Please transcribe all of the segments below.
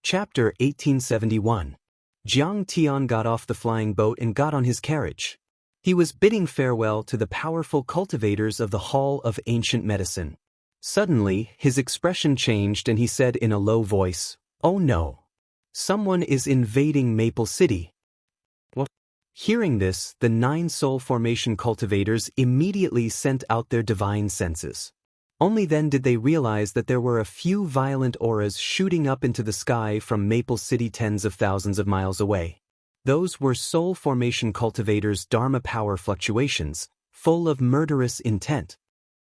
Chapter 1871. Jiang Tian got off the flying boat and got on his carriage. He was bidding farewell to the powerful cultivators of the Hall of Ancient Medicine. Suddenly, his expression changed and he said in a low voice, "Oh no! Someone is invading Maple City." What? Hearing this, the 9 soul formation cultivators immediately sent out their divine senses. Only then did they realize that there were a few violent auras shooting up into the sky from Maple City tens of thousands of miles away. Those were soul formation cultivators' Dharma power fluctuations, full of murderous intent.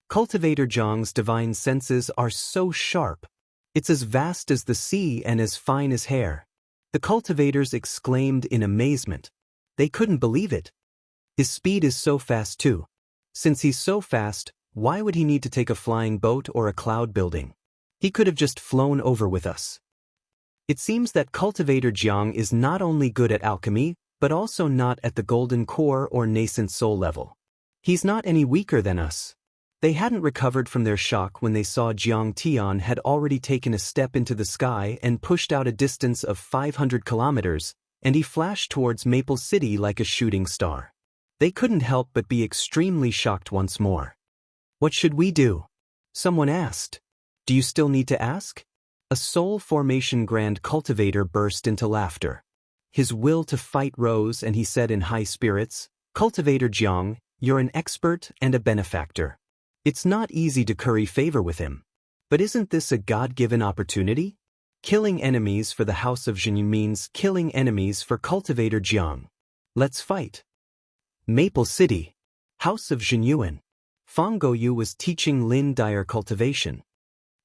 Cultivator Jiang's divine senses are so sharp. It's as vast as the sea and as fine as hair. The cultivators exclaimed in amazement. They couldn't believe it. His speed is so fast too. Since he's so fast, why would he need to take a flying boat or a cloud building? He could have just flown over with us. It seems that Cultivator Jiang is not only good at alchemy, but also not at the golden core or nascent soul level. He's not any weaker than us. They hadn't recovered from their shock when they saw Jiang Tian had already taken a step into the sky and pushed out a distance of 500 kilometers, and he flashed towards Maple City like a shooting star. They couldn't help but be extremely shocked once more. "What should we do?" someone asked. "Do you still need to ask?" A soul formation grand cultivator burst into laughter. His will to fight rose and he said in high spirits, "Cultivator Jiang, you're an expert and a benefactor. It's not easy to curry favor with him. But isn't this a God-given opportunity? Killing enemies for the House of Zhenyu means killing enemies for Cultivator Jiang. Let's fight." Maple City. House of Zhenyuan. Fang Goyu was teaching Lin Dyer cultivation.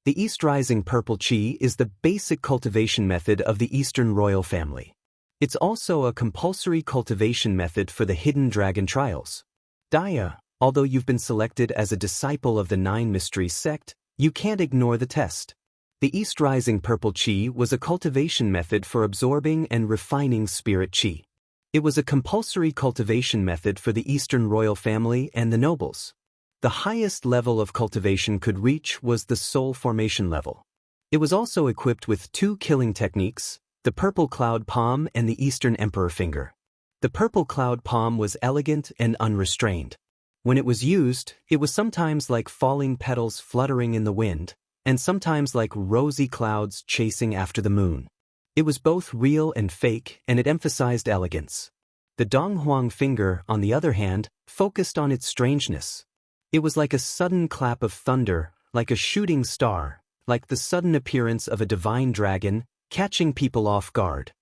The East Rising Purple Qi is the basic cultivation method of the Eastern royal family. It's also a compulsory cultivation method for the Hidden Dragon Trials. Daya, although you've been selected as a disciple of the 9 Mysteries sect, you can't ignore the test. The East Rising Purple Qi was a cultivation method for absorbing and refining spirit qi. It was a compulsory cultivation method for the Eastern royal family and the nobles. The highest level of cultivation could reach was the soul formation level. It was also equipped with 2 killing techniques, the Purple Cloud Palm and the Eastern Emperor Finger. The Purple Cloud Palm was elegant and unrestrained. When it was used, it was sometimes like falling petals fluttering in the wind, and sometimes like rosy clouds chasing after the moon. It was both real and fake, and it emphasized elegance. The Donghuang Finger, on the other hand, focused on its strangeness. It was like a sudden clap of thunder, like a shooting star, like the sudden appearance of a divine dragon, catching people off guard.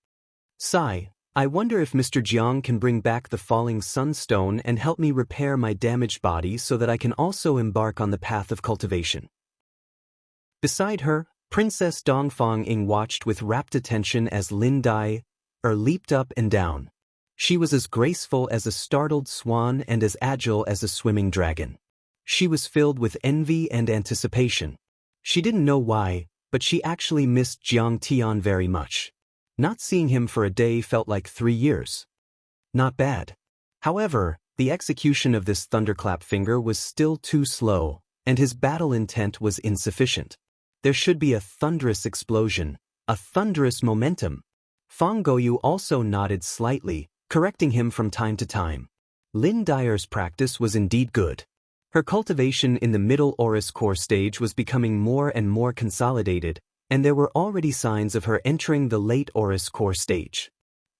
Sigh, I wonder if Mr. Jiang can bring back the falling sunstone and help me repair my damaged body so that I can also embark on the path of cultivation. Beside her, Princess Dongfang Ying watched with rapt attention as Lin Dai leaped up and down. She was as graceful as a startled swan and as agile as a swimming dragon. She was filled with envy and anticipation. She didn't know why, but she actually missed Jiang Tian very much. Not seeing him for a day felt like 3 years. Not bad. However, the execution of this thunderclap finger was still too slow, and his battle intent was insufficient. There should be a thunderous explosion, a thunderous momentum. Fang Goyu also nodded slightly, correcting him from time to time. Lin Dyer's practice was indeed good. Her cultivation in the middle Aurus core stage was becoming more and more consolidated, and there were already signs of her entering the late Aurus core stage.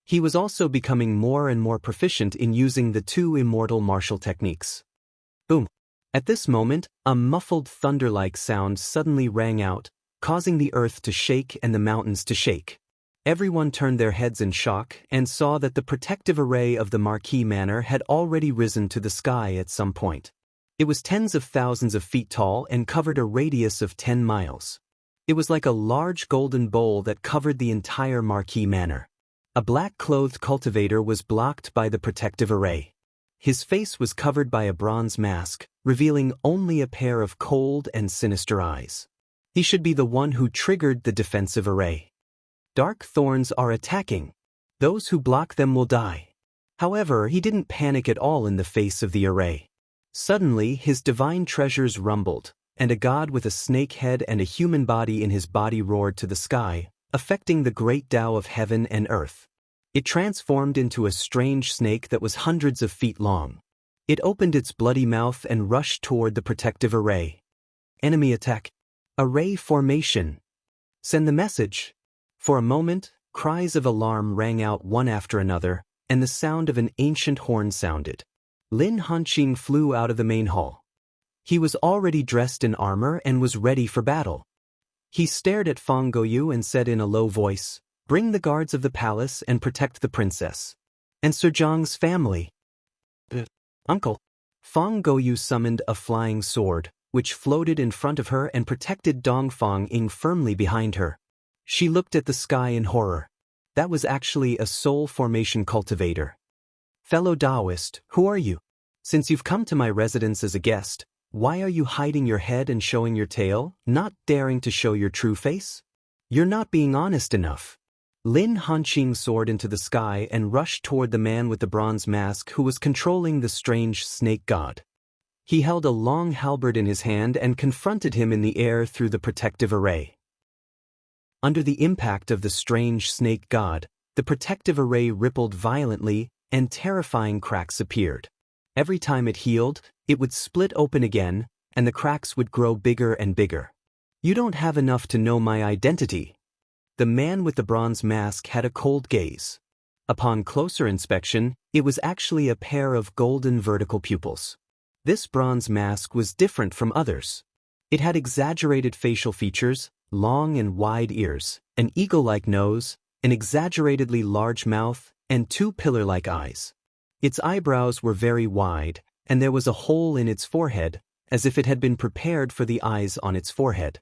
He was also becoming more and more proficient in using the 2 immortal martial techniques. Boom! At this moment, a muffled thunder-like sound suddenly rang out, causing the earth to shake and the mountains to shake. Everyone turned their heads in shock and saw that the protective array of the Marquis Manor had already risen to the sky at some point. It was tens of thousands of feet tall and covered a radius of 10 miles. It was like a large golden bowl that covered the entire Marquis Manor. A black-clothed cultivator was blocked by the protective array. His face was covered by a bronze mask, revealing only a pair of cold and sinister eyes. He should be the one who triggered the defensive array. Dark thorns are attacking. Those who block them will die. However, he didn't panic at all in the face of the array. Suddenly, his divine treasures rumbled, and a god with a snake head and a human body in his body roared to the sky, affecting the great Tao of heaven and earth. It transformed into a strange snake that was hundreds of feet long. It opened its bloody mouth and rushed toward the protective array. Enemy attack. Array formation. Send the message. For a moment, cries of alarm rang out one after another, and the sound of an ancient horn sounded. Lin Hanqing flew out of the main hall. He was already dressed in armor and was ready for battle. He stared at Fang Goyu and said in a low voice, "Bring the guards of the palace and protect the princess. And Sir Zhang's family." Uncle. Fang Goyu summoned a flying sword, which floated in front of her and protected Dong Fang Ying firmly behind her. She looked at the sky in horror. That was actually a soul formation cultivator. "Fellow Taoist, who are you? Since you've come to my residence as a guest, why are you hiding your head and showing your tail, not daring to show your true face? You're not being honest enough." Lin Hanqing soared into the sky and rushed toward the man with the bronze mask who was controlling the strange snake god. He held a long halberd in his hand and confronted him in the air through the protective array. Under the impact of the strange snake god, the protective array rippled violently and terrifying cracks appeared. Every time it healed, it would split open again, and the cracks would grow bigger and bigger. "You don't have enough to know my identity." The man with the bronze mask had a cold gaze. Upon closer inspection, it was actually a pair of golden vertical pupils. This bronze mask was different from others. It had exaggerated facial features, long and wide ears, an eagle-like nose, an exaggeratedly large mouth, and two pillar-like eyes. Its eyebrows were very wide, and there was a hole in its forehead, as if it had been prepared for the eyes on its forehead.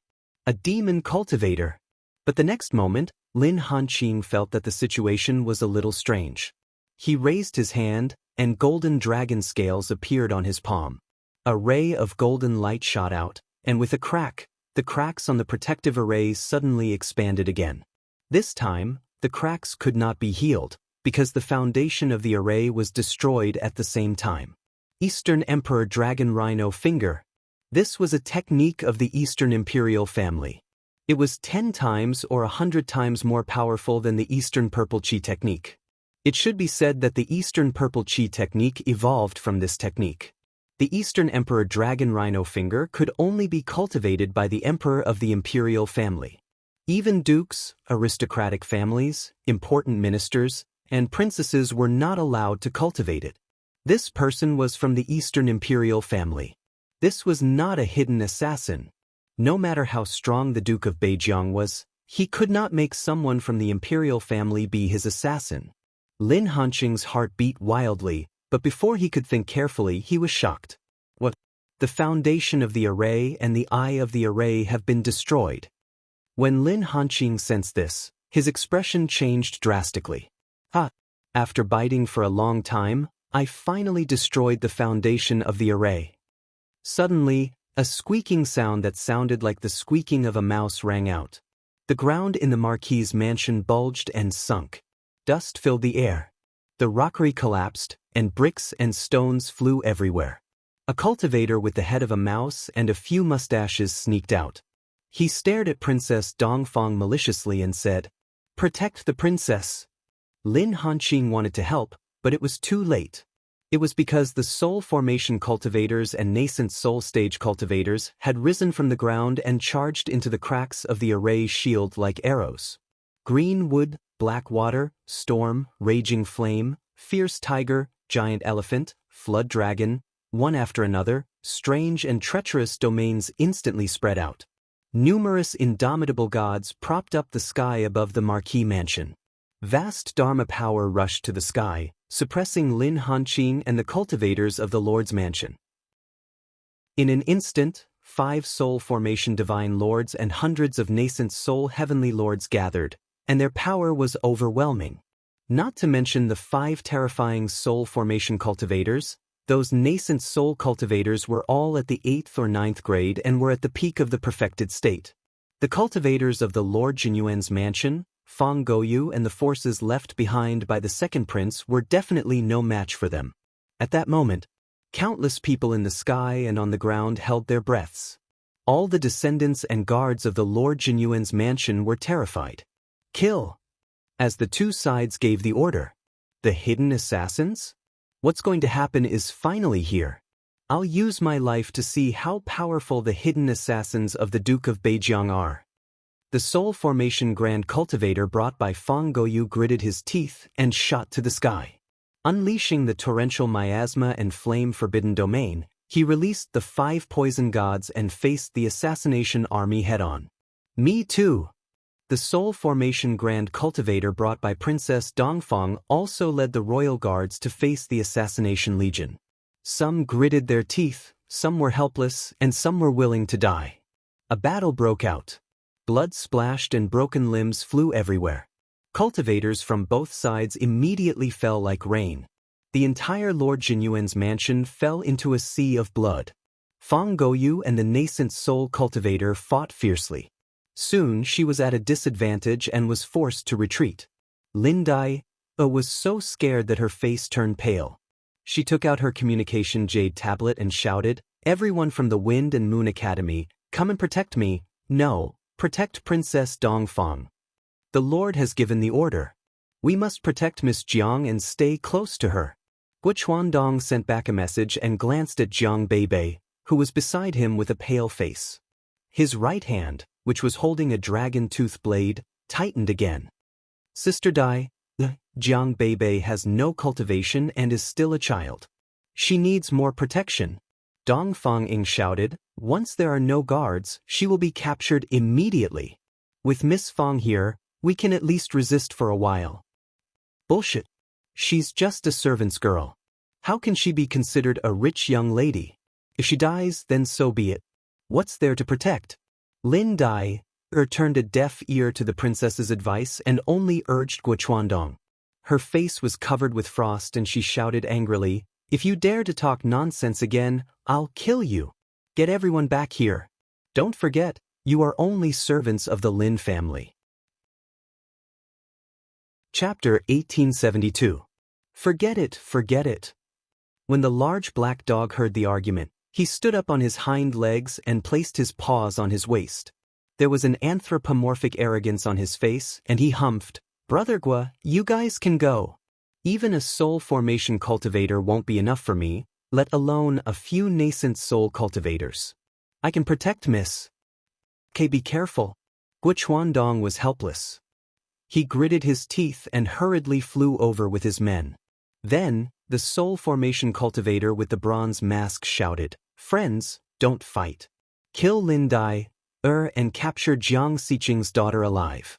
A demon cultivator. But the next moment, Lin Hanqing felt that the situation was a little strange. He raised his hand, and golden dragon scales appeared on his palm. A ray of golden light shot out, and with a crack, the cracks on the protective array suddenly expanded again. This time, the cracks could not be healed, because the foundation of the array was destroyed at the same time. Eastern Emperor Dragon Rhino Finger. This was a technique of the Eastern Imperial family. It was 10 times or 100 times more powerful than the Eastern Purple Chi technique. It should be said that the Eastern Purple Chi technique evolved from this technique. The Eastern Emperor Dragon Rhino Finger could only be cultivated by the Emperor of the Imperial family. Even dukes, aristocratic families, important ministers, and princesses were not allowed to cultivate it. This person was from the Eastern Imperial family. This was not a hidden assassin. No matter how strong the Duke of Beijiang was, he could not make someone from the imperial family be his assassin. Lin Hanqing's heart beat wildly, but before he could think carefully, he was shocked. What? The foundation of the array and the eye of the array have been destroyed. When Lin Hanqing sensed this, his expression changed drastically. "Ha! After biting for a long time, I finally destroyed the foundation of the array." Suddenly, a squeaking sound that sounded like the squeaking of a mouse rang out. The ground in the Marquis's mansion bulged and sunk. Dust filled the air. The rockery collapsed, and bricks and stones flew everywhere. A cultivator with the head of a mouse and a few mustaches sneaked out. He stared at Princess Dongfang maliciously and said, "Protect the princess." Lin Hanqing wanted to help, but it was too late. It was because the soul formation cultivators and nascent soul stage cultivators had risen from the ground and charged into the cracks of the array shield like arrows. Green wood, black water, storm, raging flame, fierce tiger, giant elephant, flood dragon, one after another, strange and treacherous domains instantly spread out. Numerous indomitable gods propped up the sky above the Marquis mansion. Vast Dharma power rushed to the sky, suppressing Lin Hanqing and the cultivators of the Lord's mansion. In an instant, 5 soul formation divine lords and hundreds of nascent soul heavenly lords gathered, and their power was overwhelming. Not to mention the 5 terrifying soul formation cultivators. Those nascent soul cultivators were all at the 8th or 9th grade and were at the peak of the perfected state. The cultivators of the Lord Jinyuan's mansion, Fang Goyu, and the forces left behind by the second prince were definitely no match for them. At that moment, countless people in the sky and on the ground held their breaths. All the descendants and guards of the Lord Jinyuan's mansion were terrified. Kill! As the two sides gave the order. The hidden assassins? What's going to happen is finally here. I'll use my life to see how powerful the hidden assassins of the Duke of Beijiang are. The Soul Formation Grand Cultivator brought by Fang Goyu gritted his teeth and shot to the sky. Unleashing the torrential miasma and flame-forbidden domain, he released the 5 poison gods and faced the assassination army head-on. Me too! The Soul Formation Grand Cultivator brought by Princess Dongfang also led the royal guards to face the assassination legion. Some gritted their teeth, some were helpless, and some were willing to die. A battle broke out. Blood splashed and broken limbs flew everywhere. Cultivators from both sides immediately fell like rain. The entire Lord Jinyuan's mansion fell into a sea of blood. Fang Goyu and the nascent Soul Cultivator fought fiercely. Soon she was at a disadvantage and was forced to retreat. Lin Dai was so scared that her face turned pale. She took out her communication jade tablet and shouted, "Everyone from the Wind and Moon Academy, come and protect me. No, protect Princess Dongfang. The Lord has given the order. We must protect Miss Jiang and stay close to her." Guochuandong sent back a message and glanced at Jiang Beibei, who was beside him with a pale face. His right hand, which was holding a dragon-tooth blade, tightened again. "Sister Dai, Jiang Beibei has no cultivation and is still a child. She needs more protection." Dong Fang shouted, "Once there are no guards, she will be captured immediately. With Miss Fang here, we can at least resist for a while." "Bullshit. She's just a servant's girl. How can she be considered a rich young lady? If she dies, then so be it. What's there to protect?" Lin Dai turned a deaf ear to the princess's advice and only urged Guochuandong. Her face was covered with frost and she shouted angrily, "If you dare to talk nonsense again, I'll kill you. Get everyone back here. Don't forget, you are only servants of the Lin family." Chapter 1872. Forget it, forget it. When the large black dog heard the argument, he stood up on his hind legs and placed his paws on his waist. There was an anthropomorphic arrogance on his face, and he humphed, "Brother Gua, you guys can go. Even a soul formation cultivator won't be enough for me, let alone a few nascent soul cultivators. I can protect Miss. Okay, be careful." Guochuandong was helpless. He gritted his teeth and hurriedly flew over with his men. Then, the Soul Formation Cultivator with the bronze mask shouted, "Friends, don't fight. Kill Lin Dai, and capture Jiang Xiqing's daughter alive."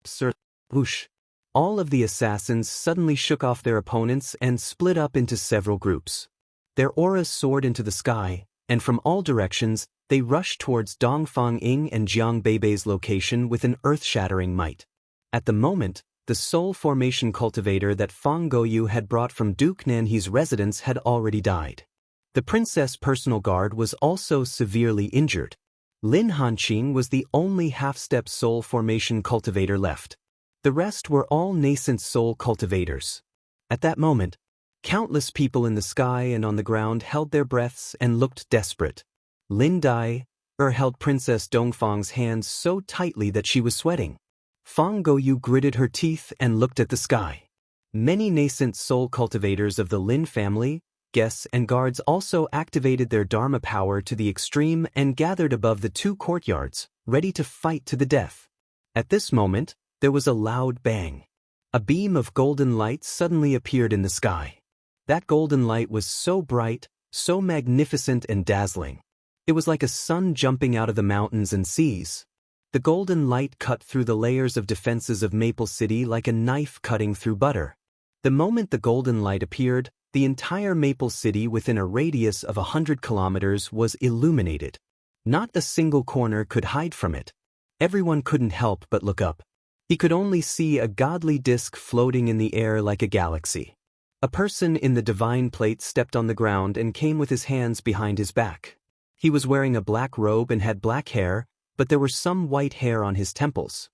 Sir, whoosh. All of the assassins suddenly shook off their opponents and split up into several groups. Their auras soared into the sky, and from all directions, they rushed towards Dongfang Ying and Jiang Beibei's location with an earth-shattering might. At the moment, the Soul Formation Cultivator that Fang Goyu had brought from Duke Nanhe's residence had already died. The princess' personal guard was also severely injured. Lin Hanqing was the only half-step Soul Formation Cultivator left. The rest were all nascent Soul Cultivators. At that moment, countless people in the sky and on the ground held their breaths and looked desperate. Lin Dai held Princess Dongfang's hands so tightly that she was sweating. Fang Goyu gritted her teeth and looked at the sky. Many nascent soul cultivators of the Lin family, guests and guards also activated their Dharma power to the extreme and gathered above the 2 courtyards, ready to fight to the death. At this moment, there was a loud bang. A beam of golden light suddenly appeared in the sky. That golden light was so bright, so magnificent and dazzling. It was like a sun jumping out of the mountains and seas. The golden light cut through the layers of defenses of Maple City like a knife cutting through butter. The moment the golden light appeared, the entire Maple City within a radius of 100 kilometers was illuminated. Not a single corner could hide from it. Everyone couldn't help but look up. He could only see a godly disk floating in the air like a galaxy. A person in the divine plate stepped on the ground and came with his hands behind his back. He was wearing a black robe and had black hair, but there were some white hair on his temples.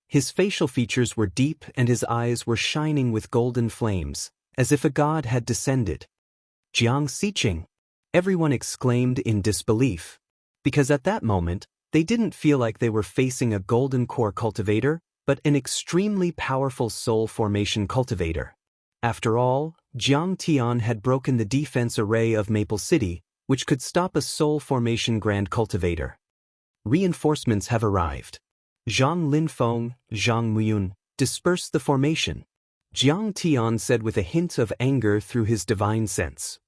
His facial features were deep and his eyes were shining with golden flames, as if a god had descended. "Jiang Xiqing!" Everyone exclaimed in disbelief. Because at that moment, they didn't feel like they were facing a golden core cultivator, but an extremely powerful soul formation cultivator. After all, Jiang Tian had broken the defense array of Maple City, which could stop a soul formation grand cultivator. Reinforcements have arrived. Zhang Linfeng, Zhang Muyun, disperse the formation, Jiang Tian said with a hint of anger through his divine sense.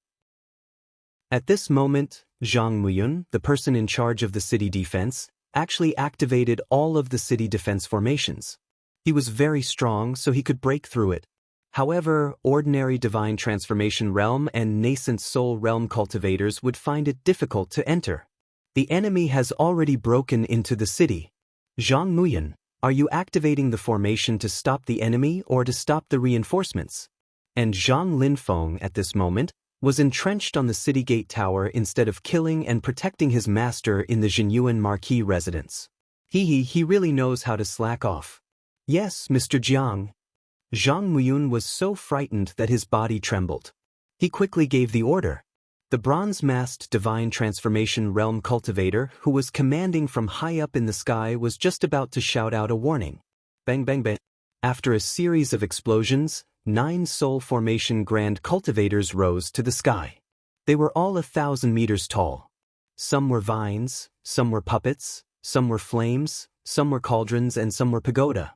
At this moment, Zhang Muyun, the person in charge of the city defense, actually activated all of the city defense formations. He was very strong, so he could break through it. However, ordinary divine transformation realm and nascent soul realm cultivators would find it difficult to enter. The enemy has already broken into the city. Zhang Muyun, are you activating the formation to stop the enemy or to stop the reinforcements? And Zhang Linfeng, at this moment, was entrenched on the city gate tower instead of killing and protecting his master in the Jinyuan Marquis residence. He really knows how to slack off. Yes, Mr. Jiang. Zhang Muyun was so frightened that his body trembled. He quickly gave the order. The bronze-masked divine transformation realm cultivator who was commanding from high up in the sky was just about to shout out a warning. Bang bang bang. After a series of explosions, 9 soul formation grand cultivators rose to the sky. They were all 1,000 meters tall. Some were vines, some were puppets, some were flames, some were cauldrons, and some were pagoda.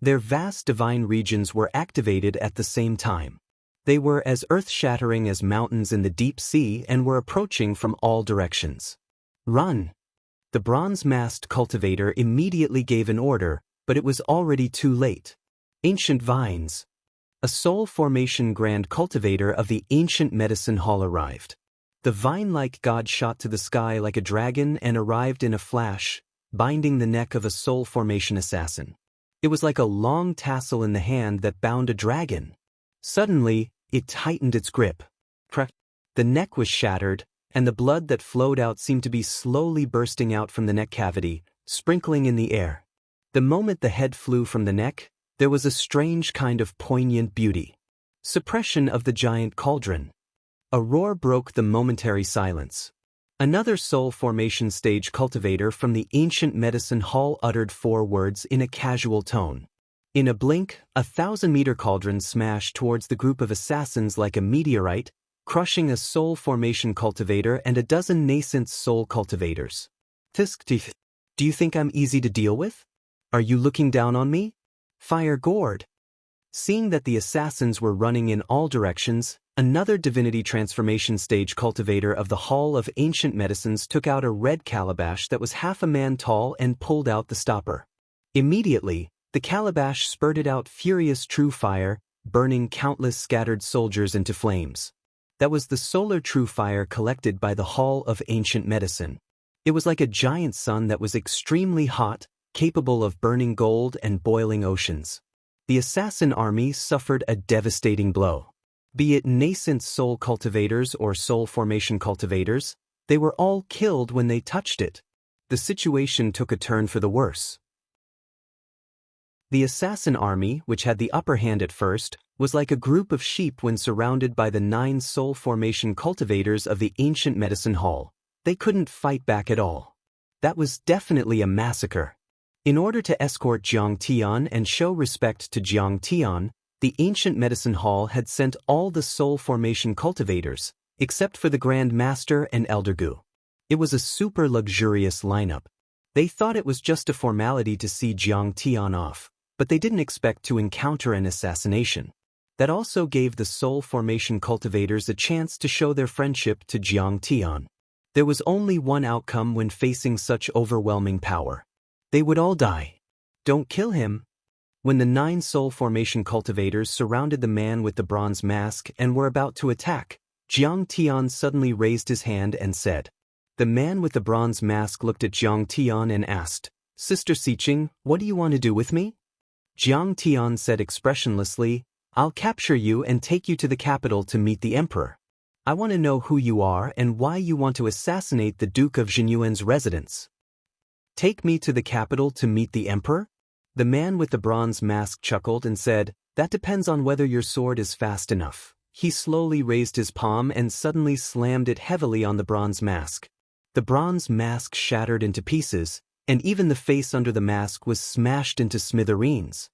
Their vast divine regions were activated at the same time. They were as earth-shattering as mountains in the deep sea and were approaching from all directions. Run! The bronze-masked cultivator immediately gave an order, but it was already too late. Ancient vines. A soul formation grand cultivator of the ancient medicine hall arrived. The vine-like god shot to the sky like a dragon and arrived in a flash, binding the neck of a soul formation assassin. It was like a long tassel in the hand that bound a dragon. Suddenly, it tightened its grip. Crack! The neck was shattered, and the blood that flowed out seemed to be slowly bursting out from the neck cavity, sprinkling in the air. The moment the head flew from the neck, there was a strange kind of poignant beauty. Suppression of the giant cauldron. A roar broke the momentary silence. Another soul formation stage cultivator from the ancient medicine hall uttered 4 words in a casual tone. In a blink, 1,000-meter cauldron smashed towards the group of assassins like a meteorite, crushing a soul formation cultivator and a dozen nascent soul cultivators. Tisk, do you think I'm easy to deal with? Are you looking down on me? Fire gourd. Seeing that the assassins were running in all directions, another divinity transformation stage cultivator of the Hall of Ancient Medicines took out a red calabash that was half a man tall and pulled out the stopper. Immediately, the calabash spurted out furious true fire, burning countless scattered soldiers into flames. That was the solar true fire collected by the Hall of Ancient Medicine. It was like a giant sun that was extremely hot, capable of burning gold and boiling oceans. The assassin army suffered a devastating blow. Be it nascent soul cultivators or soul formation cultivators, they were all killed when they touched it. The situation took a turn for the worse. The assassin army, which had the upper hand at first, was like a group of sheep when surrounded by the 9 soul formation cultivators of the ancient medicine hall. They couldn't fight back at all. That was definitely a massacre. In order to escort Jiang Tian and show respect to Jiang Tian, the ancient medicine hall had sent all the soul formation cultivators, except for the Grand Master and Elder Gu. It was a super luxurious lineup. They thought it was just a formality to see Jiang Tian off, but they didn't expect to encounter an assassination. That also gave the soul formation cultivators a chance to show their friendship to Jiang Tian. There was only one outcome when facing such overwhelming power. They would all die. Don't kill him. When the 9 soul formation cultivators surrounded the man with the bronze mask and were about to attack, Jiang Tian suddenly raised his hand and said. The man with the bronze mask looked at Jiang Tian and asked, Sister Siqing, what do you want to do with me? Jiang Tian said expressionlessly, I'll capture you and take you to the capital to meet the emperor. I want to know who you are and why you want to assassinate the Duke of Jinyuan's residence. Take me to the capital to meet the emperor? The man with the bronze mask chuckled and said, That depends on whether your sword is fast enough. He slowly raised his palm and suddenly slammed it heavily on the bronze mask. The bronze mask shattered into pieces, and even the face under the mask was smashed into smithereens.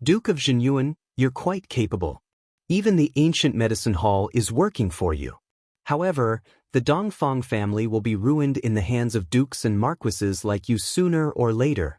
Duke of Zhenyuan, you're quite capable. Even the ancient medicine hall is working for you. However, the Dongfang family will be ruined in the hands of dukes and marquises like you sooner or later.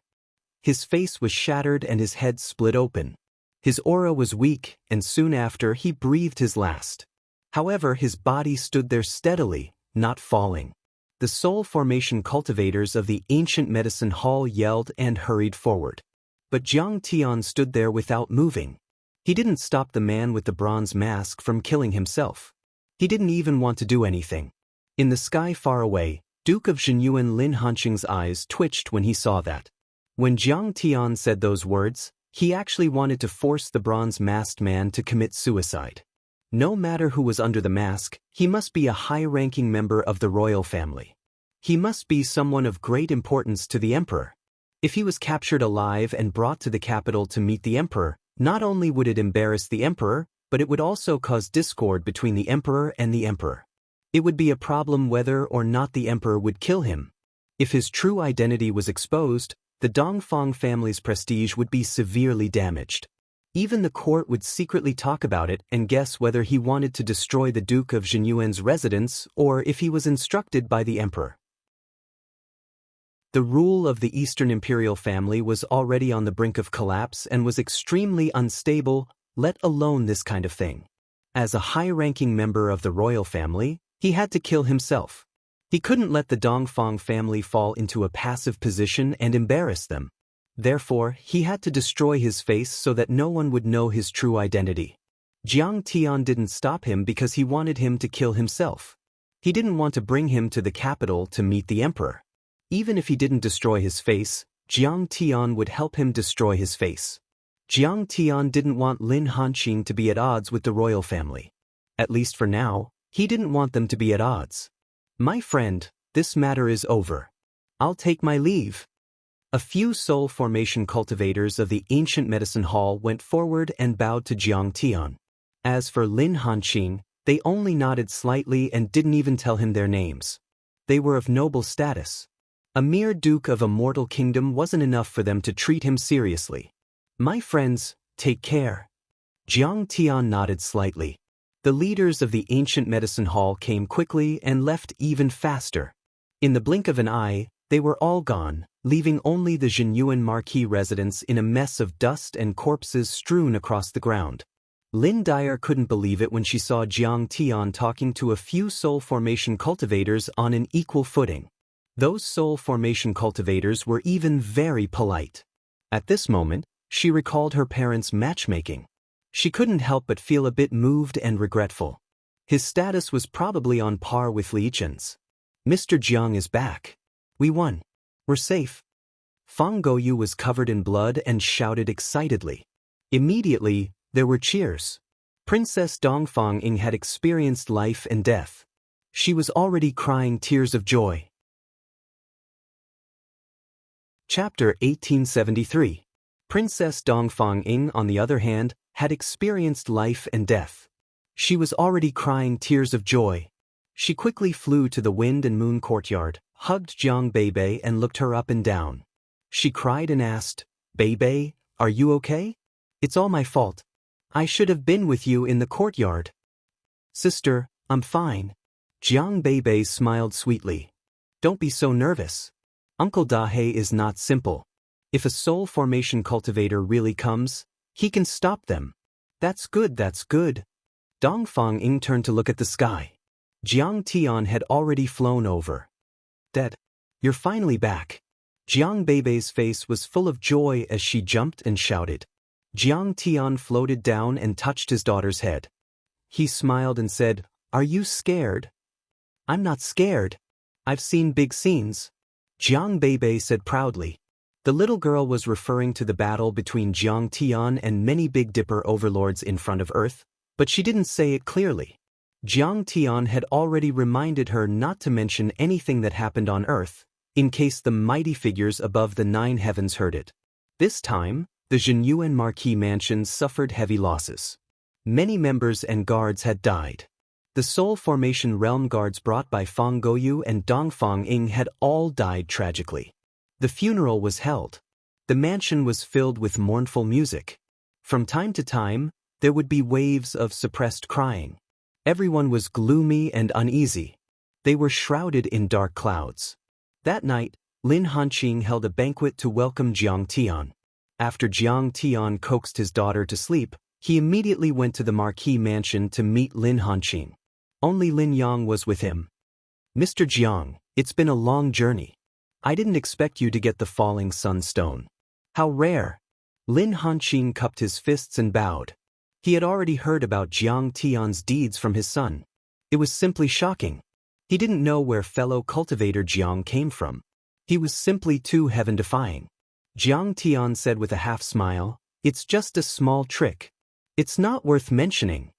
His face was shattered and his head split open. His aura was weak, and soon after he breathed his last. However, his body stood there steadily, not falling. The soul formation cultivators of the ancient medicine hall yelled and hurried forward. But Jiang Tian stood there without moving. He didn't stop the man with the bronze mask from killing himself. He didn't even want to do anything. In the sky far away, Duke of Zhenyuan Lin Hanqing's eyes twitched when he saw that. When Jiang Tian said those words, he actually wanted to force the bronze-masked man to commit suicide. No matter who was under the mask, he must be a high-ranking member of the royal family. He must be someone of great importance to the emperor. If he was captured alive and brought to the capital to meet the emperor, not only would it embarrass the emperor, but it would also cause discord between the emperor and the emperor. It would be a problem whether or not the emperor would kill him. If his true identity was exposed, the Dongfang family's prestige would be severely damaged. Even the court would secretly talk about it and guess whether he wanted to destroy the Duke of Zhenyuan's residence or if he was instructed by the emperor. The rule of the Eastern imperial family was already on the brink of collapse and was extremely unstable, let alone this kind of thing. As a high-ranking member of the royal family, he had to kill himself. He couldn't let the Dongfang family fall into a passive position and embarrass them. Therefore, he had to destroy his face so that no one would know his true identity. Jiang Tian didn't stop him because he wanted him to kill himself. He didn't want to bring him to the capital to meet the emperor. Even if he didn't destroy his face, Jiang Tian would help him destroy his face. Jiang Tian didn't want Lin Hanqing to be at odds with the royal family. At least for now, he didn't want them to be at odds. My friend, this matter is over. I'll take my leave. A few soul formation cultivators of the ancient medicine hall went forward and bowed to Jiang Tian. As for Lin Hanqing, they only nodded slightly and didn't even tell him their names. They were of noble status. A mere duke of a mortal kingdom wasn't enough for them to treat him seriously. My friends, take care. Jiang Tian nodded slightly. The leaders of the ancient medicine hall came quickly and left even faster. In the blink of an eye, they were all gone, leaving only the Zhenyuan marquis residence in a mess of dust and corpses strewn across the ground. Lin Dyer couldn't believe it when she saw Jiang Tian talking to a few soul formation cultivators on an equal footing. Those soul formation cultivators were even very polite. At this moment, she recalled her parents' matchmaking. She couldn't help but feel a bit moved and regretful. His status was probably on par with Li Chen's. Mr. Jiang is back. We won. We're safe. Fang Goyu was covered in blood and shouted excitedly. Immediately, there were cheers. Princess Dongfang Ying had experienced life and death. She was already crying tears of joy. Chapter 1873. Princess Dongfang Ying, on the other hand, had experienced life and death. She was already crying tears of joy. She quickly flew to the wind and moon courtyard, hugged Jiang Beibei and looked her up and down. She cried and asked, "Beibei, are you okay? It's all my fault. I should have been with you in the courtyard." "Sister, I'm fine." Jiang Beibei smiled sweetly. "Don't be so nervous. Uncle Dahe is not simple. If a soul formation cultivator really comes, he can stop them." That's good, that's good." Dongfang Ying turned to look at the sky. Jiang Tian had already flown over. "Dad, you're finally back." Jiang Beibei's face was full of joy as she jumped and shouted. Jiang Tian floated down and touched his daughter's head. He smiled and said, "Are you scared?" "I'm not scared. I've seen big scenes," Jiang Beibei said proudly. The little girl was referring to the battle between Jiang Tian and many Big Dipper overlords in front of Earth, but she didn't say it clearly. Jiang Tian had already reminded her not to mention anything that happened on Earth, in case the mighty figures above the 9 heavens heard it. This time, the Zhenyuan Marquis mansion suffered heavy losses. Many members and guards had died. The Soul Formation Realm guards brought by Fang Goyu and Dongfang Ying had all died tragically. The funeral was held. The mansion was filled with mournful music. From time to time, there would be waves of suppressed crying. Everyone was gloomy and uneasy. They were shrouded in dark clouds. That night, Lin Hanqing held a banquet to welcome Jiang Tian. After Jiang Tian coaxed his daughter to sleep, he immediately went to the marquee mansion to meet Lin Hanqing. Only Lin Yang was with him. "Mr. Jiang, it's been a long journey. I didn't expect you to get the falling sun stone. How rare." Lin Hanqing cupped his fists and bowed. He had already heard about Jiang Tian's deeds from his son. It was simply shocking. He didn't know where fellow cultivator Jiang came from. He was simply too heaven-defying. Jiang Tian said with a half-smile, "It's just a small trick. It's not worth mentioning."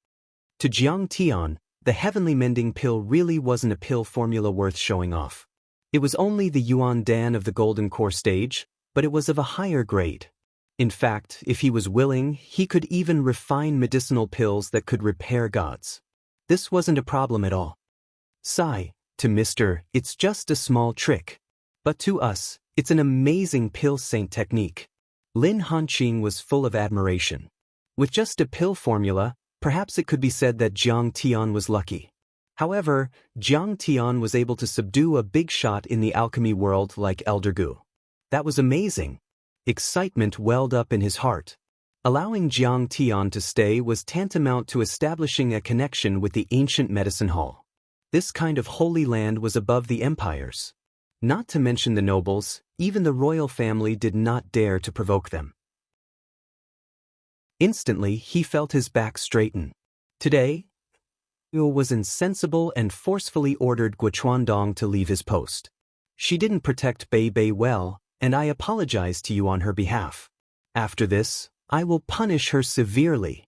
To Jiang Tian, the heavenly mending pill really wasn't a pill formula worth showing off. It was only the Yuan Dan of the Golden Core stage, but it was of a higher grade. In fact, if he was willing, he could even refine medicinal pills that could repair gods. This wasn't a problem at all. Sigh, to Mr. It's just a small trick. But to us, it's an amazing pill saint technique. Lin Hanqing was full of admiration. With just a pill formula, perhaps it could be said that Jiang Tian was lucky. However, Jiang Tian was able to subdue a big shot in the alchemy world like Elder Gu. That was amazing. Excitement welled up in his heart. Allowing Jiang Tian to stay was tantamount to establishing a connection with the ancient medicine hall. This kind of holy land was above the empires. Not to mention the nobles, even the royal family did not dare to provoke them. Instantly, he felt his back straighten. Today, Yu was insensible and forcefully ordered Guochuandong to leave his post. "She didn't protect Bei Bei well, and I apologize to you on her behalf. After this, I will punish her severely."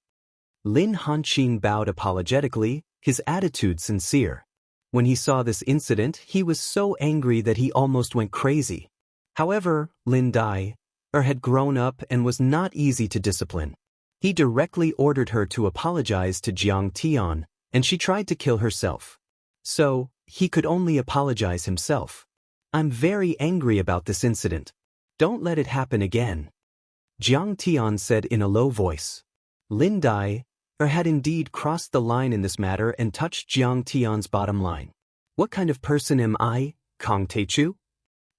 Lin Hanqing bowed apologetically, his attitude sincere. When he saw this incident, he was so angry that he almost went crazy. However, Lin Dai had grown up and was not easy to discipline. He directly ordered her to apologize to Jiang Tian, and she tried to kill herself. So, he could only apologize himself. "I'm very angry about this incident. Don't let it happen again," Jiang Tian said in a low voice. Lin Dai had indeed crossed the line in this matter and touched Jiang Tian's bottom line. "What kind of person am I, Kong Teichu?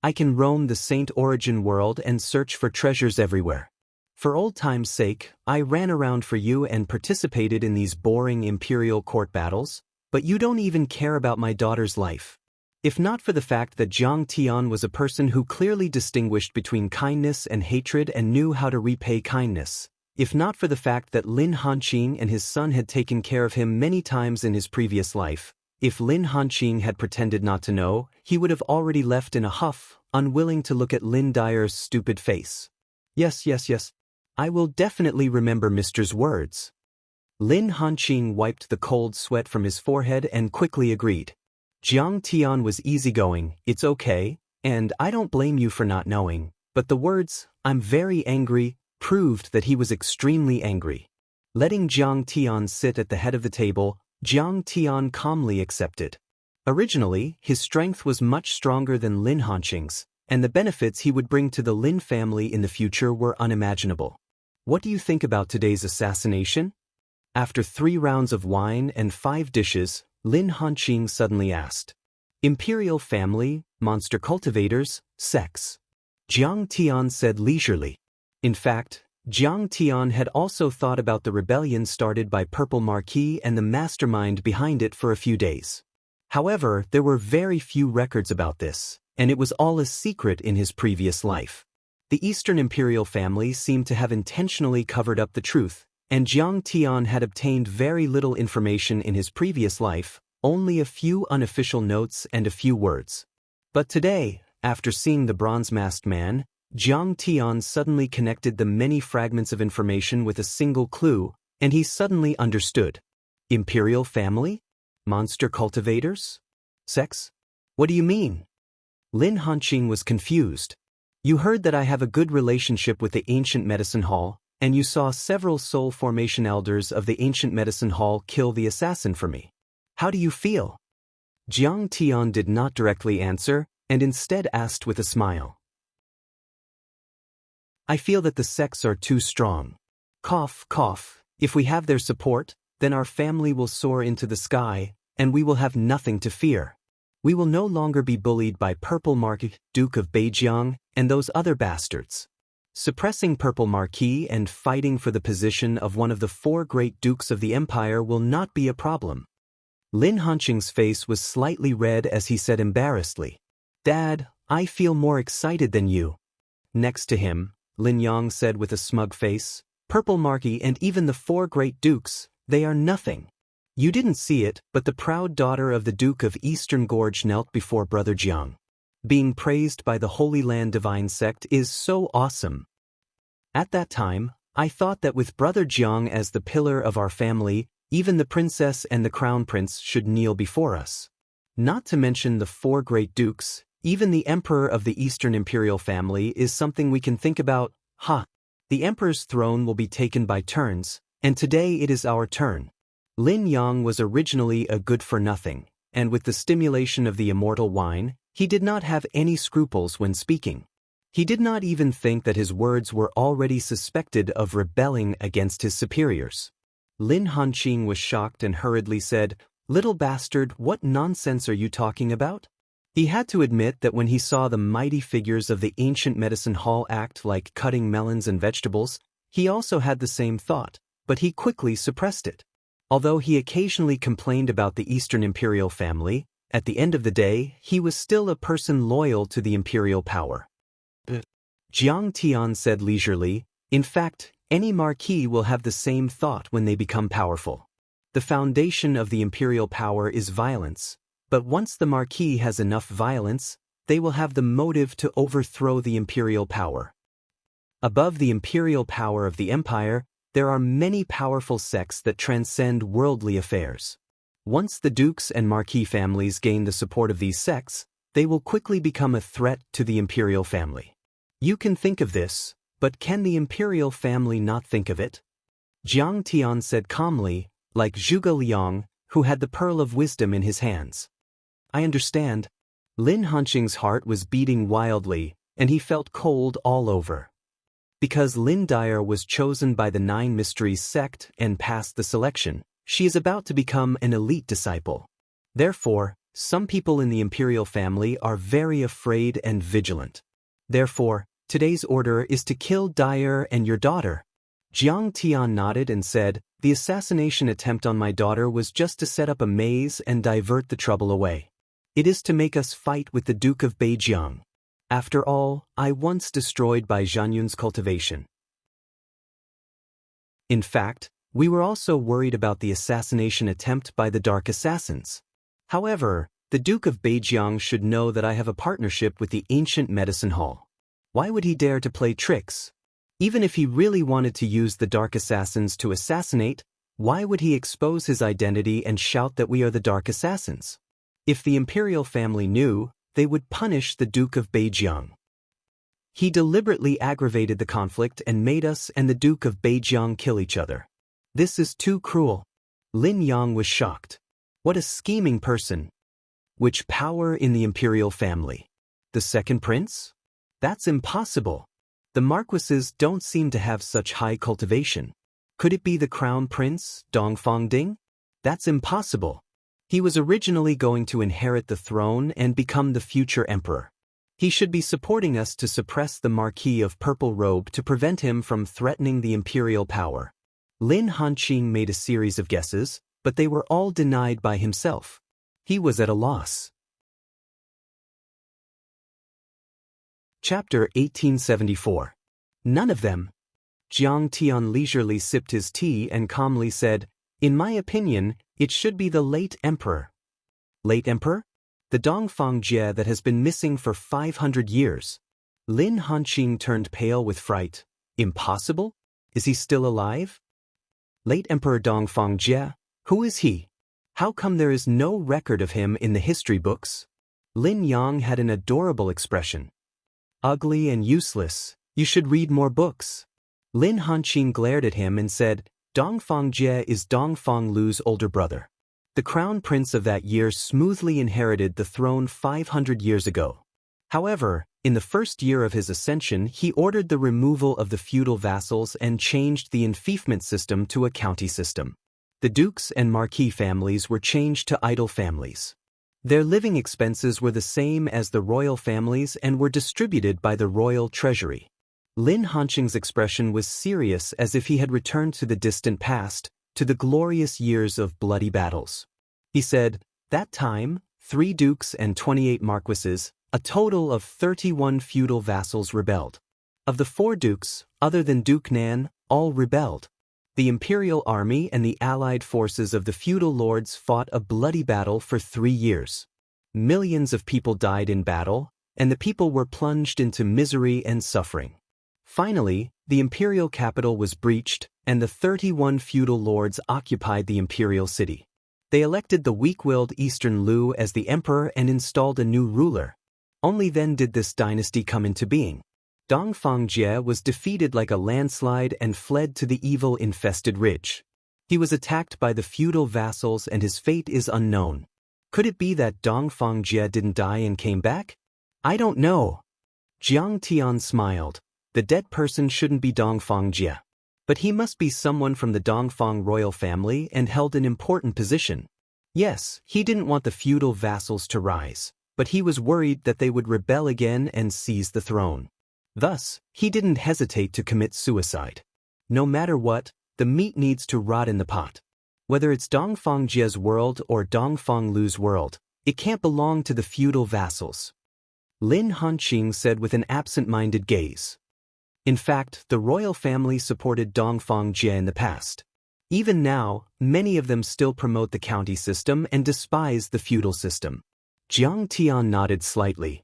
I can roam the Saint Origin world and search for treasures everywhere. For old time's sake, I ran around for you and participated in these boring imperial court battles, but you don't even care about my daughter's life." If not for the fact that Jiang Tian was a person who clearly distinguished between kindness and hatred and knew how to repay kindness, if not for the fact that Lin Hanqing and his son had taken care of him many times in his previous life, if Lin Hanqing had pretended not to know, he would have already left in a huff, unwilling to look at Lin Dyer's stupid face. Yes, I will definitely remember Mister's words." Lin Hanqing wiped the cold sweat from his forehead and quickly agreed. Jiang Tian was easygoing, "It's okay, and I don't blame you for not knowing," but the words, "I'm very angry," proved that he was extremely angry. Letting Jiang Tian sit at the head of the table, Jiang Tian calmly accepted. Originally, his strength was much stronger than Lin Hanqing's, and the benefits he would bring to the Lin family in the future were unimaginable. "What do you think about today's assassination?" After 3 rounds of wine and 5 dishes, Lin Hanqing suddenly asked. "Imperial family, monster cultivators, sex." Jiang Tian said leisurely. In fact, Jiang Tian had also thought about the rebellion started by Purple Marquis and the mastermind behind it for a few days. However, there were very few records about this, and it was all a secret in his previous life. The Eastern Imperial family seemed to have intentionally covered up the truth, and Jiang Tian had obtained very little information in his previous life, only a few unofficial notes and a few words. But today, after seeing the bronze-masked man, Jiang Tian suddenly connected the many fragments of information with a single clue, and he suddenly understood. Imperial family? Monster cultivators? Sex? What do you mean? Lin Hanqing was confused. "You heard that I have a good relationship with the ancient medicine hall, and you saw several soul formation elders of the ancient medicine hall kill the assassin for me. How do you feel?" Jiang Tian did not directly answer, and instead asked with a smile. I feel that the sects are too strong. Cough, cough. If we have their support, then our family will soar into the sky, and we will have nothing to fear. We will no longer be bullied by Purple Marquis, Duke of Beijiang, and those other bastards. Suppressing Purple Marquis and fighting for the position of one of the 4 great dukes of the empire will not be a problem. Lin Hanqing's face was slightly red as he said embarrassedly, "Dad, I feel more excited than you." Next to him, Lin Yang said with a smug face, "Purple Marquis and even the 4 great dukes, they are nothing. You didn't see it, but the proud daughter of the Duke of Eastern Gorge knelt before Brother Jiang. Being praised by the Holy Land Divine Sect is so awesome. At that time, I thought that with Brother Jiang as the pillar of our family, even the princess and the crown prince should kneel before us. Not to mention the 4 great dukes, even the emperor of the Eastern Imperial family is something we can think about. The emperor's throne will be taken by turns, and today it is our turn." Lin Yang was originally a good-for-nothing, and with the stimulation of the immortal wine, he did not have any scruples when speaking. He did not even think that his words were already suspected of rebelling against his superiors. Lin Hanqing was shocked and hurriedly said, "Little bastard, what nonsense are you talking about?" He had to admit that when he saw the mighty figures of the ancient medicine hall act like cutting melons and vegetables, he also had the same thought, but he quickly suppressed it. Although he occasionally complained about the Eastern Imperial family, at the end of the day, he was still a person loyal to the imperial power. Jiang Tian said leisurely, "In fact, any marquis will have the same thought when they become powerful. The foundation of the imperial power is violence, but once the marquis has enough violence, they will have the motive to overthrow the imperial power. Above the imperial power of the empire, there are many powerful sects that transcend worldly affairs. Once the dukes and marquis families gain the support of these sects, they will quickly become a threat to the imperial family. You can think of this, but can the imperial family not think of it?" Jiang Tian said calmly, like Zhuge Liang, who had the pearl of wisdom in his hands. "I understand." Lin Hanqing's heart was beating wildly, and he felt cold all over. Because Lin Dyer was chosen by the 9 Mysteries sect and passed the selection, she is about to become an elite disciple. Therefore, some people in the imperial family are very afraid and vigilant. Therefore, today's order is to kill Dyer and your daughter. Jiang Tian nodded and said, "The assassination attempt on my daughter was just to set up a maze and divert the trouble away. It is to make us fight with the Duke of Beijiang. After all, I once destroyed by Zhanyun's cultivation." In fact, we were also worried about the assassination attempt by the Dark Assassins. However, the Duke of Beijiang should know that I have a partnership with the ancient medicine hall. Why would he dare to play tricks? Even if he really wanted to use the Dark Assassins to assassinate, why would he expose his identity and shout that we are the Dark Assassins? If the imperial family knew, they would punish the Duke of Beijiang. He deliberately aggravated the conflict and made us and the Duke of Beijiang kill each other. This is too cruel. Lin Yang was shocked. What a scheming person. Which power in the imperial family? The second prince? That's impossible. The marquises don't seem to have such high cultivation. Could it be the crown prince, Dongfang Ding? That's impossible. He was originally going to inherit the throne and become the future emperor. He should be supporting us to suppress the Marquis of Purple Robe to prevent him from threatening the imperial power. Lin Hanqing made a series of guesses, but they were all denied by himself. He was at a loss. Chapter 1874. None of them. Jiang Tian leisurely sipped his tea and calmly said, "In my opinion, it should be the late emperor." Late emperor? The Dongfang Jie that has been missing for 500 years. Lin Hanqing turned pale with fright. Impossible? Is he still alive? Late Emperor Dongfang Jie? Who is he? How come there is no record of him in the history books? Lin Yang had an adorable expression. Ugly and useless, you should read more books. Lin Hanqing glared at him and said, Dongfang Jie is Dongfang Lu's older brother. The crown prince of that year smoothly inherited the throne 500 years ago. However, In the first year of his ascension, he ordered the removal of the feudal vassals and changed the enfeoffment system to a county system. The dukes and marquis families were changed to idle families. Their living expenses were the same as the royal families and were distributed by the royal treasury. Lin Hanqing's expression was serious, as if he had returned to the distant past, to the glorious years of bloody battles. He said, "That time, 3 dukes and 28 marquises, a total of 31 feudal vassals rebelled. Of the 4 dukes, other than Duke Nan, all rebelled. The imperial army and the allied forces of the feudal lords fought a bloody battle for 3 years. Millions of people died in battle, and the people were plunged into misery and suffering. Finally, the imperial capital was breached, and the 31 feudal lords occupied the imperial city. They elected the weak-willed Eastern Lu as the emperor and installed a new ruler. Only then did this dynasty come into being. Dongfang Jie was defeated like a landslide and fled to the evil-infested ridge. He was attacked by the feudal vassals and his fate is unknown. Could it be that Dongfang Jie didn't die and came back? I don't know." Jiang Tian smiled. The dead person shouldn't be Dongfang Jie. But he must be someone from the Dongfang royal family and held an important position. Yes, he didn't want the feudal vassals to rise, but he was worried that they would rebel again and seize the throne. Thus, he didn't hesitate to commit suicide. No matter what, the meat needs to rot in the pot. Whether it's Dongfang Jie's world or Dongfang Lu's world, it can't belong to the feudal vassals. Lin Hanqing said with an absent-minded gaze. In fact, the royal family supported Dongfang Jie in the past. Even now, many of them still promote the county system and despise the feudal system. Jiang Tian nodded slightly.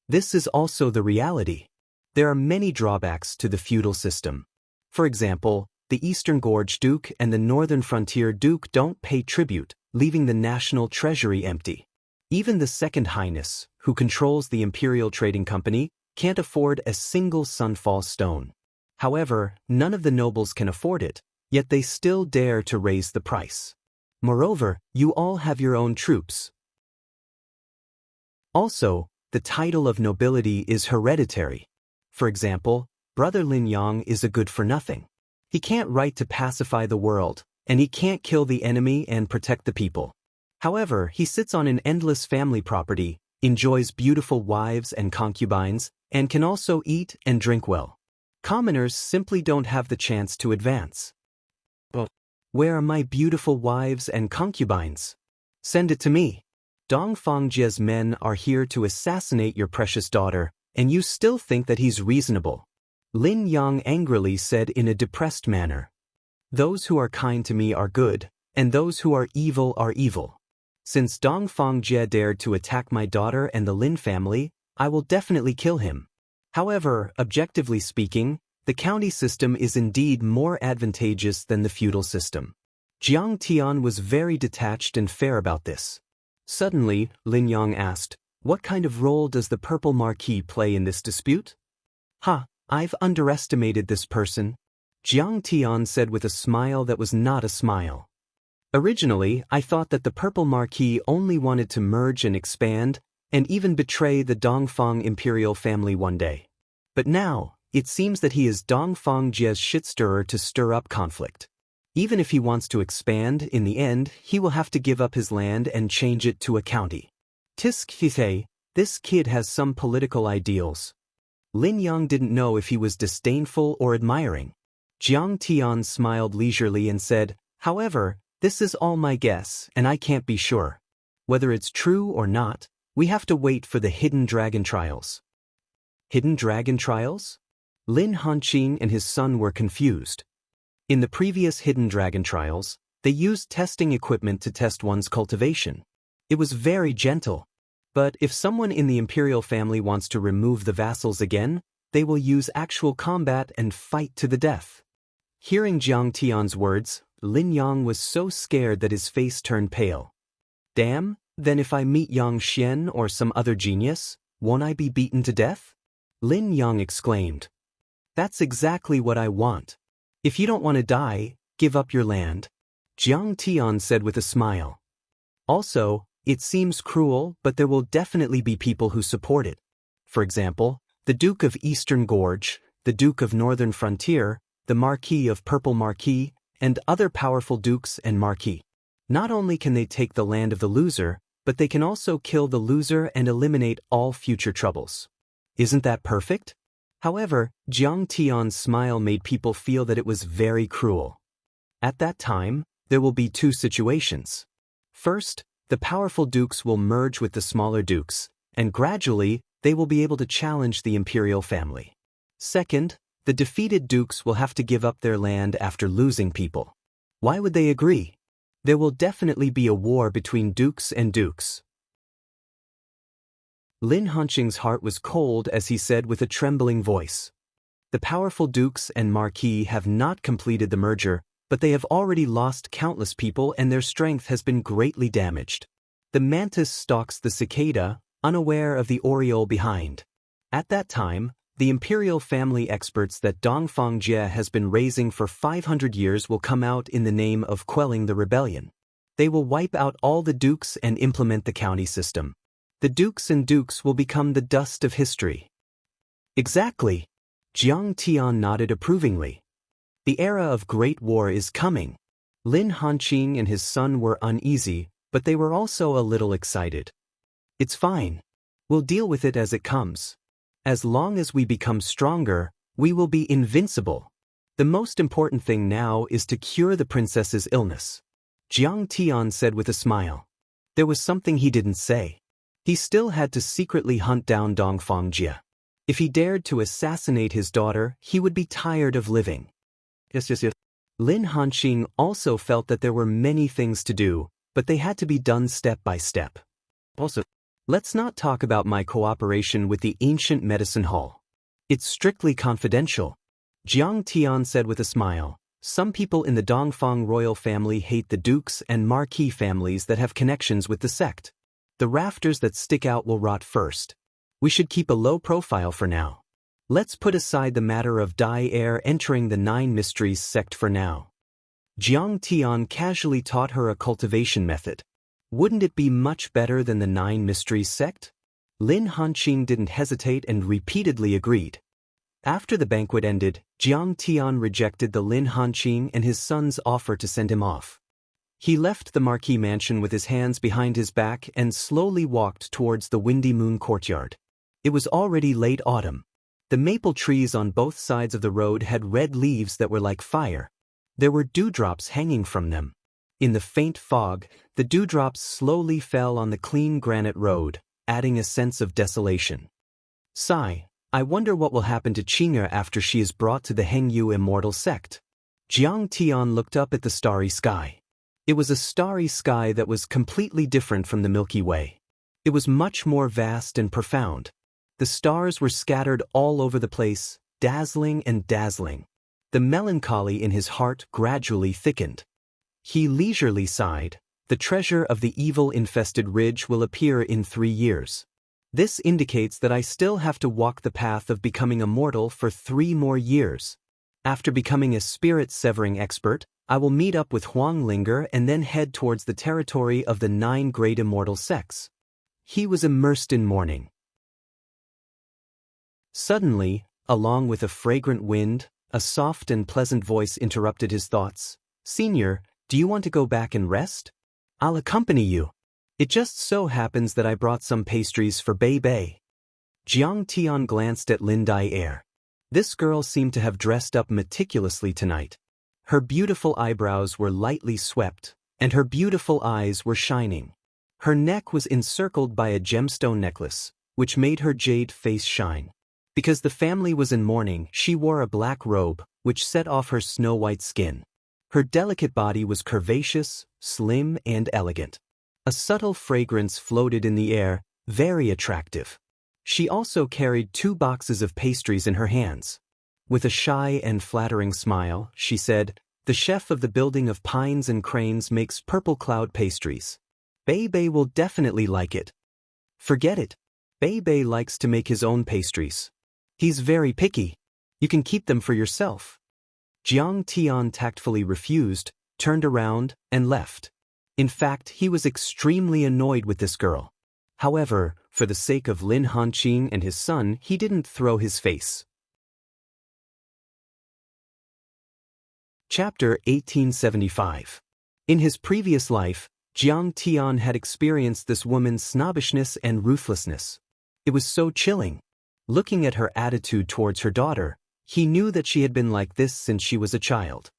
This is also the reality. There are many drawbacks to the feudal system. For example, the Eastern Gorge Duke and the Northern Frontier Duke don't pay tribute, leaving the national treasury empty. Even the Second Highness, who controls the Imperial Trading Company, can't afford a single sunfall stone. However, none of the nobles can afford it, yet they still dare to raise the price. Moreover, you all have your own troops. Also, the title of nobility is hereditary. For example, Brother Lin Yang is a good-for-nothing. He can't write to pacify the world, and he can't kill the enemy and protect the people. However, he sits on an endless family property, enjoys beautiful wives and concubines, and can also eat and drink well. Commoners simply don't have the chance to advance. But where are my beautiful wives and concubines? Send it to me. Dongfang Jie's men are here to assassinate your precious daughter, and you still think that he's reasonable. Lin Yang angrily said in a depressed manner. Those who are kind to me are good, and those who are evil. Since Dongfang Jie dared to attack my daughter and the Lin family, I will definitely kill him. However, objectively speaking, the county system is indeed more advantageous than the feudal system. Jiang Tian was very detached and fair about this. Suddenly, Lin Yang asked, "What kind of role does the Purple Marquis play in this dispute?" I've underestimated this person," Jiang Tian said with a smile that was not a smile. "Originally, I thought that the Purple Marquis only wanted to merge and expand, and even betray the Dongfang imperial family one day. But now, it seems that he is Dongfang Jie's shit-stirrer to stir up conflict. Even if he wants to expand, in the end, he will have to give up his land and change it to a county. Tiskithe, this kid has some political ideals." Lin Yang didn't know if he was disdainful or admiring. Jiang Tian smiled leisurely and said, "However, this is all my guess, and I can't be sure. Whether it's true or not, we have to wait for the Hidden Dragon trials." Hidden Dragon trials? Lin Hanqing and his son were confused. In the previous Hidden Dragon trials, they used testing equipment to test one's cultivation. It was very gentle. But if someone in the imperial family wants to remove the vassals again, they will use actual combat and fight to the death. Hearing Jiang Tian's words, Lin Yang was so scared that his face turned pale. Damn, then if I meet Yang Xian or some other genius, won't I be beaten to death? Lin Yang exclaimed. That's exactly what I want. If you don't want to die, give up your land. Jiang Tian said with a smile. Also, it seems cruel, but there will definitely be people who support it. For example, the Duke of Eastern Gorge, the Duke of Northern Frontier, the Marquis of Purple Marquis, and other powerful dukes and marquis. Not only can they take the land of the loser, but they can also kill the loser and eliminate all future troubles. Isn't that perfect? However, Jiang Tian's smile made people feel that it was very cruel. At that time, there will be two situations. First, the powerful dukes will merge with the smaller dukes, and gradually, they will be able to challenge the imperial family. Second, the defeated dukes will have to give up their land after losing people. Why would they agree? There will definitely be a war between dukes and dukes. Lin Hanqing's heart was cold as he said with a trembling voice. The powerful dukes and marquis have not completed the merger, but they have already lost countless people and their strength has been greatly damaged. The mantis stalks the cicada, unaware of the oriole behind. At that time, the imperial family experts that Dongfang Jie has been raising for 500 years will come out in the name of quelling the rebellion. They will wipe out all the dukes and implement the county system. The dukes and dukes will become the dust of history. Exactly. Jiang Tian nodded approvingly. The era of great war is coming. Lin Hanqing and his son were uneasy, but they were also a little excited. It's fine. We'll deal with it as it comes. As long as we become stronger, we will be invincible. The most important thing now is to cure the princess's illness. Jiang Tian said with a smile. There was something he didn't say. He still had to secretly hunt down Dongfang Jie. If he dared to assassinate his daughter, he would be tired of living. Yes. Lin Hanqing also felt that there were many things to do, but they had to be done step by step. Also, let's not talk about my cooperation with the ancient medicine hall. It's strictly confidential. Jiang Tian said with a smile. Some people in the Dongfang royal family hate the dukes and marquis families that have connections with the sect. The rafters that stick out will rot first. We should keep a low profile for now. Let's put aside the matter of Dai Air entering the Nine Mysteries sect for now. Jiang Tian casually taught her a cultivation method. Wouldn't it be much better than the Nine Mysteries sect? Lin Hanqing didn't hesitate and repeatedly agreed. After the banquet ended, Jiang Tian rejected the Lin Hanqing and his son's offer to send him off. He left the Marquis mansion with his hands behind his back and slowly walked towards the Windy Moon courtyard. It was already late autumn. The maple trees on both sides of the road had red leaves that were like fire. There were dewdrops hanging from them. In the faint fog, the dewdrops slowly fell on the clean granite road, adding a sense of desolation. Sigh, I wonder what will happen to Qing'e after she is brought to the Hengyu immortal sect. Jiang Tian looked up at the starry sky. It was a starry sky that was completely different from the Milky Way. It was much more vast and profound. The stars were scattered all over the place, dazzling and dazzling. The melancholy in his heart gradually thickened. He leisurely sighed. The treasure of the evil-infested ridge will appear in 3 years. This indicates that I still have to walk the path of becoming immortal for 3 more years. After becoming a spirit-severing expert, I will meet up with Huanglinger and then head towards the territory of the 9 great immortal sects. He was immersed in mourning. Suddenly, along with a fragrant wind, a soft and pleasant voice interrupted his thoughts. Senior, do you want to go back and rest? I'll accompany you. It just so happens that I brought some pastries for Bei Bei. Jiang Tian glanced at Lin Dai Air. This girl seemed to have dressed up meticulously tonight. Her beautiful eyebrows were lightly swept, and her beautiful eyes were shining. Her neck was encircled by a gemstone necklace, which made her jade face shine. Because the family was in mourning, she wore a black robe, which set off her snow-white skin. Her delicate body was curvaceous, slim, and elegant. A subtle fragrance floated in the air, very attractive. She also carried 2 boxes of pastries in her hands. With a shy and flattering smile, she said, "The chef of the building of pines and cranes makes purple cloud pastries. Bei Bei will definitely like it." Forget it. Bei Bei likes to make his own pastries. He's very picky. You can keep them for yourself. Jiang Tian tactfully refused, turned around, and left. In fact, he was extremely annoyed with this girl. However, for the sake of Lin Hanqing and his son, he didn't throw his face. Chapter 1875. In his previous life, Jiang Tian had experienced this woman's snobbishness and ruthlessness. It was so chilling. Looking at her attitude towards her daughter, he knew that she had been like this since she was a child.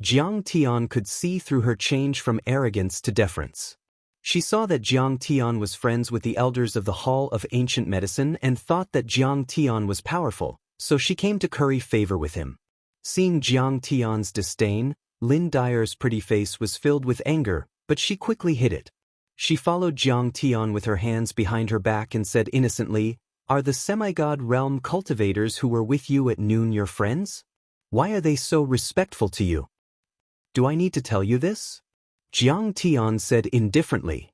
Jiang Tian could see through her change from arrogance to deference. She saw that Jiang Tian was friends with the elders of the Hall of Ancient Medicine and thought that Jiang Tian was powerful, so she came to curry favor with him. Seeing Jiang Tian's disdain, Lin Dyer's pretty face was filled with anger, but she quickly hid it. She followed Jiang Tian with her hands behind her back and said innocently, "Are the semi-god realm cultivators who were with you at noon your friends? Why are they so respectful to you?" "Do I need to tell you this?" Jiang Tian said indifferently.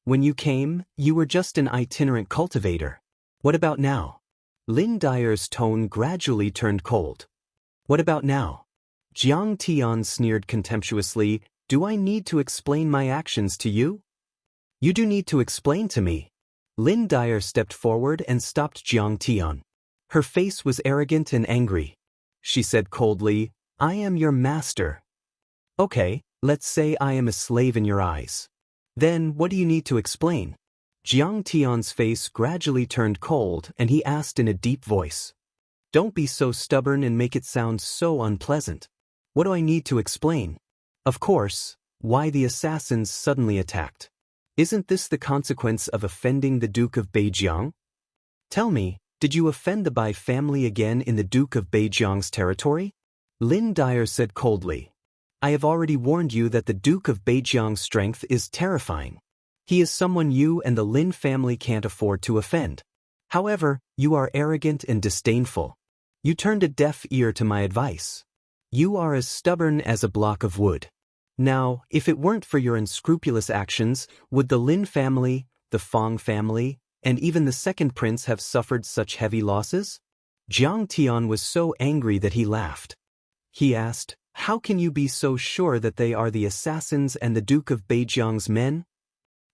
"When you came, you were just an itinerant cultivator. What about now?" Lin Dyer's tone gradually turned cold. "What about now?" Jiang Tian sneered contemptuously. "Do I need to explain my actions to you?" "You do need to explain to me." Lin Dyer stepped forward and stopped Jiang Tian. Her face was arrogant and angry. She said coldly, "I am your master." "Okay, let's say I am a slave in your eyes. Then what do you need to explain?" Jiang Tian's face gradually turned cold and he asked in a deep voice. "Don't be so stubborn and make it sound so unpleasant. What do I need to explain?" "Of course, why the assassins suddenly attacked. Isn't this the consequence of offending the Duke of Beijiang? Tell me, did you offend the Bai family again in the Duke of Beijiang's territory?" Lin Dyer said coldly. "I have already warned you that the Duke of Beijiang's strength is terrifying. He is someone you and the Lin family can't afford to offend. However, you are arrogant and disdainful. You turned a deaf ear to my advice. You are as stubborn as a block of wood. Now, if it weren't for your unscrupulous actions, would the Lin family, the Fong family, and even the second prince have suffered such heavy losses?" Jiang Tian was so angry that he laughed. He asked, "How can you be so sure that they are the assassins and the Duke of Beijiang's men?"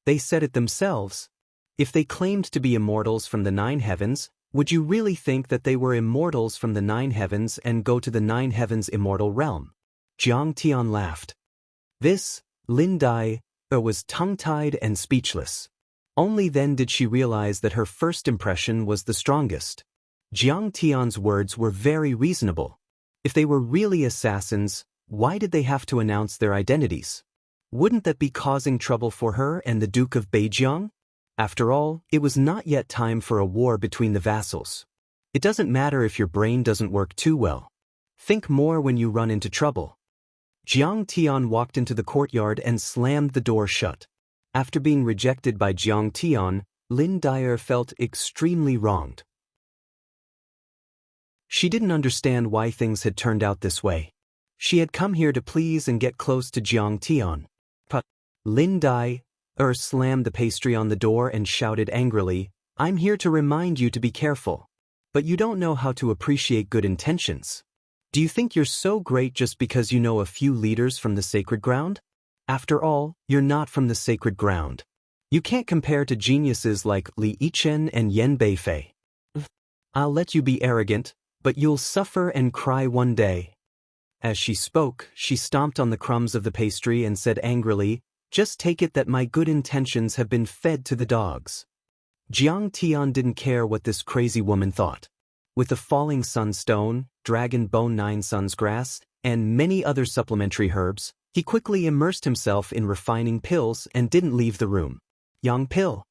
"They said it themselves. If they claimed to be immortals from the 9 heavens, would you really think that they were immortals from the 9 heavens and go to the 9 heavens immortal realm?" Jiang Tian laughed. This, Lin Dai, was tongue-tied and speechless. Only then did she realize that her first impression was the strongest. Jiang Tian's words were very reasonable. If they were really assassins, why did they have to announce their identities? Wouldn't that be causing trouble for her and the Duke of Beijiang? After all, it was not yet time for a war between the vassals. It doesn't matter if your brain doesn't work too well. Think more when you run into trouble. Jiang Tian walked into the courtyard and slammed the door shut. After being rejected by Jiang Tian, Lin Dyer felt extremely wronged. She didn't understand why things had turned out this way. She had come here to please and get close to Jiang Tian. But Lin Dyer slammed the pastry on the door and shouted angrily, "I'm here to remind you to be careful. But you don't know how to appreciate good intentions. Do you think you're so great just because you know a few leaders from the sacred ground? After all, you're not from the sacred ground. You can't compare to geniuses like Li Yichen and Yan Beifei. I'll let you be arrogant, but you'll suffer and cry one day." As she spoke, she stomped on the crumbs of the pastry and said angrily, "Just take it that my good intentions have been fed to the dogs." Jiang Tian didn't care what this crazy woman thought. With the falling sunstone, dragon bone 9 suns grass, and many other supplementary herbs, he quickly immersed himself in refining pills and didn't leave the room. Yang pill.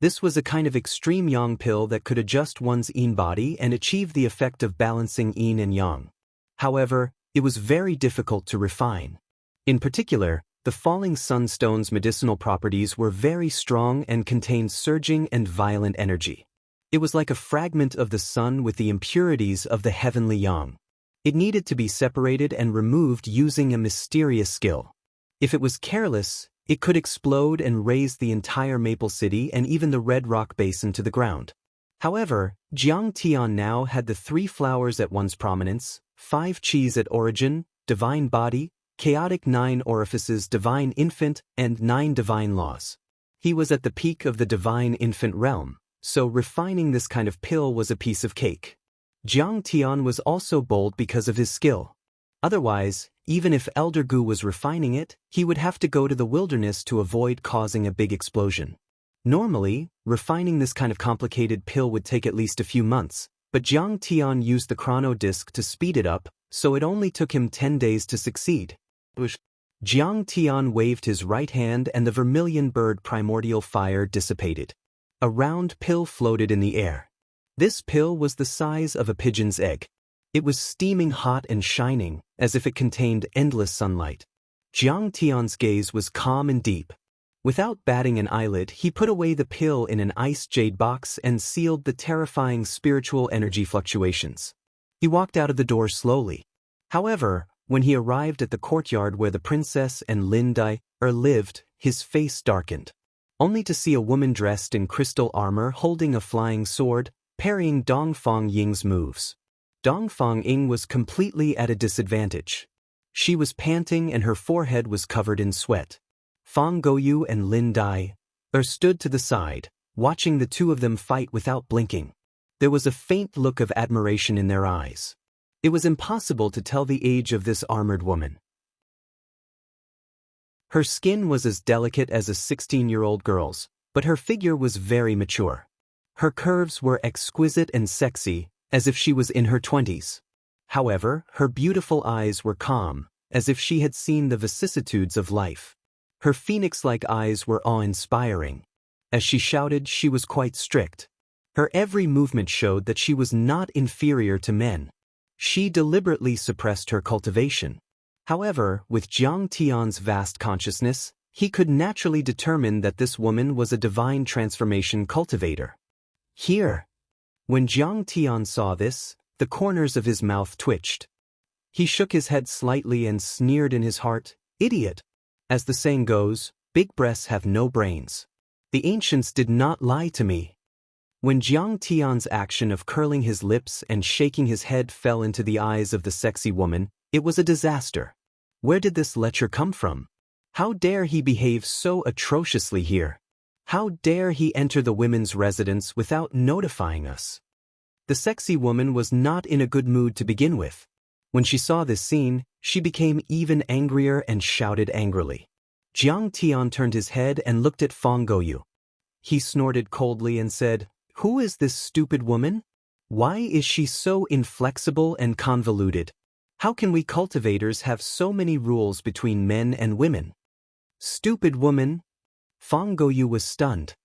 This was a kind of extreme yang pill that could adjust one's yin body and achieve the effect of balancing yin and yang. However, it was very difficult to refine. In particular, the falling sunstone's medicinal properties were very strong and contained surging and violent energy. It was like a fragment of the sun with the impurities of the heavenly yang. It needed to be separated and removed using a mysterious skill. If it was careless, it could explode and raze the entire Maple City and even the Red Rock Basin to the ground. However, Jiang Tian now had the 3 flowers at one's prominence, 5 Qis at origin, divine body, chaotic 9 orifices divine infant, and 9 divine laws. He was at the peak of the divine infant realm, so refining this kind of pill was a piece of cake. Jiang Tian was also bold because of his skill. Otherwise, even if Elder Gu was refining it, he would have to go to the wilderness to avoid causing a big explosion. Normally, refining this kind of complicated pill would take at least a few months, but Jiang Tian used the chrono disc to speed it up, so it only took him 10 days to succeed. Jiang Tian waved his right hand and the vermilion bird primordial fire dissipated. A round pill floated in the air. This pill was the size of a pigeon's egg. It was steaming hot and shining, as if it contained endless sunlight. Jiang Tian's gaze was calm and deep. Without batting an eyelid, he put away the pill in an ice jade box and sealed the terrifying spiritual energy fluctuations. He walked out of the door slowly. However, when he arrived at the courtyard where the princess and Lin Dai lived, his face darkened. Only to see a woman dressed in crystal armor holding a flying sword, parrying Dongfang Ying's moves. Dongfang Ying was completely at a disadvantage. She was panting and her forehead was covered in sweat. Fang Goyu and Lin Dai stood to the side, watching the two of them fight without blinking. There was a faint look of admiration in their eyes. It was impossible to tell the age of this armored woman. Her skin was as delicate as a 16-year-old girl's, but her figure was very mature. Her curves were exquisite and sexy, as if she was in her 20s. However, her beautiful eyes were calm, as if she had seen the vicissitudes of life. Her phoenix-like eyes were awe-inspiring. As she shouted, she was quite strict. Her every movement showed that she was not inferior to men. She deliberately suppressed her cultivation. However, with Jiang Tian's vast consciousness, he could naturally determine that this woman was a divine transformation cultivator. Here. When Jiang Tian saw this, the corners of his mouth twitched. He shook his head slightly and sneered in his heart, "Idiot! As the saying goes, big breasts have no brains. The ancients did not lie to me." When Jiang Tian's action of curling his lips and shaking his head fell into the eyes of the sexy woman, it was a disaster. Where did this lecher come from? How dare he behave so atrociously here? How dare he enter the women's residence without notifying us? The sexy woman was not in a good mood to begin with. When she saw this scene, she became even angrier and shouted angrily. Jiang Tian turned his head and looked at Fang Goyu. He snorted coldly and said, "Who is this stupid woman? Why is she so inflexible and convoluted? How can we cultivators have so many rules between men and women?" "Stupid woman?" Fang Goyu was stunned.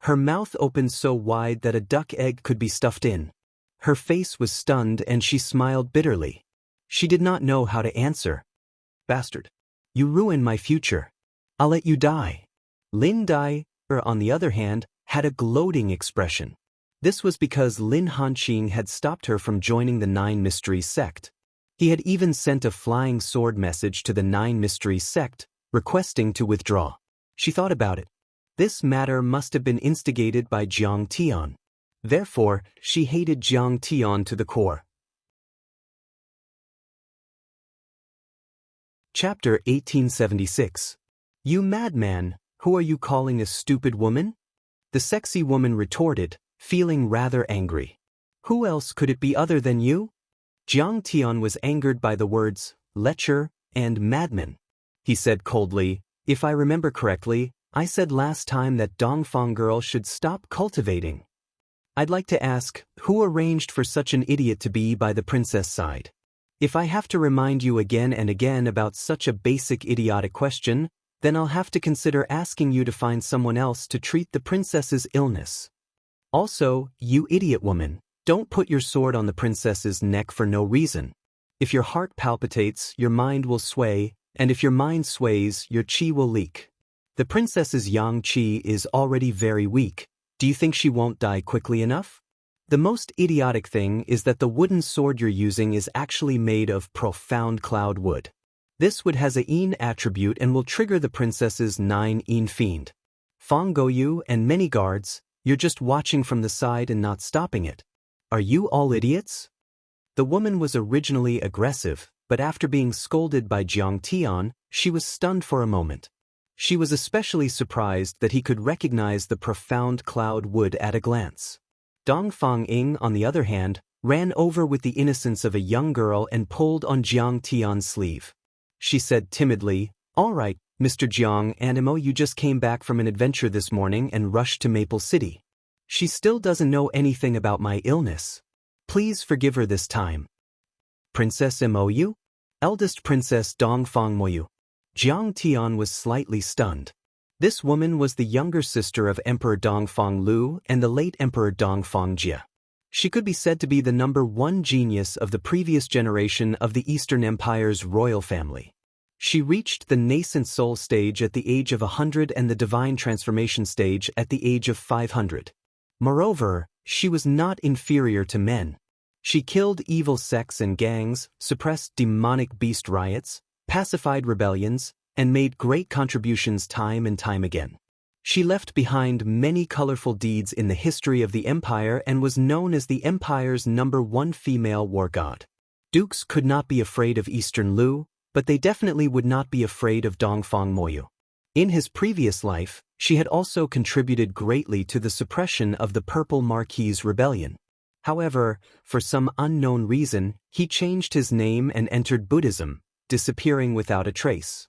Her mouth opened so wide that a duck egg could be stuffed in. Her face was stunned and she smiled bitterly. She did not know how to answer. "Bastard. You ruin my future. I'll let you die." Lin Dai, on the other hand, had a gloating expression. This was because Lin Hanqing had stopped her from joining the Nine Mysteries sect. He had even sent a flying sword message to the Nine Mysteries sect, requesting to withdraw. She thought about it. This matter must have been instigated by Jiang Tian. Therefore, she hated Jiang Tian to the core. Chapter 1876. "You madman, who are you calling a stupid woman?" The sexy woman retorted, feeling rather angry. "Who else could it be other than you?" Jiang Tian was angered by the words, lecher, and madman. He said coldly, "If I remember correctly, I said last time that Dongfang girl should stop cultivating. I'd like to ask, who arranged for such an idiot to be by the princess side? If I have to remind you again and again about such a basic idiotic question, then I'll have to consider asking you to find someone else to treat the princess's illness. Also, you idiot woman, don't put your sword on the princess's neck for no reason. If your heart palpitates, your mind will sway, and if your mind sways, your qi will leak. The princess's yang qi is already very weak. Do you think she won't die quickly enough? The most idiotic thing is that the wooden sword you're using is actually made of profound cloud wood. This wood has a yin attribute and will trigger the princess's 9 yin fiend. Fang Goyu and many guards, you're just watching from the side and not stopping it. Are you all idiots? The woman was originally aggressive, but after being scolded by Jiang Tian, she was stunned for a moment. She was especially surprised that he could recognize the profound cloud wood at a glance. Dongfang Ying, on the other hand, ran over with the innocence of a young girl and pulled on Jiang Tian's sleeve. She said timidly, "All right, Mr. Jiang Animo, you just came back from an adventure this morning and rushed to Maple City. She still doesn't know anything about my illness. Please forgive her this time." "Princess Moyu? Eldest Princess Dongfang Moyu." Jiang Tian was slightly stunned. This woman was the younger sister of Emperor Dongfang Lu and the late Emperor Dongfang Jie. She could be said to be the #1 genius of the previous generation of the Eastern Empire's royal family. She reached the nascent soul stage at the age of 100 and the divine transformation stage at the age of 500. Moreover, she was not inferior to men. She killed evil sects and gangs, suppressed demonic beast riots, pacified rebellions, and made great contributions time and time again. She left behind many colorful deeds in the history of the empire and was known as the empire's #1 female war god. Dukes could not be afraid of Eastern Lu, but they definitely would not be afraid of Dongfang Moyu. In his previous life, she had also contributed greatly to the suppression of the Purple Marquis rebellion. However, for some unknown reason, he changed his name and entered Buddhism, disappearing without a trace.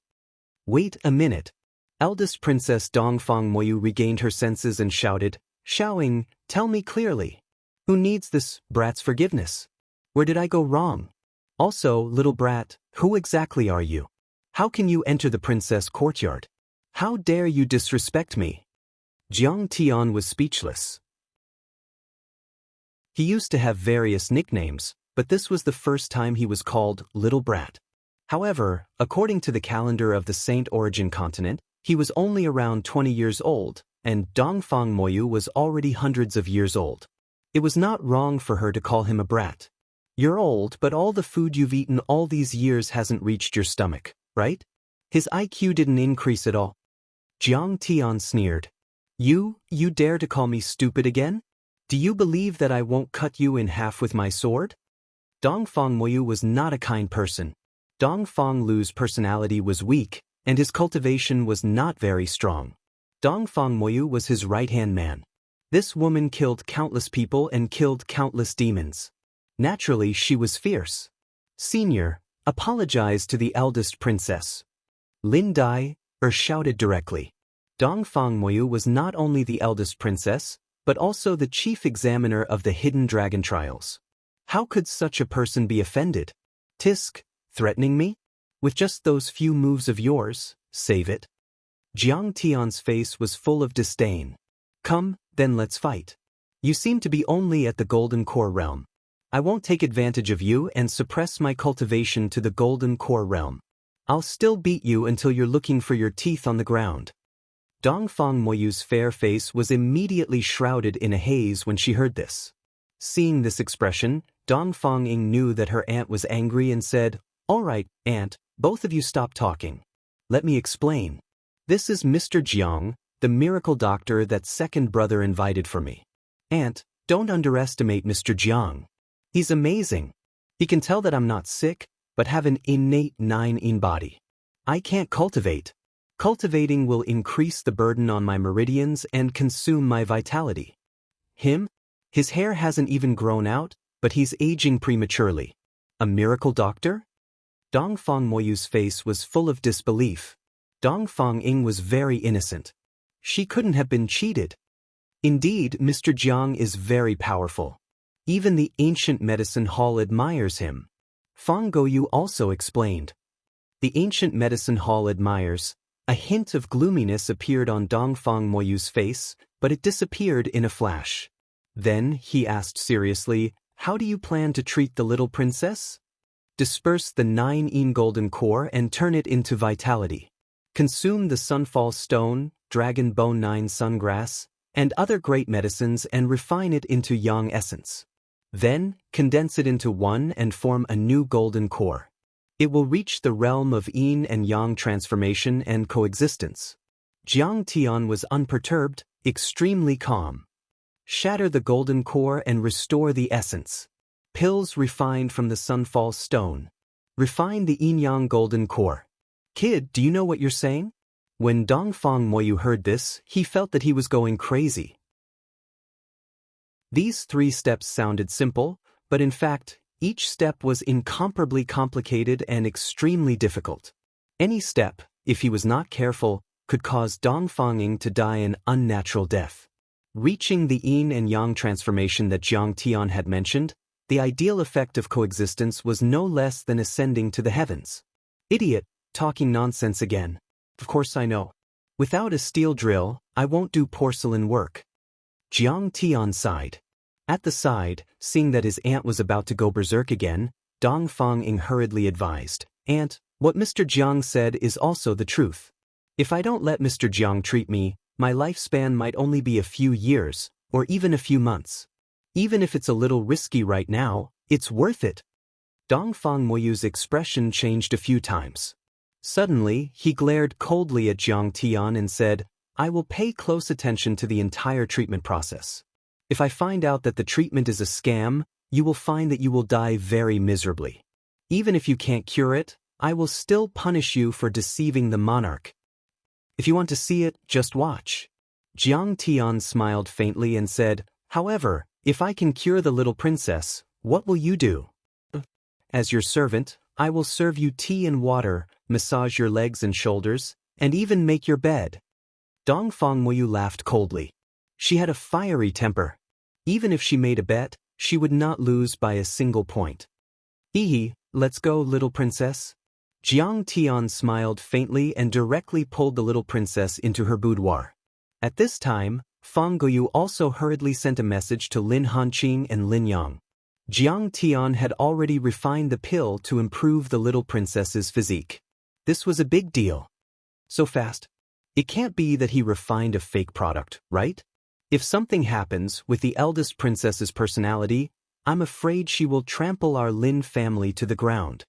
"Wait a minute." Eldest Princess Dongfang Moyu regained her senses and shouted, "Xiaoying, tell me clearly. Who needs this brat's forgiveness? Where did I go wrong? Also, little brat, who exactly are you? How can you enter the princess courtyard? How dare you disrespect me?" Jiang Tian was speechless. He used to have various nicknames, but this was the first time he was called Little Brat. However, according to the calendar of the Saint Origin continent, he was only around 20 years old, and Dongfang Moyu was already hundreds of years old. It was not wrong for her to call him a brat. "You're old, but all the food you've eaten all these years hasn't reached your stomach, right?" His IQ didn't increase at all. Jiang Tian sneered. You dare to call me stupid again? Do you believe that I won't cut you in half with my sword?" Dongfang Moyu was not a kind person. Dongfang Lu's personality was weak, and his cultivation was not very strong. Dongfang Moyu was his right-hand man. This woman killed countless people and killed countless demons. Naturally, she was fierce. "Senior, apologize to the eldest princess." Lin Dai shouted directly. Dongfang Moyu was not only the eldest princess, but also the chief examiner of the hidden dragon trials. How could such a person be offended? "Tisk, threatening me? With just those few moves of yours, save it." Jiang Tian's face was full of disdain. "Come, then let's fight. You seem to be only at the Golden Core realm. I won't take advantage of you and suppress my cultivation to the Golden Core realm. I'll still beat you until you're looking for your teeth on the ground." Dongfang Moyu's fair face was immediately shrouded in a haze when she heard this. Seeing this expression, Dongfang Ying knew that her aunt was angry and said, "All right, aunt, both of you stop talking. Let me explain. This is Mr. Jiang, the miracle doctor that second brother invited for me. Aunt, don't underestimate Mr. Jiang. He's amazing. He can tell that I'm not sick, but have an innate 9-in body. I can't cultivate. Cultivating will increase the burden on my meridians and consume my vitality. Him? His hair hasn't even grown out, but he's aging prematurely. A miracle doctor?" Dongfang Moyu's face was full of disbelief. Dongfang Ying was very innocent. She couldn't have been cheated. Indeed, Mr. Jiang is very powerful. Even the ancient medicine hall admires him. Fang Goyu also explained. The ancient medicine hall admires. A hint of gloominess appeared on Dongfang Moyu's face, but it disappeared in a flash. Then he asked seriously, "How do you plan to treat the little princess?" "Disperse the 9-in golden core and turn it into vitality. Consume the sunfall stone, dragon bone 9 sungrass, and other great medicines and refine it into yang essence. Then, condense it into one and form a new golden core. It will reach the realm of yin and yang transformation and coexistence." Jiang Tian was unperturbed, extremely calm. "Shatter the golden core and restore the essence. Pills refined from the sunfall stone. Refine the yin-yang golden core. Kid, do you know what you're saying?" When Dongfang Moyu heard this, he felt that he was going crazy. These 3 steps sounded simple, but in fact, each step was incomparably complicated and extremely difficult. Any step, if he was not careful, could cause Dongfang to die an unnatural death. Reaching the yin and yang transformation that Jiang Tian had mentioned, the ideal effect of coexistence was no less than ascending to the heavens. Idiot, talking nonsense again. Of course I know. Without a steel drill, I won't do porcelain work. Jiang Tian sighed. At the side, seeing that his aunt was about to go berserk again, Dongfang hurriedly advised, "Aunt, what Mr. Jiang said is also the truth. If I don't let Mr. Jiang treat me, my lifespan might only be a few years, or even a few months. Even if it's a little risky right now, it's worth it." Dongfang Moyu's expression changed a few times. Suddenly, he glared coldly at Jiang Tian and said, "I will pay close attention to the entire treatment process. If I find out that the treatment is a scam, you will find that you will die very miserably. Even if you can't cure it, I will still punish you for deceiving the monarch. If you want to see it, just watch." Jiang Tian smiled faintly and said, "However, if I can cure the little princess, what will you do?" "As your servant, I will serve you tea and water, massage your legs and shoulders, and even make your bed." Dongfang Moyu laughed coldly. She had a fiery temper. Even if she made a bet, she would not lose by a single point. "Ehe, let's go, little princess." Jiang Tian smiled faintly and directly pulled the little princess into her boudoir. At this time, Fang Guoyu also hurriedly sent a message to Lin Hanqing and Lin Yang. Jiang Tian had already refined the pill to improve the little princess's physique. This was a big deal. So fast. It can't be that he refined a fake product, right? If something happens with the eldest princess's personality, I'm afraid she will trample our Lin family to the ground.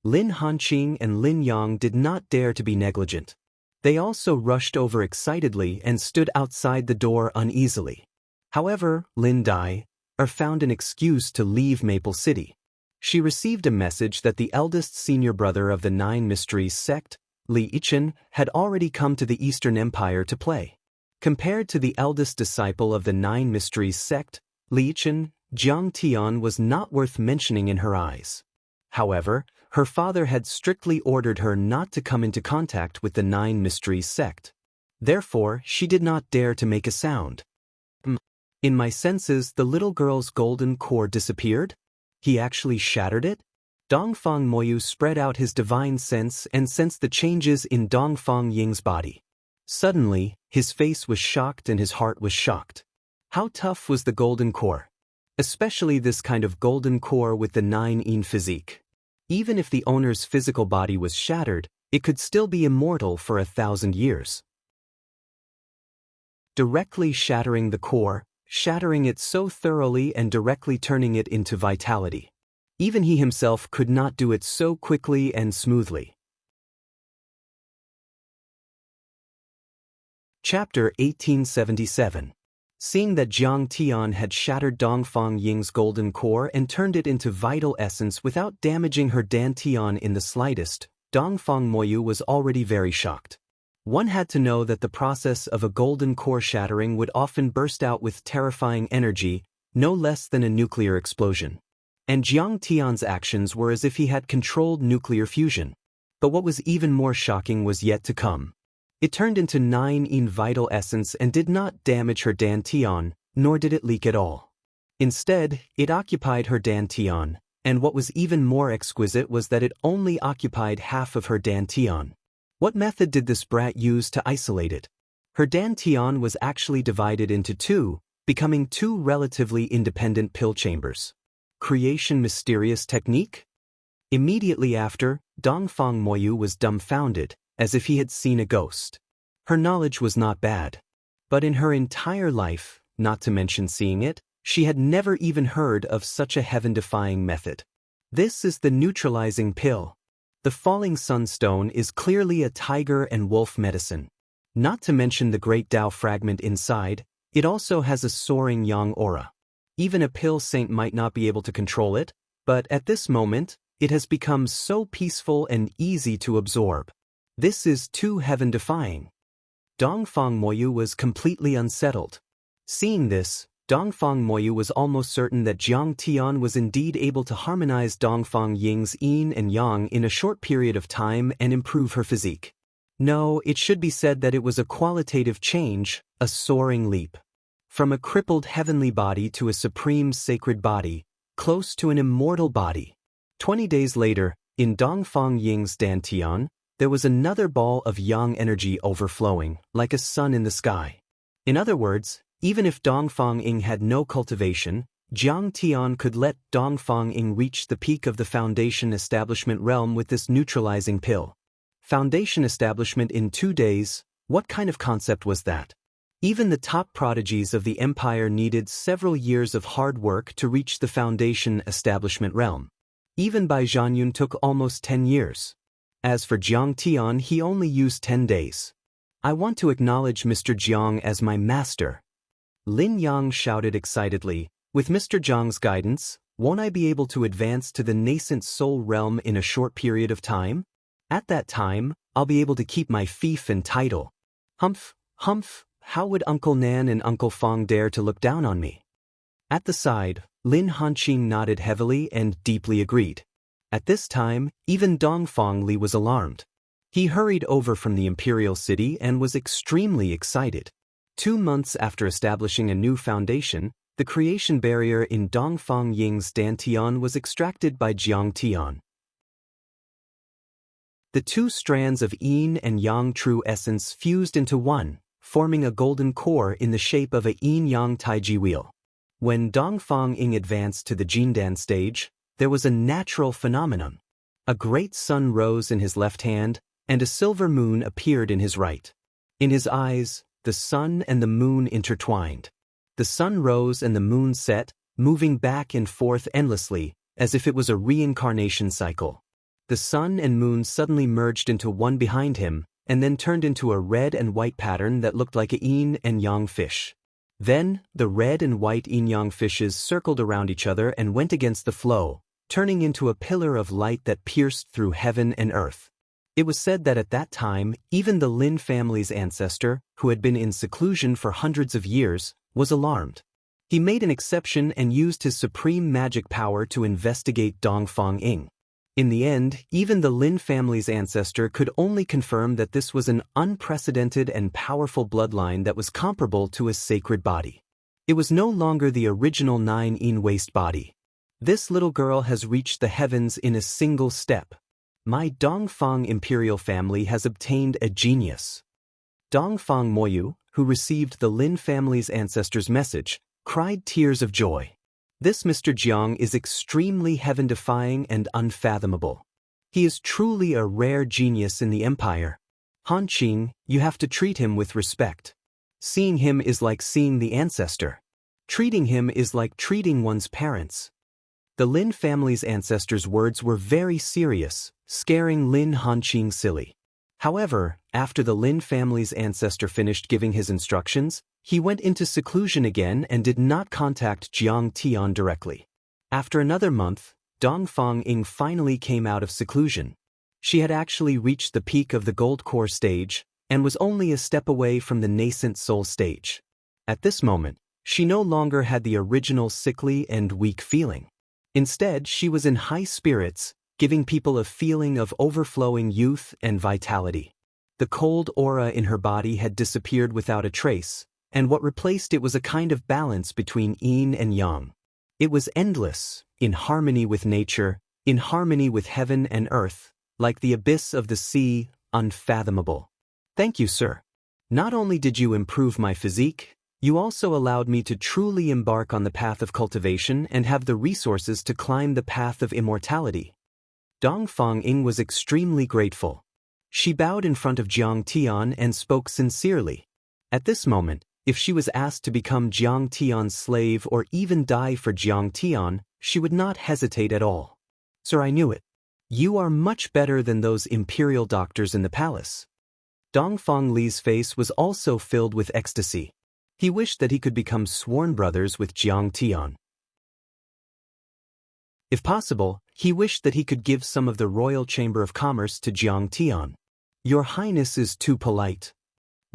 Lin Hanqing and Lin Yang did not dare to be negligent. They also rushed over excitedly and stood outside the door uneasily. However, Lin Dai found an excuse to leave Maple City. She received a message that the eldest senior brother of the 9 Mysteries sect, Li Yichen, had already come to the Eastern Empire to play. Compared to the eldest disciple of the 9 Mysteries sect, Li Yichen, Jiang Tian was not worth mentioning in her eyes. However, her father had strictly ordered her not to come into contact with the 9 Mysteries sect. Therefore, she did not dare to make a sound. In my senses, the little girl's golden core disappeared? He actually shattered it? Dongfang Moyu spread out his divine sense and sensed the changes in Dongfang Ying's body. Suddenly, his face was shocked and his heart was shocked. How tough was the golden core? Especially this kind of golden core with the 9-yin physique. Even if the owner's physical body was shattered, it could still be immortal for 1,000 years. Directly shattering the core, shattering it so thoroughly and directly turning it into vitality. Even he himself could not do it so quickly and smoothly. Chapter 1877. Seeing that Jiang Tian had shattered Dongfang Ying's golden core and turned it into vital essence without damaging her dantian in the slightest, Dongfang Moyu was already very shocked. One had to know that the process of a golden core shattering would often burst out with terrifying energy, no less than a nuclear explosion. And Jiang Tian's actions were as if he had controlled nuclear fusion. But what was even more shocking was yet to come. It turned into 9-yin vital essence and did not damage her dantian, nor did it leak at all. Instead, it occupied her dantian, and what was even more exquisite was that it only occupied half of her dantian. What method did this brat use to isolate it? Her dantian was actually divided into 2, becoming 2 relatively independent pill chambers. Creation mysterious technique? Immediately after, Dongfang Moyu was dumbfounded, as if he had seen a ghost. Her knowledge was not bad. But in her entire life, not to mention seeing it, she had never even heard of such a heaven-defying method. This is the neutralizing pill. The falling sunstone is clearly a tiger and wolf medicine. Not to mention the great Tao fragment inside, it also has a soaring yang aura. Even a pill saint might not be able to control it, but at this moment, it has become so peaceful and easy to absorb. This is too heaven-defying. Dongfang Moyu was completely unsettled. Seeing this, Dongfang Moyu was almost certain that Jiang Tian was indeed able to harmonize Dongfang Ying's yin and yang in a short period of time and improve her physique. No, it should be said that it was a qualitative change, a soaring leap. From a crippled heavenly body to a supreme sacred body, close to an immortal body. 20 days later, in Dongfang Ying's Dantian, there was another ball of yang energy overflowing, like a sun in the sky. In other words, even if Dongfang Ying had no cultivation, Jiang Tian could let Dongfang Ying reach the peak of the foundation establishment realm with this neutralizing pill. Foundation establishment in 2 days, what kind of concept was that? Even the top prodigies of the empire needed several years of hard work to reach the foundation establishment realm. Even Bai Zhanyun took almost 10 years. As for Jiang Tian, he only used 10 days. I want to acknowledge Mr. Jiang as my master. Lin Yang shouted excitedly, with Mr. Jiang's guidance, won't I be able to advance to the nascent soul realm in a short period of time? At that time, I'll be able to keep my fief and title. Humph, humph, how would Uncle Nan and Uncle Fong dare to look down on me? At the side, Lin Hanqing nodded heavily and deeply agreed. At this time, even Dongfang Li was alarmed. He hurried over from the imperial city and was extremely excited. 2 months after establishing a new foundation, the creation barrier in Dongfang Ying's Dantian was extracted by Jiang Tian. The 2 strands of yin and yang true essence fused into one, forming a golden core in the shape of a yin-yang taiji wheel. When Dongfang Ying advanced to the Jindan stage, there was a natural phenomenon. A great sun rose in his left hand, and a silver moon appeared in his right. In his eyes, the sun and the moon intertwined. The sun rose and the moon set, moving back and forth endlessly, as if it was a reincarnation cycle. The sun and moon suddenly merged into one behind him, and then turned into a red and white pattern that looked like a yin and yang fish. Then, the red and white yin-yang fishes circled around each other and went against the flow, turning into a pillar of light that pierced through heaven and earth. It was said that at that time, even the Lin family's ancestor, who had been in seclusion for hundreds of years, was alarmed. He made an exception and used his supreme magic power to investigate Dongfang Ying. In the end, even the Lin family's ancestor could only confirm that this was an unprecedented and powerful bloodline that was comparable to a sacred body. It was no longer the original 9-yin waste body. This little girl has reached the heavens in a single step. My Dongfang imperial family has obtained a genius. Dongfang Moyu, who received the Lin family's ancestor's message, cried tears of joy. This Mr. Jiang is extremely heaven-defying and unfathomable. He is truly a rare genius in the empire. Hanqing, you have to treat him with respect. Seeing him is like seeing the ancestor. Treating him is like treating one's parents. The Lin family's ancestors' words were very serious, scaring Lin Hanqing silly. However, after the Lin family's ancestor finished giving his instructions, he went into seclusion again and did not contact Jiang Tian directly. After another month, Dongfang Ying finally came out of seclusion. She had actually reached the peak of the gold core stage and was only a step away from the nascent soul stage. At this moment, she no longer had the original sickly and weak feeling. Instead, she was in high spirits, giving people a feeling of overflowing youth and vitality. The cold aura in her body had disappeared without a trace, and what replaced it was a kind of balance between yin and yang. It was endless, in harmony with nature, in harmony with heaven and earth, like the abyss of the sea, unfathomable. Thank you, sir. Not only did you improve my physique, you also allowed me to truly embark on the path of cultivation and have the resources to climb the path of immortality. Dongfang Ying was extremely grateful. She bowed in front of Jiang Tian and spoke sincerely. At this moment, if she was asked to become Jiang Tian's slave or even die for Jiang Tian, she would not hesitate at all. Sir, I knew it. You are much better than those imperial doctors in the palace. Dongfang Li's face was also filled with ecstasy. He wished that he could become sworn brothers with Jiang Tian. If possible, he wished that he could give some of the Royal Chamber of Commerce to Jiang Tian. Your Highness is too polite.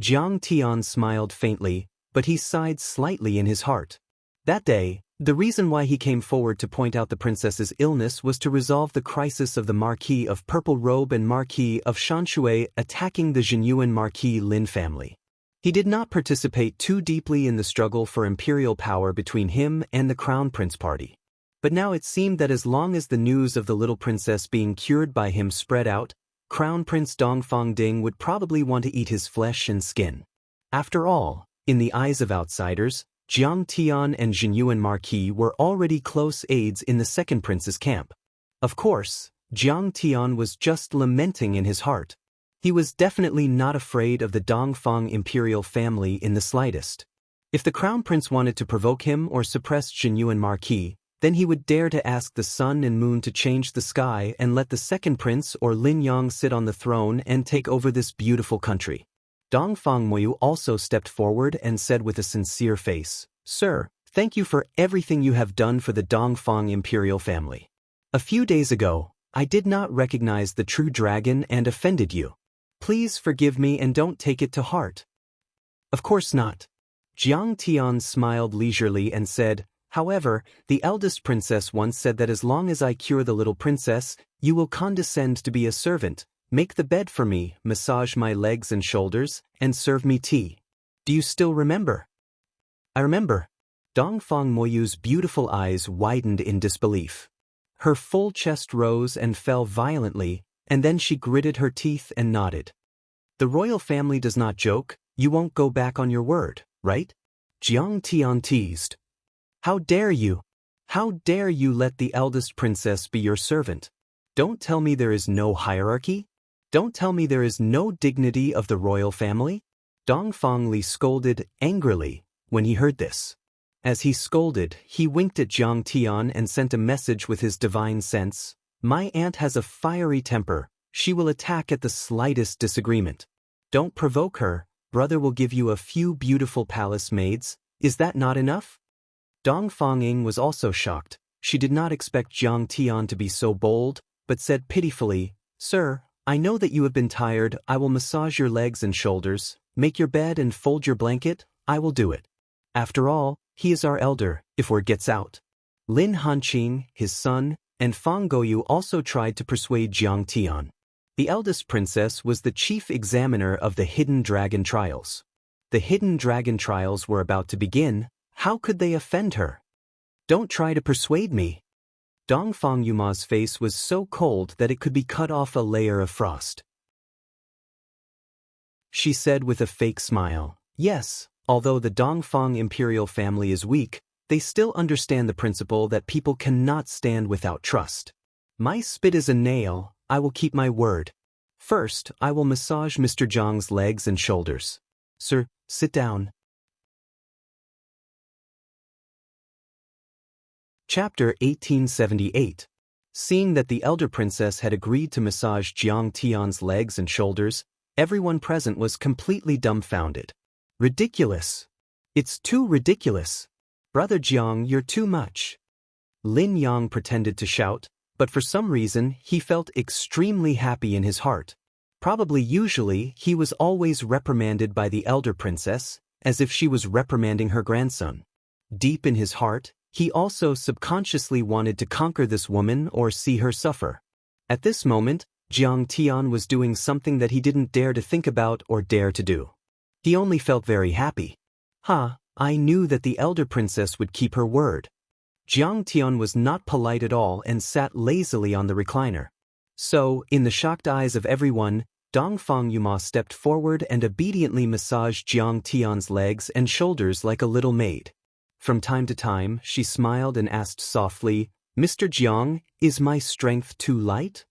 Jiang Tian smiled faintly, but he sighed slightly in his heart. That day, the reason why he came forward to point out the princess's illness was to resolve the crisis of the Marquis of Purple Robe and Marquis of Shanshui attacking the Jinyuan Marquis Lin family. He did not participate too deeply in the struggle for imperial power between him and the Crown Prince party. But now it seemed that as long as the news of the little princess being cured by him spread out, Crown Prince Dongfang Ding would probably want to eat his flesh and skin. After all, in the eyes of outsiders, Jiang Tian and Jinyuan Marquis were already close aides in the second prince's camp. Of course, Jiang Tian was just lamenting in his heart. He was definitely not afraid of the Dongfang imperial family in the slightest. If the crown prince wanted to provoke him or suppress Jinyuan Marquis, then he would dare to ask the sun and moon to change the sky and let the second prince or Lin Yang sit on the throne and take over this beautiful country. Dongfang Moyu also stepped forward and said with a sincere face, "Sir, thank you for everything you have done for the Dongfang imperial family. A few days ago, I did not recognize the true dragon and offended you. Please forgive me and don't take it to heart." "Of course not." Jiang Tian smiled leisurely and said, "However, the eldest princess once said that as long as I cure the little princess, you will condescend to be a servant, make the bed for me, massage my legs and shoulders, and serve me tea. Do you still remember?" "I remember." Dongfang Moyu's beautiful eyes widened in disbelief. Her full chest rose and fell violently, and then she gritted her teeth and nodded. "The royal family does not joke, you won't go back on your word, right?" Jiang Tian teased. "How dare you? How dare you let the eldest princess be your servant? Don't tell me there is no hierarchy? Don't tell me there is no dignity of the royal family?" Dongfang Li scolded angrily when he heard this. As he scolded, he winked at Jiang Tian and sent a message with his divine sense. "My aunt has a fiery temper, she will attack at the slightest disagreement. Don't provoke her, brother will give you a few beautiful palace maids, is that not enough?" Dongfang Ying was also shocked. She did not expect Jiang Tian to be so bold, but said pitifully, "Sir, I know that you have been tired, I will massage your legs and shoulders, make your bed and fold your blanket, I will do it. After all, he is our elder, if word gets out." Lin Hanqing, his son, and Fang Goyu also tried to persuade Jiang Tian. The eldest princess was the chief examiner of the Hidden Dragon Trials. The Hidden Dragon Trials were about to begin, how could they offend her? "Don't try to persuade me." Dongfang Yuma's face was so cold that it could be cut off a layer of frost. She said with a fake smile, "Yes, although the Dongfang imperial family is weak, they still understand the principle that people cannot stand without trust. My spit is a nail, I will keep my word. First, I will massage Mr. Zhang's legs and shoulders. Sir, sit down." Chapter 1878. Seeing that the elder princess had agreed to massage Jiang Tian's legs and shoulders, everyone present was completely dumbfounded. "Ridiculous! It's too ridiculous! Brother Jiang, you're too much." Lin Yang pretended to shout, but for some reason he felt extremely happy in his heart. Probably usually he was always reprimanded by the elder princess, as if she was reprimanding her grandson. Deep in his heart, he also subconsciously wanted to conquer this woman or see her suffer. At this moment, Jiang Tian was doing something that he didn't dare to think about or dare to do. He only felt very happy. I knew that the elder princess would keep her word. Jiang Tian was not polite at all and sat lazily on the recliner. So, in the shocked eyes of everyone, Dongfang Yuma stepped forward and obediently massaged Jiang Tian's legs and shoulders like a little maid. From time to time, she smiled and asked softly, "Mr. Jiang, is my strength too light?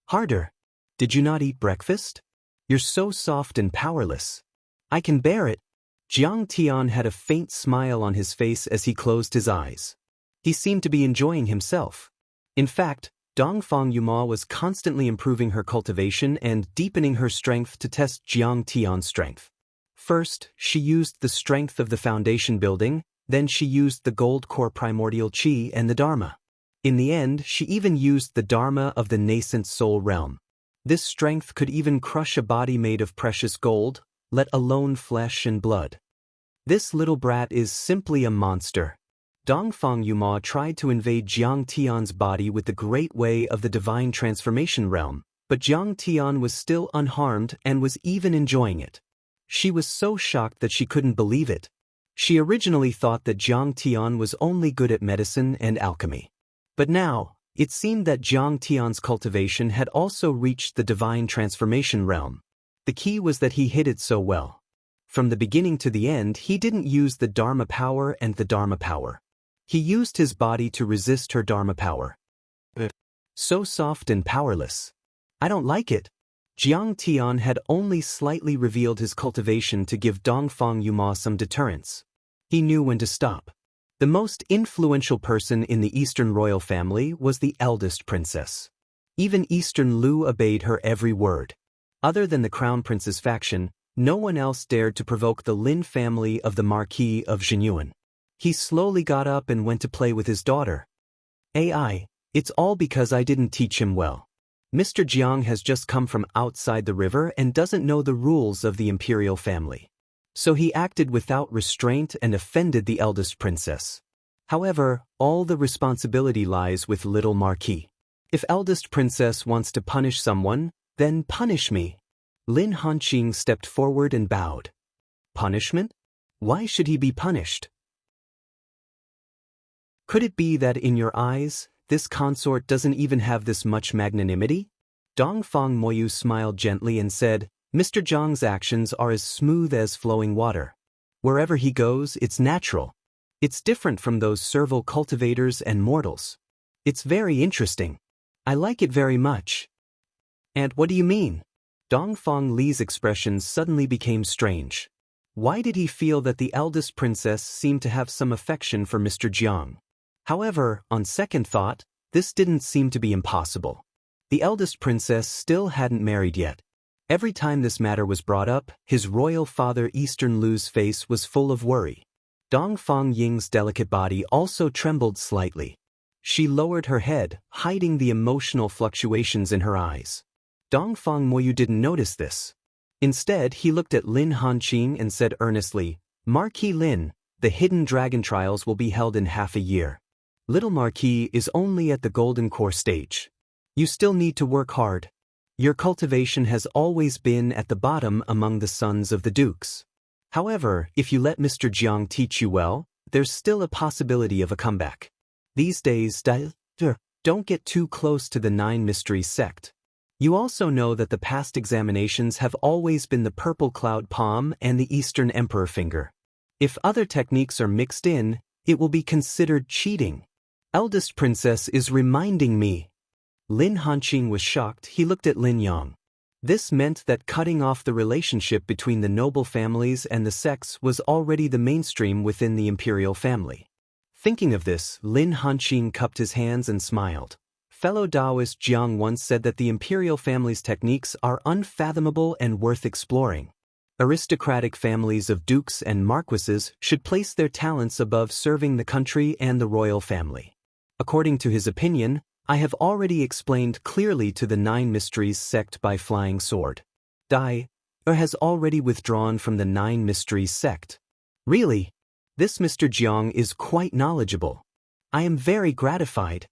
Harder. Did you not eat breakfast? You're so soft and powerless. I can bear it." Jiang Tian had a faint smile on his face as he closed his eyes. He seemed to be enjoying himself. In fact, Dongfang Yuma was constantly improving her cultivation and deepening her strength to test Jiang Tian's strength. First, she used the strength of the foundation building, then she used the gold core primordial chi and the Dharma. In the end, she even used the Dharma of the nascent soul realm. This strength could even crush a body made of precious gold, let alone flesh and blood. This little brat is simply a monster. Dongfang Yuma tried to invade Jiang Tian's body with the great way of the divine transformation realm, but Jiang Tian was still unharmed and was even enjoying it. She was so shocked that she couldn't believe it. She originally thought that Jiang Tian was only good at medicine and alchemy. But now, it seemed that Jiang Tian's cultivation had also reached the divine transformation realm. The key was that he hid it so well. From the beginning to the end, he didn't use the Dharma power and the Dharma power. He used his body to resist her Dharma power. So soft and powerless. I don't like it. Jiang Tian had only slightly revealed his cultivation to give Dongfang Yuma some deterrence. He knew when to stop. The most influential person in the Eastern royal family was the eldest princess. Even Eastern Lu obeyed her every word. Other than the crown prince's faction, no one else dared to provoke the Lin family of the Marquis of Zhenyuan. He slowly got up and went to play with his daughter. It's all because I didn't teach him well. Mr. Jiang has just come from outside the river and doesn't know the rules of the imperial family. So he acted without restraint and offended the eldest princess. However, all the responsibility lies with little Marquis. If eldest princess wants to punish someone, then punish me. Lin Hanqing stepped forward and bowed. Punishment? Why should he be punished? Could it be that in your eyes, this consort doesn't even have this much magnanimity? Dongfang Moyu smiled gently and said, Mr. Jiang's actions are as smooth as flowing water. Wherever he goes, it's natural. It's different from those servile cultivators and mortals. It's very interesting. I like it very much. And what do you mean? Dongfang Li's expression suddenly became strange. Why did he feel that the eldest princess seemed to have some affection for Mr. Jiang? However, on second thought, this didn't seem to be impossible. The eldest princess still hadn't married yet. Every time this matter was brought up, his royal father Eastern Lu's face was full of worry. Dongfang Ying's delicate body also trembled slightly. She lowered her head, hiding the emotional fluctuations in her eyes. Dongfang Moyu didn't notice this. Instead, he looked at Lin Hanqing and said earnestly, Marquis Lin, the hidden dragon trials will be held in half a year. Little Marquis is only at the golden core stage. You still need to work hard. Your cultivation has always been at the bottom among the sons of the dukes. However, if you let Mr. Jiang teach you well, there's still a possibility of a comeback. These days, don't get too close to the Nine Mysteries sect. You also know that the past examinations have always been the Purple Cloud Palm and the Eastern Emperor Finger. If other techniques are mixed in, it will be considered cheating. Eldest Princess is reminding me. Lin Hanqing was shocked. He looked at Lin Yang. This meant that cutting off the relationship between the noble families and the sects was already the mainstream within the imperial family. Thinking of this, Lin Hanqing cupped his hands and smiled. Fellow Taoist Jiang once said that the imperial family's techniques are unfathomable and worth exploring. Aristocratic families of dukes and marquises should place their talents above serving the country and the royal family. According to his opinion, I have already explained clearly to the Nine Mysteries sect by flying sword. Dai has already withdrawn from the Nine Mysteries sect. Really? This Mr. Jiang is quite knowledgeable. I am very gratified.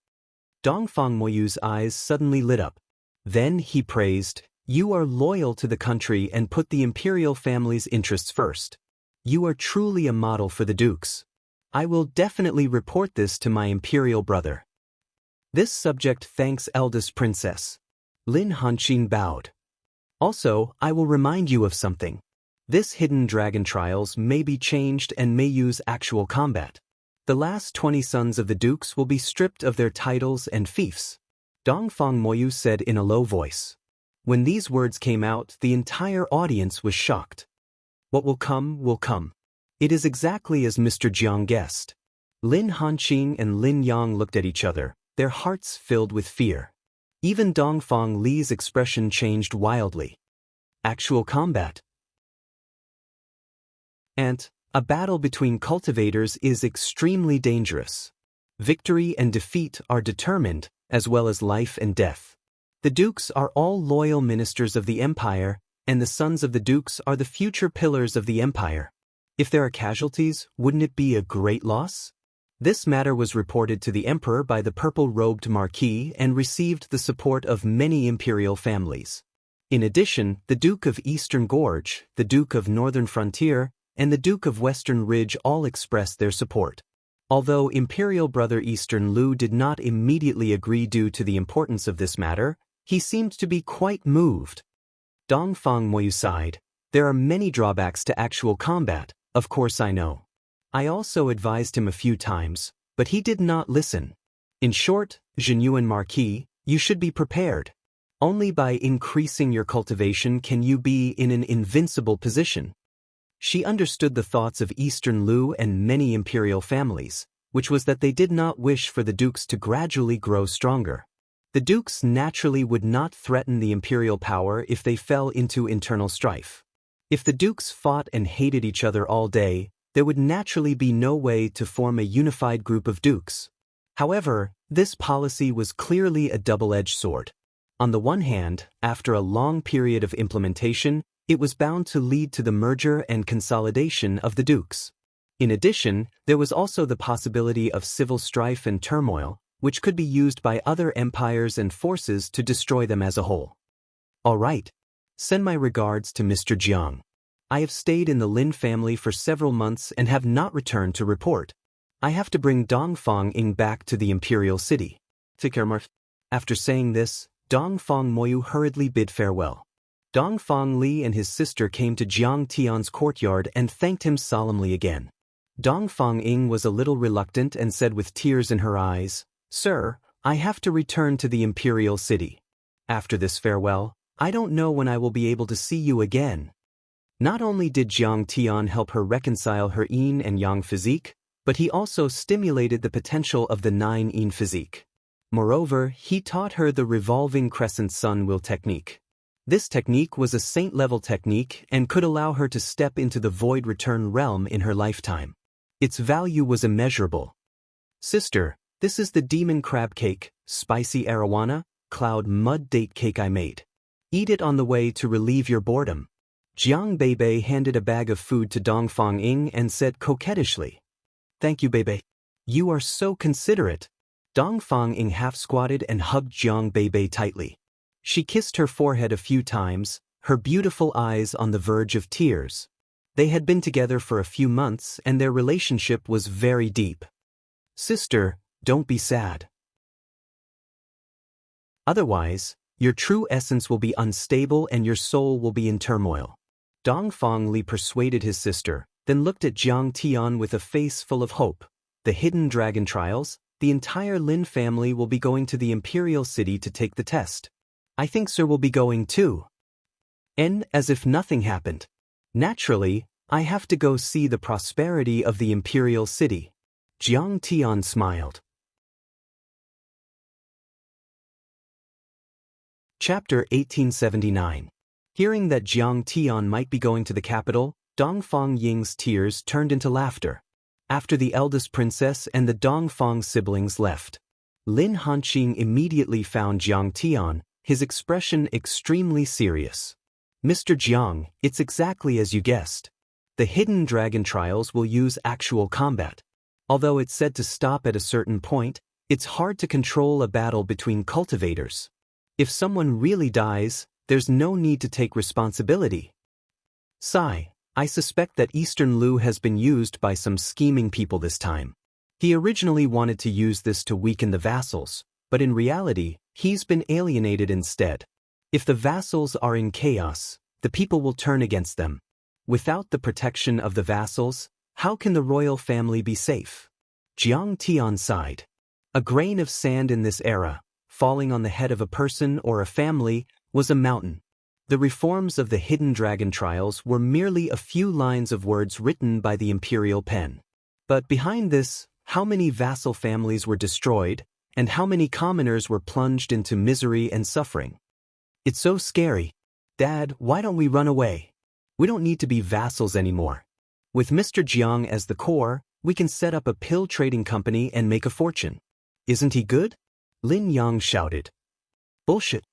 Dongfang Moyu's eyes suddenly lit up. Then he praised, You are loyal to the country and put the imperial family's interests first. You are truly a model for the dukes. I will definitely report this to my imperial brother. This subject thanks eldest princess. Lin Hanqing bowed. Also, I will remind you of something. This hidden dragon trials may be changed and may use actual combat. The last 20 sons of the dukes will be stripped of their titles and fiefs. Dongfang Moyu said in a low voice. When these words came out, the entire audience was shocked. What will come, will come. It is exactly as Mr. Jiang guessed. Lin Hanqing and Lin Yang looked at each other, their hearts filled with fear. Even Dongfang Li's expression changed wildly. Actual combat. And a battle between cultivators is extremely dangerous. Victory and defeat are determined, as well as life and death. The dukes are all loyal ministers of the empire, and the sons of the dukes are the future pillars of the empire. If there are casualties, wouldn't it be a great loss? This matter was reported to the emperor by the purple-robed marquis and received the support of many imperial families. In addition, the Duke of Eastern Gorge, the Duke of Northern Frontier, and the Duke of Western Ridge all expressed their support. Although Imperial brother Eastern Lu did not immediately agree due to the importance of this matter, he seemed to be quite moved. Dongfang Moyu sighed. There are many drawbacks to actual combat, of course I know. I also advised him a few times, but he did not listen. In short, Zhenyuan Marquis, you should be prepared. Only by increasing your cultivation can you be in an invincible position. She understood the thoughts of Eastern Lu and many imperial families, which was that they did not wish for the dukes to gradually grow stronger. The dukes naturally would not threaten the imperial power if they fell into internal strife. If the dukes fought and hated each other all day, there would naturally be no way to form a unified group of dukes. However, this policy was clearly a double-edged sword. On the one hand, after a long period of implementation, it was bound to lead to the merger and consolidation of the dukes. In addition, there was also the possibility of civil strife and turmoil, which could be used by other empires and forces to destroy them as a whole. All right. Send my regards to Mr. Jiang. I have stayed in the Lin family for several months and have not returned to report. I have to bring Dongfang Ying back to the imperial city. Take care, Marf. After saying this, Dongfang Moyu hurriedly bid farewell. Dongfang Li and his sister came to Jiang Tian's courtyard and thanked him solemnly again. Dongfang Ying was a little reluctant and said with tears in her eyes, "Sir, I have to return to the imperial city. After this farewell, I don't know when I will be able to see you again." Not only did Jiang Tian help her reconcile her yin and yang physique, but he also stimulated the potential of the 9-yin physique. Moreover, he taught her the revolving crescent sun wheel technique. This technique was a saint-level technique and could allow her to step into the void return realm in her lifetime. Its value was immeasurable. "Sister, this is the demon crab cake, spicy arowana, cloud mud date cake I made. Eat it on the way to relieve your boredom." Jiang Beibei handed a bag of food to Dongfang Ying and said coquettishly, "Thank you, Beibei. You are so considerate." Dongfang Ying half-squatted and hugged Jiang Beibei tightly. She kissed her forehead a few times, her beautiful eyes on the verge of tears. They had been together for a few months and their relationship was very deep. "Sister, don't be sad. Otherwise, your true essence will be unstable and your soul will be in turmoil." Dongfang Li persuaded his sister, then looked at Jiang Tian with a face full of hope. "The hidden dragon trials, the entire Lin family will be going to the imperial city to take the test. I think Sir will be going too." And as if nothing happened. "Naturally, I have to go see the prosperity of the imperial city." Jiang Tian smiled. Chapter 1879. Hearing that Jiang Tian might be going to the capital, Dongfang Ying's tears turned into laughter. After the eldest princess and the Dongfang siblings left, Lin Hanqing immediately found Jiang Tian, his expression extremely serious. "Mr. Jiang, it's exactly as you guessed. The hidden dragon trials will use actual combat. Although it's said to stop at a certain point, it's hard to control a battle between cultivators. If someone really dies, there's no need to take responsibility. Sigh, I suspect that Eastern Lu has been used by some scheming people this time. He originally wanted to use this to weaken the vassals, but in reality, he's been alienated instead. If the vassals are in chaos, the people will turn against them. Without the protection of the vassals, how can the royal family be safe?" Jiang Tian sighed. A grain of sand in this era, falling on the head of a person or a family, was a mountain. The reforms of the hidden dragon trials were merely a few lines of words written by the imperial pen. But behind this, how many vassal families were destroyed, and how many commoners were plunged into misery and suffering? "It's so scary. Dad, why don't we run away? We don't need to be vassals anymore. With Mr. Jiang as the core, we can set up a pill trading company and make a fortune. Isn't he good?" Lin Yang shouted. "Bullshit.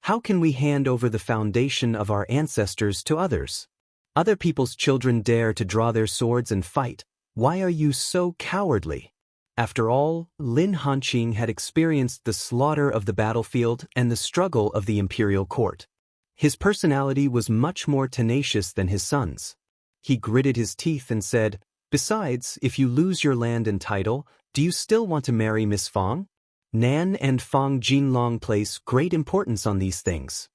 How can we hand over the foundation of our ancestors to others? Other people's children dare to draw their swords and fight. Why are you so cowardly? After all, Lin Hanqing had experienced the slaughter of the battlefield and the struggle of the imperial court. His personality was much more tenacious than his son's. He gritted his teeth and said, "Besides, if you lose your land and title, do you still want to marry Miss Fang?" Nan and Fang Jinlong place great importance on these things.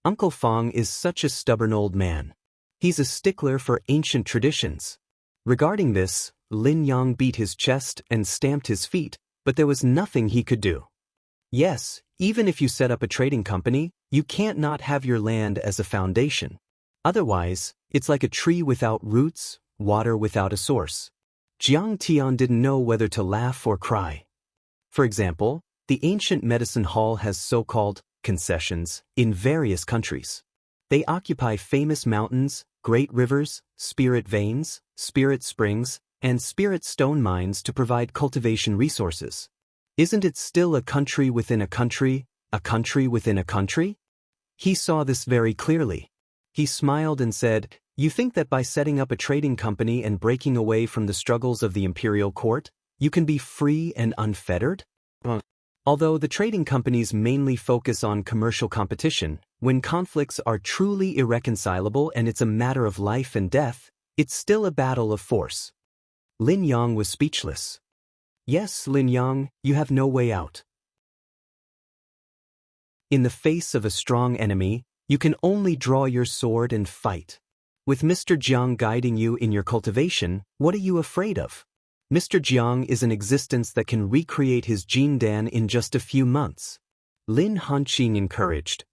Uncle Fang is such a stubborn old man. He's a stickler for ancient traditions. Regarding this, Lin Yang beat his chest and stamped his feet, but there was nothing he could do. Yes, even if you set up a trading company, you can't not have your land as a foundation. Otherwise, it's like a tree without roots, water without a source. Jiang Tian didn't know whether to laugh or cry. For example, the ancient medicine hall has so-called concessions in various countries. They occupy famous mountains, great rivers, spirit veins, spirit springs, and spirit stone mines to provide cultivation resources. Isn't it still a country within a country within a country? He saw this very clearly. He smiled and said, "You think that by setting up a trading company and breaking away from the struggles of the imperial court, you can be free and unfettered?" Although the trading companies mainly focus on commercial competition, when conflicts are truly irreconcilable and it's a matter of life and death, it's still a battle of force. Lin Yang was speechless. Yes, Lin Yang, you have no way out. In the face of a strong enemy, you can only draw your sword and fight. With Mr. Jiang guiding you in your cultivation, what are you afraid of? Mr. Jiang is an existence that can recreate his Jindan in just a few months. Lin Hanqing encouraged.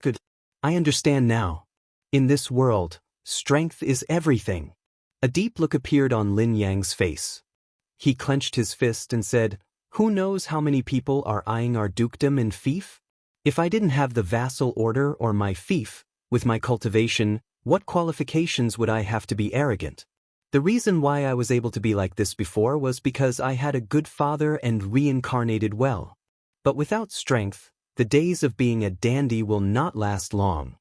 Good. I understand now. In this world, strength is everything. A deep look appeared on Lin Yang's face. He clenched his fist and said, "Who knows how many people are eyeing our dukedom and fief? If I didn't have the vassal order or my fief, with my cultivation, what qualifications would I have to be arrogant? The reason why I was able to be like this before was because I had a good father and reincarnated well. But without strength, the days of being a dandy will not last long."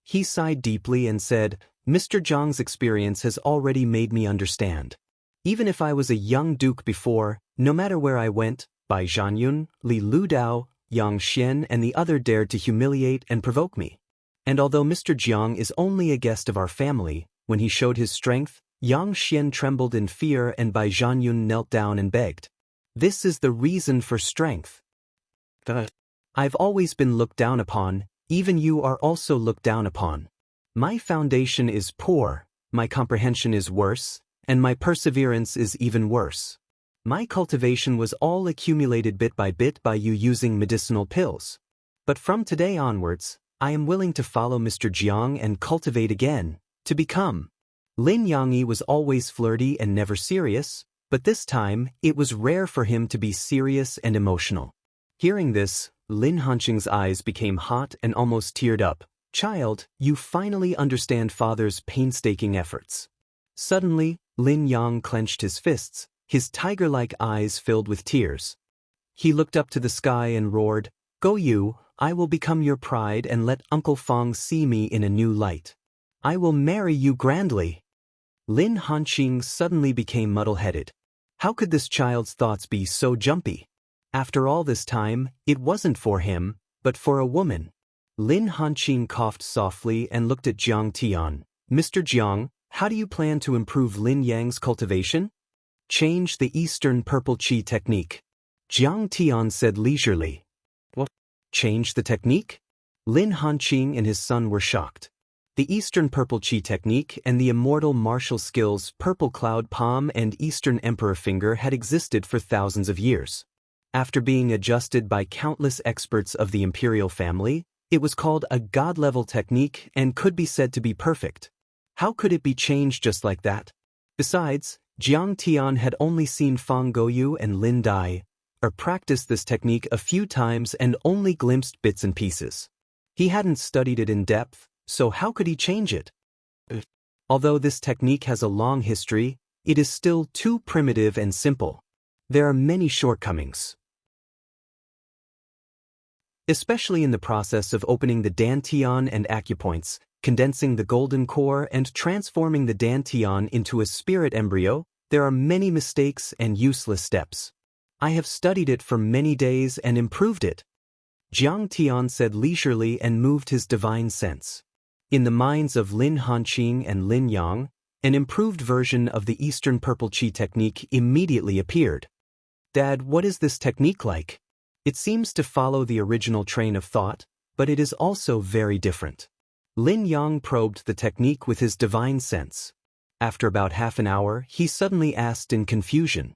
He sighed deeply and said, "Mr. Jiang's experience has already made me understand. Even if I was a young duke before, no matter where I went, Bai Zhanyun, Li Ludao, Yang Xian and the other dared to humiliate and provoke me. And although Mr. Jiang is only a guest of our family, when he showed his strength, Yang Xian trembled in fear and Bai Zhanyun knelt down and begged. This is the reason for strength. I've always been looked down upon, even you are also looked down upon. My foundation is poor, my comprehension is worse, and my perseverance is even worse. My cultivation was all accumulated bit by you using medicinal pills. But from today onwards, I am willing to follow Mr. Jiang and cultivate again, to become." Lin Yangyi was always flirty and never serious, but this time, it was rare for him to be serious and emotional. Hearing this, Lin Hanqing's eyes became hot and almost teared up. "Child, you finally understand father's painstaking efforts." Suddenly, Lin Yang clenched his fists, his tiger-like eyes filled with tears. He looked up to the sky and roared, "Go you, I will become your pride and let Uncle Fang see me in a new light. I will marry you grandly." Lin Hanqing suddenly became muddle-headed. How could this child's thoughts be so jumpy? After all this time, it wasn't for him, but for a woman. Lin Hanqing coughed softly and looked at Jiang Tian. "Mr. Jiang, how do you plan to improve Lin Yang's cultivation?" "Change the Eastern Purple Qi technique," Jiang Tian said leisurely. "What? Change the technique?" Lin Hanqing and his son were shocked. The Eastern Purple Qi technique and the immortal martial skills Purple Cloud Palm and Eastern Emperor Finger had existed for thousands of years. After being adjusted by countless experts of the imperial family, it was called a god-level technique and could be said to be perfect. How could it be changed just like that? Besides, Jiang Tian had only seen Fang Goyu and Lin Dai, or practiced this technique a few times and only glimpsed bits and pieces. He hadn't studied it in depth, so how could he change it? Although this technique has a long history, it is still too primitive and simple. There are many shortcomings. especially in the process of opening the dantian and acupoints, condensing the golden core and transforming the dantian into a spirit embryo. There are many mistakes and useless steps. I have studied it for many days and improved it. Jiang Tian said leisurely and moved his divine sense. In the minds of Lin Hanqing and Lin Yang, an improved version of the Eastern Purple Qi technique immediately appeared. Dad, what is this technique like? It seems to follow the original train of thought, but it is also very different. Lin Yang probed the technique with his divine sense. After about half an hour, he suddenly asked in confusion.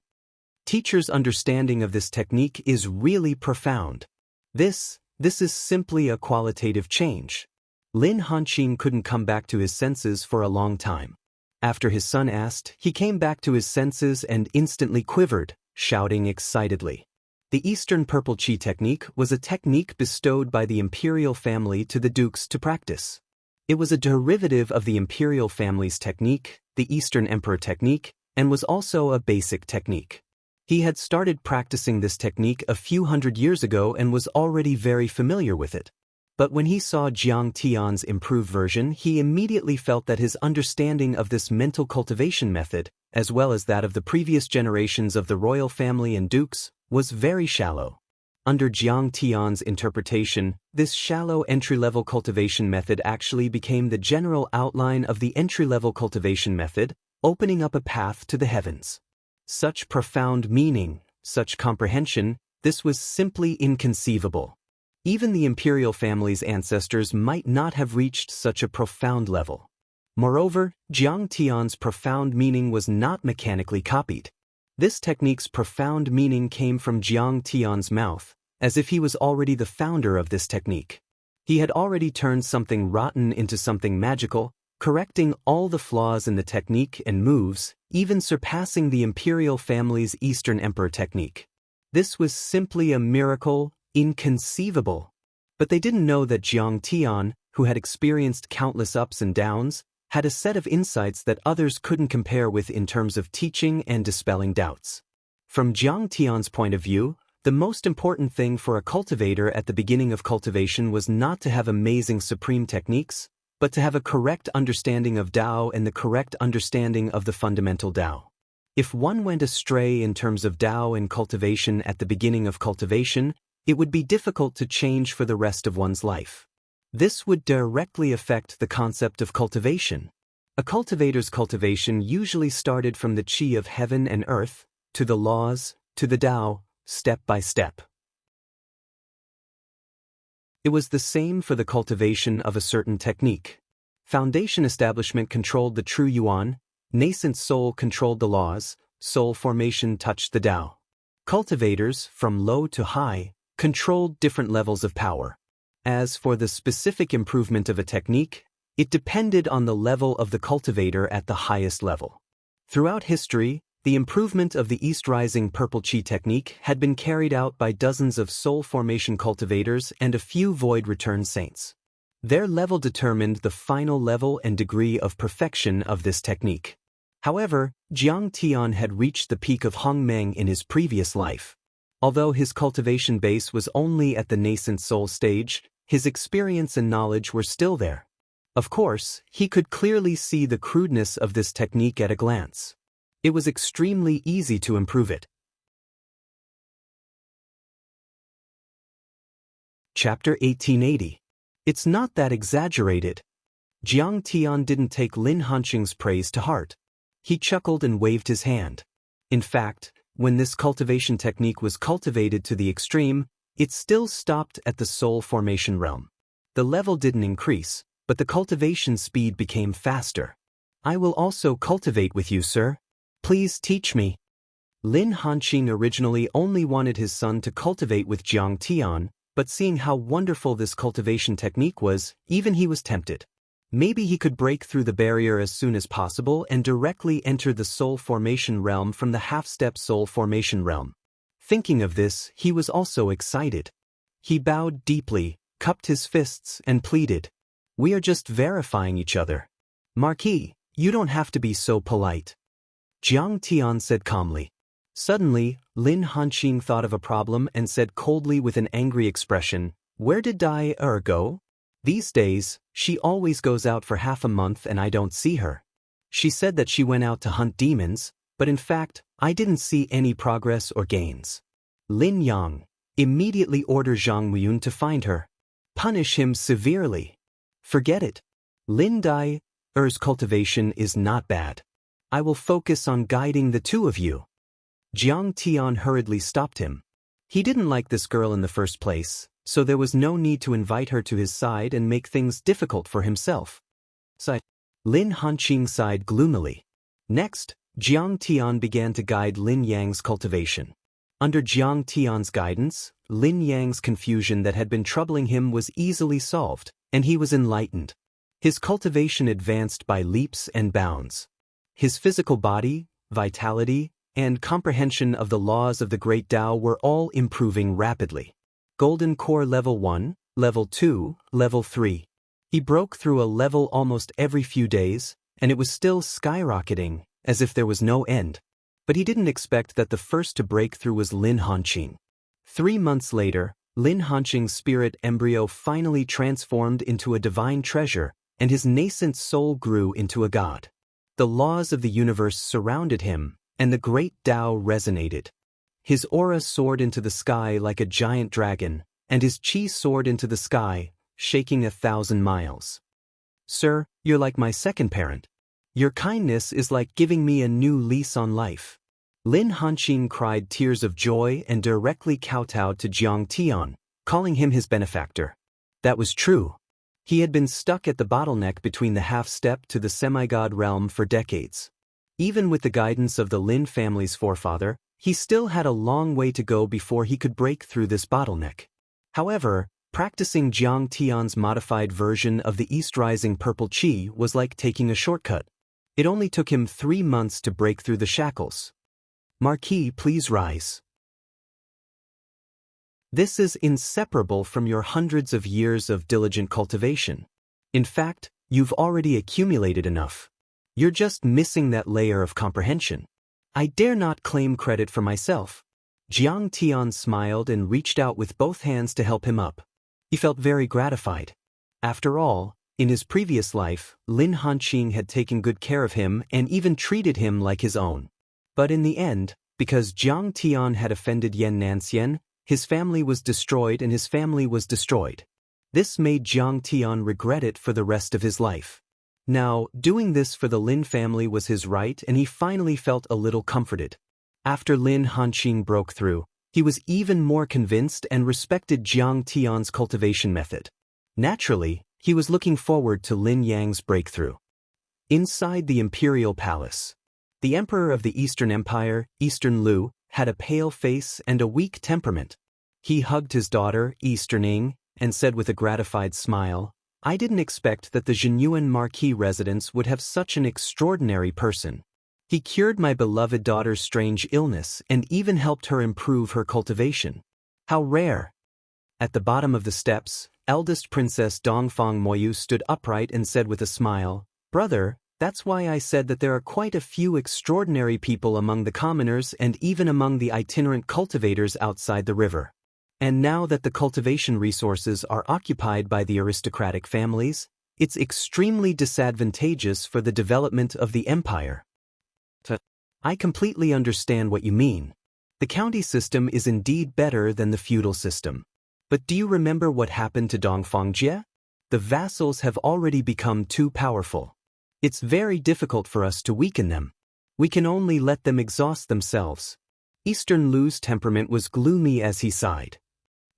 Teacher's understanding of this technique is really profound. This is simply a qualitative change. Lin Hanqing couldn't come back to his senses for a long time. After his son asked, he came back to his senses and instantly quivered, shouting excitedly. The Eastern Purple Qi technique was a technique bestowed by the imperial family to the dukes to practice. It was a derivative of the imperial family's technique, the Eastern Emperor technique, and was also a basic technique. He had started practicing this technique a few hundred years ago and was already very familiar with it. But when he saw Jiang Tian's improved version, he immediately felt that his understanding of this mental cultivation method, as well as that of the previous generations of the royal family and dukes, was very shallow. Under Jiang Tian's interpretation, this shallow entry-level cultivation method actually became the general outline of the entry-level cultivation method, opening up a path to the heavens. Such profound meaning, such comprehension, this was simply inconceivable. Even the imperial family's ancestors might not have reached such a profound level. Moreover, Jiang Tian's profound meaning was not mechanically copied. This technique's profound meaning came from Jiang Tian's mouth, as if he was already the founder of this technique. He had already turned something rotten into something magical, correcting all the flaws in the technique and moves, even surpassing the imperial family's Eastern Emperor technique. This was simply a miracle, inconceivable. But they didn't know that Jiang Tian, who had experienced countless ups and downs, had a set of insights that others couldn't compare with in terms of teaching and dispelling doubts. From Jiang Tian's point of view, the most important thing for a cultivator at the beginning of cultivation was not to have amazing supreme techniques, but to have a correct understanding of Tao and the correct understanding of the fundamental Tao. If one went astray in terms of Tao and cultivation at the beginning of cultivation, it would be difficult to change for the rest of one's life. This would directly affect the concept of cultivation. A cultivator's cultivation usually started from the qi of heaven and earth, to the laws, to the Tao, step by step. It was the same for the cultivation of a certain technique. Foundation establishment controlled the true yuan, nascent soul controlled the laws, soul formation touched the Tao. Cultivators, from low to high, controlled different levels of power. As for the specific improvement of a technique, it depended on the level of the cultivator at the highest level. Throughout history, the improvement of the East Rising Purple Qi technique had been carried out by dozens of soul formation cultivators and a few void return saints. Their level determined the final level and degree of perfection of this technique. However, Jiang Tian had reached the peak of Hongmeng in his previous life. Although his cultivation base was only at the nascent soul stage, his experience and knowledge were still there. Of course, he could clearly see the crudeness of this technique at a glance. It was extremely easy to improve it. Chapter 1880. It's not that exaggerated. Jiang Tian didn't take Lin Hanqing's praise to heart. He chuckled and waved his hand. In fact, when this cultivation technique was cultivated to the extreme, it still stopped at the soul formation realm. The level didn't increase, but the cultivation speed became faster. I will also cultivate with you, sir. Please teach me. Lin Hanqing originally only wanted his son to cultivate with Jiang Tian, but seeing how wonderful this cultivation technique was, even he was tempted. Maybe he could break through the barrier as soon as possible and directly enter the soul formation realm from the half-step soul formation realm. Thinking of this, he was also excited. He bowed deeply, cupped his fists, and pleaded, "We are just verifying each other. Marquis, you don't have to be so polite." Jiang Tian said calmly. Suddenly, Lin Hanqing thought of a problem and said coldly with an angry expression, Where did Dai go? These days, she always goes out for half a month and I don't see her. She said that she went out to hunt demons, but in fact, I didn't see any progress or gains. Lin Yang, immediately order Zhang Muyun to find her. Punish him severely. Forget it. Lin Dai's cultivation is not bad. I will focus on guiding the two of you. Jiang Tian hurriedly stopped him. He didn't like this girl in the first place, so there was no need to invite her to his side and make things difficult for himself. Lin Hanqing sighed gloomily. Next, Jiang Tian began to guide Lin Yang's cultivation. Under Jiang Tian's guidance, Lin Yang's confusion that had been troubling him was easily solved, and he was enlightened. His cultivation advanced by leaps and bounds. His physical body, vitality, and comprehension of the laws of the Great Tao were all improving rapidly. Golden Core Level 1, Level 2, Level 3. He broke through a level almost every few days, and it was still skyrocketing, as if there was no end. But he didn't expect that the first to break through was Lin Hanqing. 3 months later, Lin Hanqing's spirit embryo finally transformed into a divine treasure, and his nascent soul grew into a god. The laws of the universe surrounded him, and the great Tao resonated. His aura soared into the sky like a giant dragon, and his chi soared into the sky, shaking 1,000 miles. Sir, you're like my second parent. Your kindness is like giving me a new lease on life. Lin Hanqing cried tears of joy and directly kowtowed to Jiang Tian, calling him his benefactor. That was true. He had been stuck at the bottleneck between the half-step to the semi-god realm for decades. Even with the guidance of the Lin family's forefather, he still had a long way to go before he could break through this bottleneck. However, practicing Jiang Tian's modified version of the East Rising Purple Qi was like taking a shortcut. It only took him 3 months to break through the shackles. Marquis, please rise. This is inseparable from your hundreds of years of diligent cultivation. In fact, you've already accumulated enough. You're just missing that layer of comprehension. I dare not claim credit for myself. Jiang Tian smiled and reached out with both hands to help him up. He felt very gratified. After all, in his previous life, Lin Hanqing had taken good care of him and even treated him like his own. But in the end, because Jiang Tian had offended Yan Nanxian, his family was destroyed and his family was destroyed. This made Jiang Tian regret it for the rest of his life. Now, doing this for the Lin family was his right and he finally felt a little comforted. After Lin Hanqing broke through, he was even more convinced and respected Jiang Tian's cultivation method. Naturally, he was looking forward to Lin Yang's breakthrough. Inside the imperial palace, the emperor of the Eastern Empire, Eastern Lu, had a pale face and a weak temperament. He hugged his daughter, Eastern Ing, and said with a gratified smile, I didn't expect that the Zhenyuan Marquis residence would have such an extraordinary person. He cured my beloved daughter's strange illness and even helped her improve her cultivation. How rare! At the bottom of the steps, eldest Princess Dongfang Moyu stood upright and said with a smile, Brother, that's why I said that there are quite a few extraordinary people among the commoners and even among the itinerant cultivators outside the river. And now that the cultivation resources are occupied by the aristocratic families, it's extremely disadvantageous for the development of the empire. I completely understand what you mean. The county system is indeed better than the feudal system. But do you remember what happened to Dongfangjie? The vassals have already become too powerful. It's very difficult for us to weaken them. We can only let them exhaust themselves. Eastern Lu's temperament was gloomy as he sighed.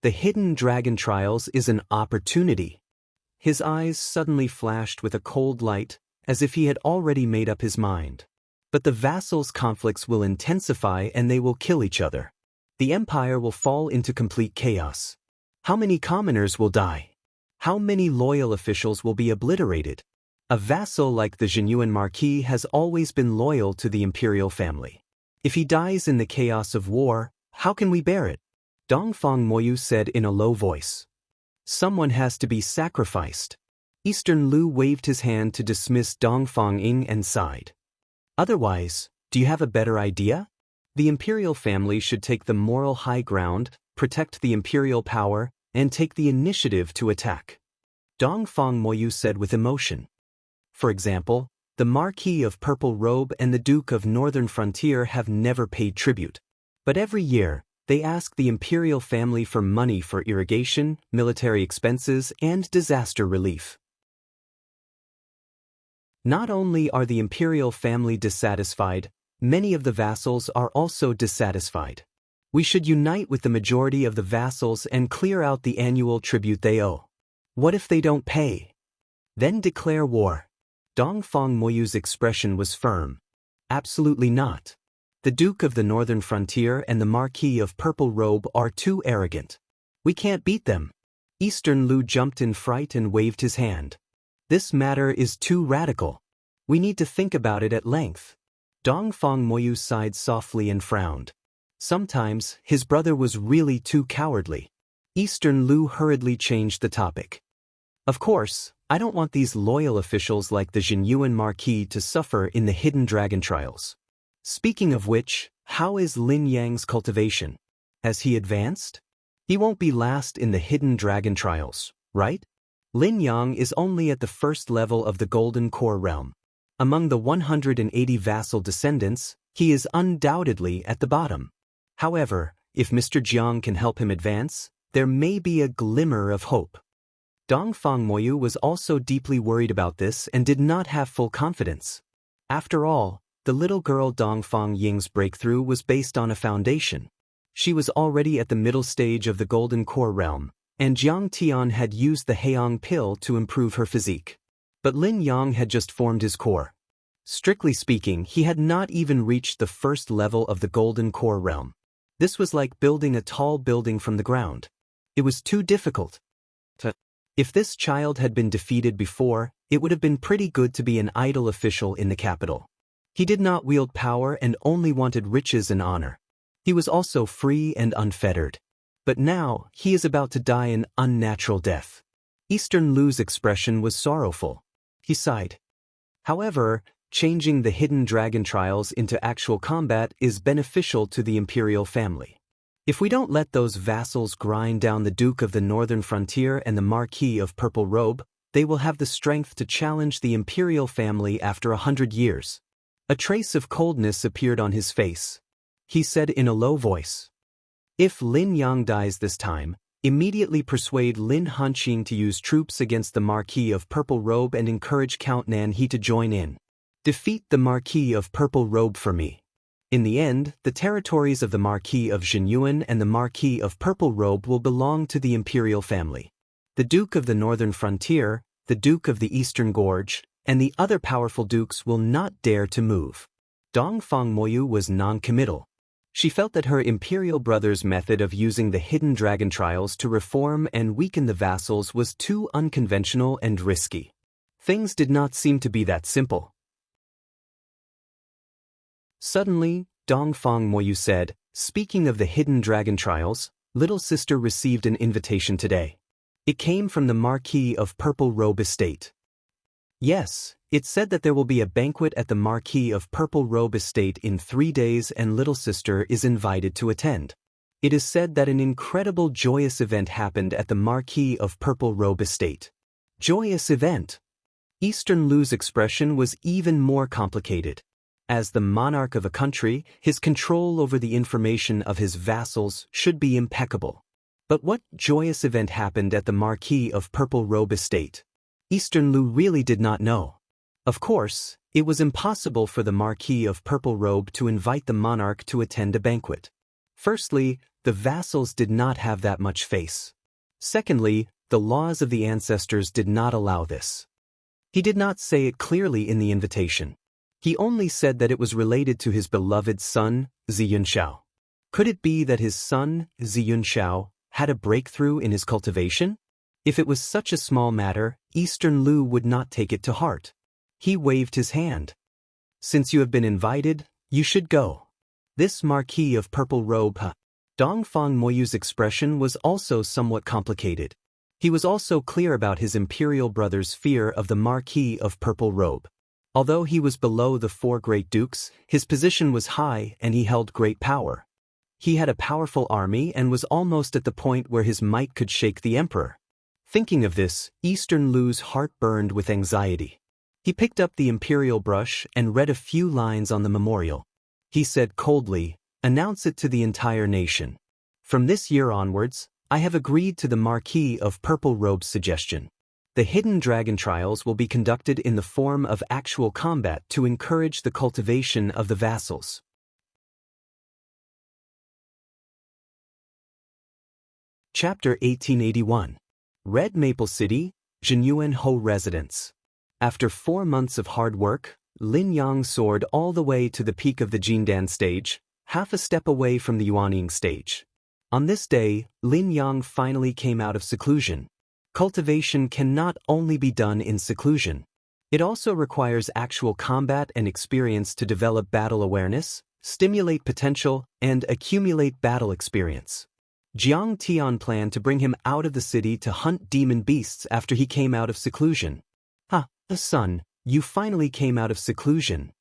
The hidden dragon trials is an opportunity. His eyes suddenly flashed with a cold light, as if he had already made up his mind. But the vassals' conflicts will intensify and they will kill each other. The empire will fall into complete chaos. How many commoners will die? How many loyal officials will be obliterated? A vassal like the Zhenyuan Marquis has always been loyal to the imperial family. If he dies in the chaos of war, how can we bear it? Dongfang Moyu said in a low voice. Someone has to be sacrificed. Eastern Lu waved his hand to dismiss Dongfang Ing and sighed. Otherwise, do you have a better idea? The imperial family should take the moral high ground, protect the imperial power, and take the initiative to attack. Dongfang Moyu said with emotion. For example, the Marquis of Purple Robe and the Duke of Northern Frontier have never paid tribute. But every year, they ask the imperial family for money for irrigation, military expenses, and disaster relief. Not only are the imperial family dissatisfied, many of the vassals are also dissatisfied. We should unite with the majority of the vassals and clear out the annual tribute they owe. What if they don't pay? Then declare war. Dongfang Moyu's expression was firm. Absolutely not. The Duke of the Northern Frontier and the Marquis of Purple Robe are too arrogant. We can't beat them. Eastern Lu jumped in fright and waved his hand. This matter is too radical. We need to think about it at length. Dongfang Moyu sighed softly and frowned. Sometimes, his brother was really too cowardly. Eastern Lu hurriedly changed the topic. Of course, I don't want these loyal officials like the Jinyuan Marquis to suffer in the hidden dragon trials. Speaking of which, how is Lin Yang's cultivation? Has he advanced? He won't be last in the hidden dragon trials, right? Lin Yang is only at the first level of the Golden Core realm. Among the 180 vassal descendants, he is undoubtedly at the bottom. However, if Mr. Jiang can help him advance, there may be a glimmer of hope. Dongfang Moyu was also deeply worried about this and did not have full confidence. After all, the little girl Dongfang Ying's breakthrough was based on a foundation. She was already at the middle stage of the Golden Core realm, and Jiang Tian had used the Heong pill to improve her physique. But Lin Yang had just formed his core. Strictly speaking, he had not even reached the first level of the Golden Core realm. This was like building a tall building from the ground. It was too difficult. If this child had been defeated before, it would have been pretty good to be an idle official in the capital. He did not wield power and only wanted riches and honor. He was also free and unfettered. But now, he is about to die an unnatural death. Eastern Lu's expression was sorrowful. He sighed. However, changing the hidden dragon trials into actual combat is beneficial to the imperial family. If we don't let those vassals grind down the Duke of the Northern Frontier and the Marquis of Purple Robe, they will have the strength to challenge the imperial family after 100 years. A trace of coldness appeared on his face. He said in a low voice, "If Lin Yang dies this time, immediately persuade Lin Hanqing to use troops against the Marquis of Purple Robe and encourage Count Nan He to join in. Defeat the Marquis of Purple Robe for me." In the end, the territories of the Marquis of Jinyuan and the Marquis of Purple Robe will belong to the imperial family. The Duke of the Northern Frontier, the Duke of the Eastern Gorge, and the other powerful dukes will not dare to move. Dongfang Moyu was non-committal. She felt that her imperial brother's method of using the hidden dragon trials to reform and weaken the vassals was too unconventional and risky. Things did not seem to be that simple. Suddenly, Dongfang Moyu said, "Speaking of the hidden dragon trials, little sister received an invitation today. It came from the Marquis of Purple Robe Estate." Yes, it said that there will be a banquet at the Marquis of Purple Robe Estate in 3 days and little sister is invited to attend. It is said that an incredible joyous event happened at the Marquis of Purple Robe Estate. Joyous event? Eastern Lu's expression was even more complicated. As the monarch of a country, his control over the information of his vassals should be impeccable. But what joyous event happened at the Marquis of Purple Robe Estate? Eastern Lu really did not know. Of course, it was impossible for the Marquis of Purple Robe to invite the monarch to attend a banquet. Firstly, the vassals did not have that much face. Secondly, the laws of the ancestors did not allow this. He did not say it clearly in the invitation. He only said that it was related to his beloved son, Ziyunshao. Could it be that his son, Ziyunshao, had a breakthrough in his cultivation? If it was such a small matter, Eastern Lu would not take it to heart. He waved his hand. "Since you have been invited, you should go." This Marquis of Purple Robe, Dongfang Moyu's expression was also somewhat complicated. He was also clear about his imperial brother's fear of the Marquis of Purple Robe. Although he was below the 4 great dukes, his position was high and he held great power. He had a powerful army and was almost at the point where his might could shake the emperor. Thinking of this, Eastern Lu's heart burned with anxiety. He picked up the imperial brush and read a few lines on the memorial. He said coldly, "Announce it to the entire nation. From this year onwards, I have agreed to the Marquis of Purple Robe's suggestion. The hidden dragon trials will be conducted in the form of actual combat to encourage the cultivation of the vassals." Chapter 1881. Red Maple City, Jinyuan Ho Residence. After 4 months of hard work, Lin Yang soared all the way to the peak of the Jindan stage, half a step away from the Yuaning stage. On this day, Lin Yang finally came out of seclusion. Cultivation cannot only be done in seclusion. It also requires actual combat and experience to develop battle awareness, stimulate potential, and accumulate battle experience. Jiang Tian planned to bring him out of the city to hunt demon beasts after he came out of seclusion. Son, you finally came out of seclusion."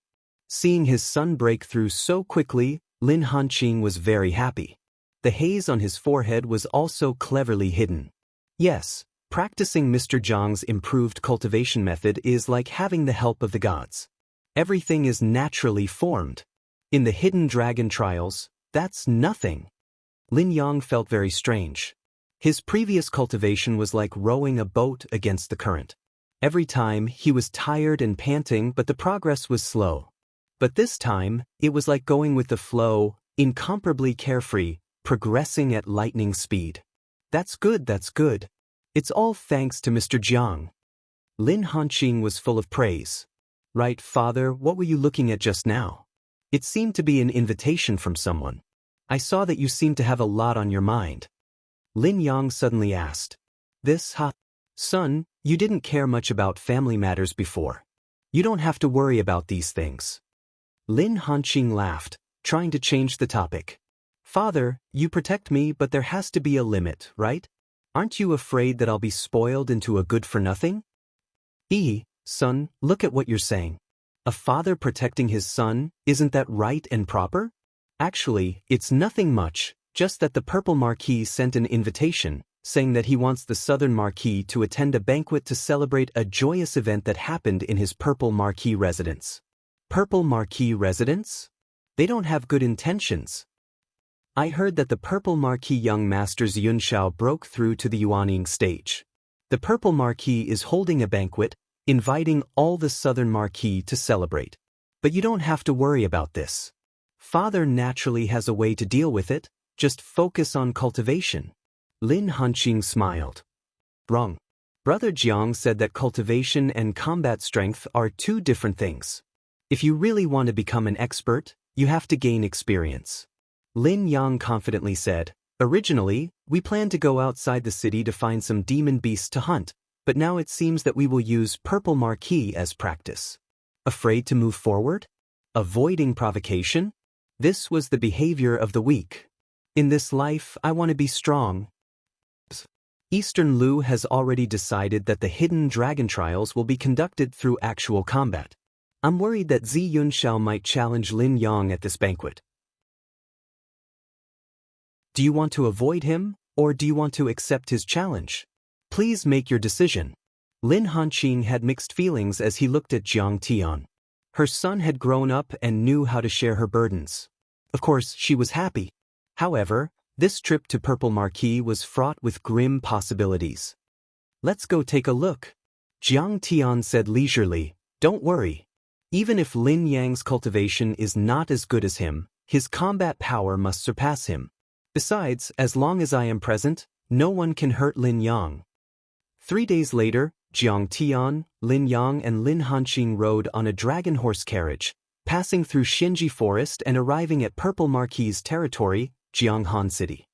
Seeing his son break through so quickly, Lin Hanqing was very happy. The haze on his forehead was also cleverly hidden. Yes, practicing Mr. Jiang's improved cultivation method is like having the help of the gods. Everything is naturally formed. In the hidden dragon trials, that's nothing. Lin Yang felt very strange. His previous cultivation was like rowing a boat against the current. Every time, he was tired and panting, but the progress was slow. But this time, it was like going with the flow, incomparably carefree, progressing at lightning speed. That's good. It's all thanks to Mr. Jiang." Lin Hanqing was full of praise. "Right, father, what were you looking at just now?" "It seemed to be an invitation from someone. I saw that you seemed to have a lot on your mind." Lin Yang suddenly asked. Son, you didn't care much about family matters before. You don't have to worry about these things." Lin Hanqing laughed, trying to change the topic. "Father, you protect me, but there has to be a limit, right? Aren't you afraid that I'll be spoiled into a good-for-nothing?" Son, look at what you're saying. A father protecting his son, isn't that right and proper? Actually, it's nothing much, just that the Purple Marquis sent an invitation, saying that he wants the Southern Marquis to attend a banquet to celebrate a joyous event that happened in his Purple Marquis residence. Purple Marquis residence? They don't have good intentions. I heard that the Purple Marquis young masters Yunshao broke through to the Yuaning stage. The Purple Marquis is holding a banquet, inviting all the Southern Marquis to celebrate. But you don't have to worry about this. Father naturally has a way to deal with it, just focus on cultivation. Lin Hanqing smiled. Wrong. Brother Jiang said that cultivation and combat strength are two different things. If you really want to become an expert, you have to gain experience. Lin Yang confidently said, "Originally, we planned to go outside the city to find some demon beasts to hunt, but now it seems that we will use Purple Marquis as practice." Afraid to move forward? Avoiding provocation? This was the behavior of the weak. In this life, I want to be strong. Eastern Lu has already decided that the hidden dragon trials will be conducted through actual combat. I'm worried that Zi Yunshao might challenge Lin Yang at this banquet. Do you want to avoid him, or do you want to accept his challenge? Please make your decision. Lin Hanqing had mixed feelings as he looked at Jiang Tian. Her son had grown up and knew how to share her burdens. Of course, she was happy. However, this trip to Purple Marquis was fraught with grim possibilities. Let's go take a look. Jiang Tian said leisurely, "Don't worry. Even if Lin Yang's cultivation is not as good as him, his combat power must surpass him. Besides, as long as I am present, no one can hurt Lin Yang." 3 days later, Jiang Tian, Lin Yang and Lin Hanqing rode on a dragon horse carriage, passing through Xinji Forest and arriving at Purple Marquis' territory, Jianghan City.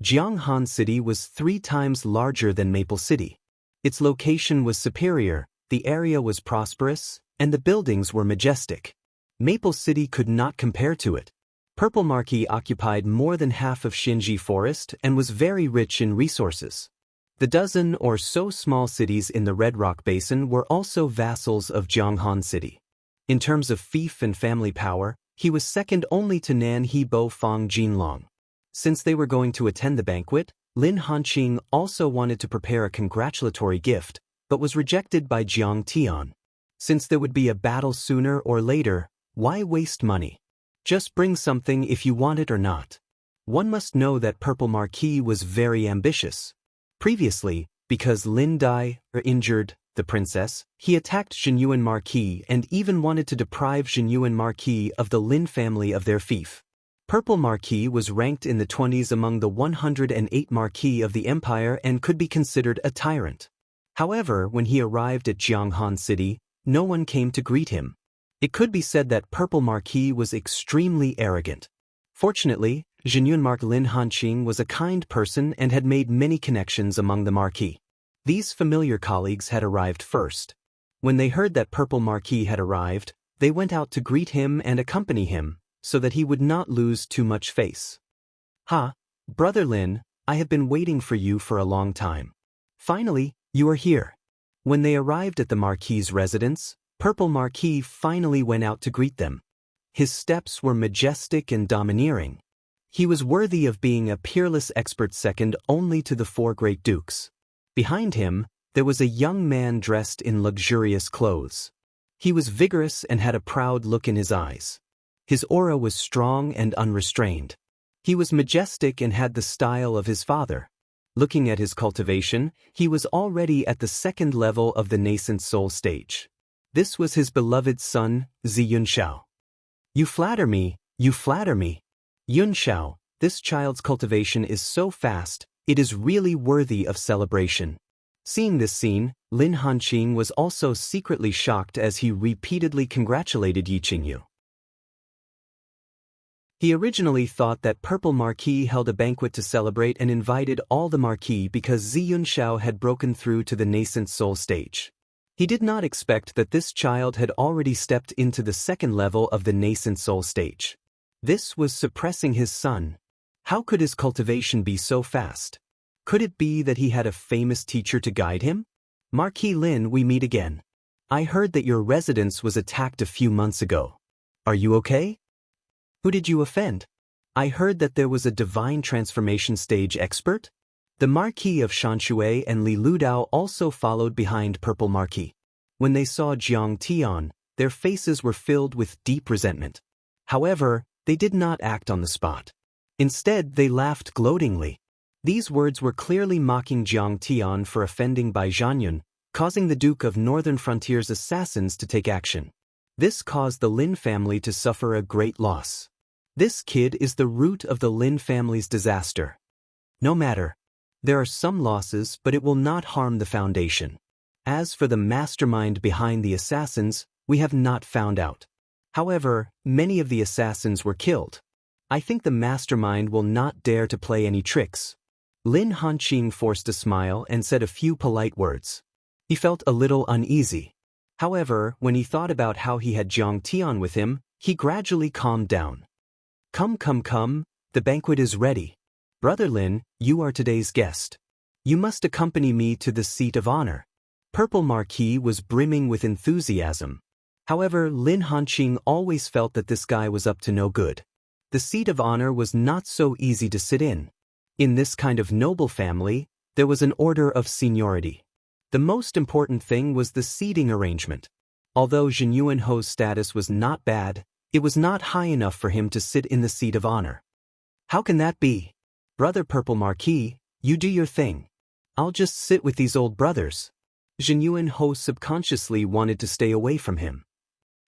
Jianghan City was 3 times larger than Maple City. Its location was superior, the area was prosperous, and the buildings were majestic. Maple City could not compare to it. Purple Marquis occupied more than half of Xinji Forest and was very rich in resources. The dozen or so small cities in the Red Rock Basin were also vassals of Jianghan City. In terms of fief and family power, he was second only to Nan He Bo Fang Jinlong. Since they were going to attend the banquet, Lin Hanqing also wanted to prepare a congratulatory gift, but was rejected by Jiang Tian. Since there would be a battle sooner or later, why waste money? Just bring something if you want it or not. One must know that Purple Marquis was very ambitious. Previously, because Lin Dai injured the princess, he attacked Zhenyuan Marquis and even wanted to deprive Zhenyuan Marquis of the Lin family of their fief. Purple Marquis was ranked in the 20s among the 108 Marquis of the Empire and could be considered a tyrant. However, when he arrived at Jianghan City, no one came to greet him. It could be said that Purple Marquis was extremely arrogant. Fortunately, Zhenyuan Mark Lin Hanqing was a kind person and had made many connections among the Marquis. These familiar colleagues had arrived first. When they heard that Purple Marquis had arrived, they went out to greet him and accompany him, so that he would not lose too much face. "Ha, Brother Lin, I have been waiting for you for a long time. Finally, you are here." When they arrived at the Marquis's residence, Purple Marquis finally went out to greet them. His steps were majestic and domineering. He was worthy of being a peerless expert second only to the four great dukes. Behind him, there was a young man dressed in luxurious clothes. He was vigorous and had a proud look in his eyes. His aura was strong and unrestrained. He was majestic and had the style of his father. Looking at his cultivation, he was already at the second level of the nascent soul stage. This was his beloved son, Yunxiao. "You flatter me, you flatter me. Yunxiao, this child's cultivation is so fast, it is really worthy of celebration." Seeing this scene, Lin Hanqing was also secretly shocked as he repeatedly congratulated Yi Qingyu. He originally thought that Purple Marquis held a banquet to celebrate and invited all the Marquis because Yunxiao had broken through to the nascent soul stage. He did not expect that this child had already stepped into the second level of the nascent soul stage. This was suppressing his son. How could his cultivation be so fast? Could it be that he had a famous teacher to guide him? "Marquis Lin, we meet again. I heard that your residence was attacked a few months ago. Are you okay? Who did you offend? I heard that there was a divine transformation stage expert." The Marquis of Shanshui and Li Ludao also followed behind Purple Marquis. When they saw Jiang Tian, their faces were filled with deep resentment. However, they did not act on the spot. Instead, they laughed gloatingly. These words were clearly mocking Jiang Tian for offending Bai Zhanyun, causing the Duke of Northern Frontier's assassins to take action. This caused the Lin family to suffer a great loss. This kid is the root of the Lin family's disaster. No matter. There are some losses, but it will not harm the foundation. As for the mastermind behind the assassins, we have not found out. However, many of the assassins were killed. I think the mastermind will not dare to play any tricks. Lin Hanqing forced a smile and said a few polite words. He felt a little uneasy. However, when he thought about how he had Jiang Tian with him, he gradually calmed down. Come, the banquet is ready. Brother Lin, you are today's guest. You must accompany me to the seat of honor." Purple Marquis was brimming with enthusiasm. However, Lin Hanqing always felt that this guy was up to no good. The seat of honor was not so easy to sit in. In this kind of noble family, there was an order of seniority. The most important thing was the seating arrangement. Although Zhenyuan Ho's status was not bad, it was not high enough for him to sit in the seat of honor. "How can that be? Brother Purple Marquis, you do your thing. I'll just sit with these old brothers." Zhenyuan Ho subconsciously wanted to stay away from him.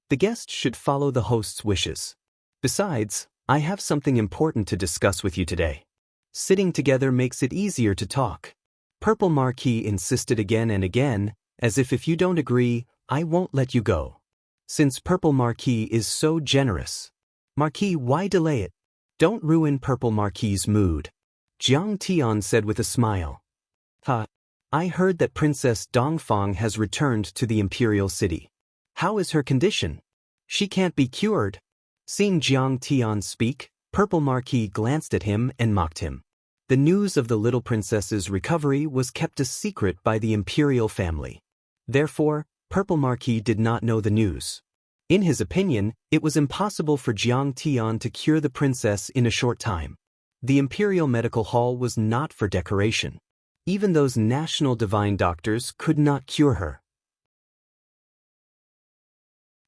The guest should follow the host's wishes. Besides, I have something important to discuss with you today. Sitting together makes it easier to talk. Purple Marquis insisted again and again, as if you don't agree, I won't let you go. Since Purple Marquis is so generous. "Marquis, why delay it? Don't ruin Purple Marquis's mood." Jiang Tian said with a smile. "Ha! I heard that Princess Dongfang has returned to the imperial city. How is her condition? She can't be cured." Seeing Jiang Tian speak, Purple Marquis glanced at him and mocked him. The news of the little princess's recovery was kept a secret by the imperial family. Therefore, Purple Marquis did not know the news. In his opinion, it was impossible for Jiang Tian to cure the princess in a short time. The Imperial Medical Hall was not for decoration. Even those national divine doctors could not cure her.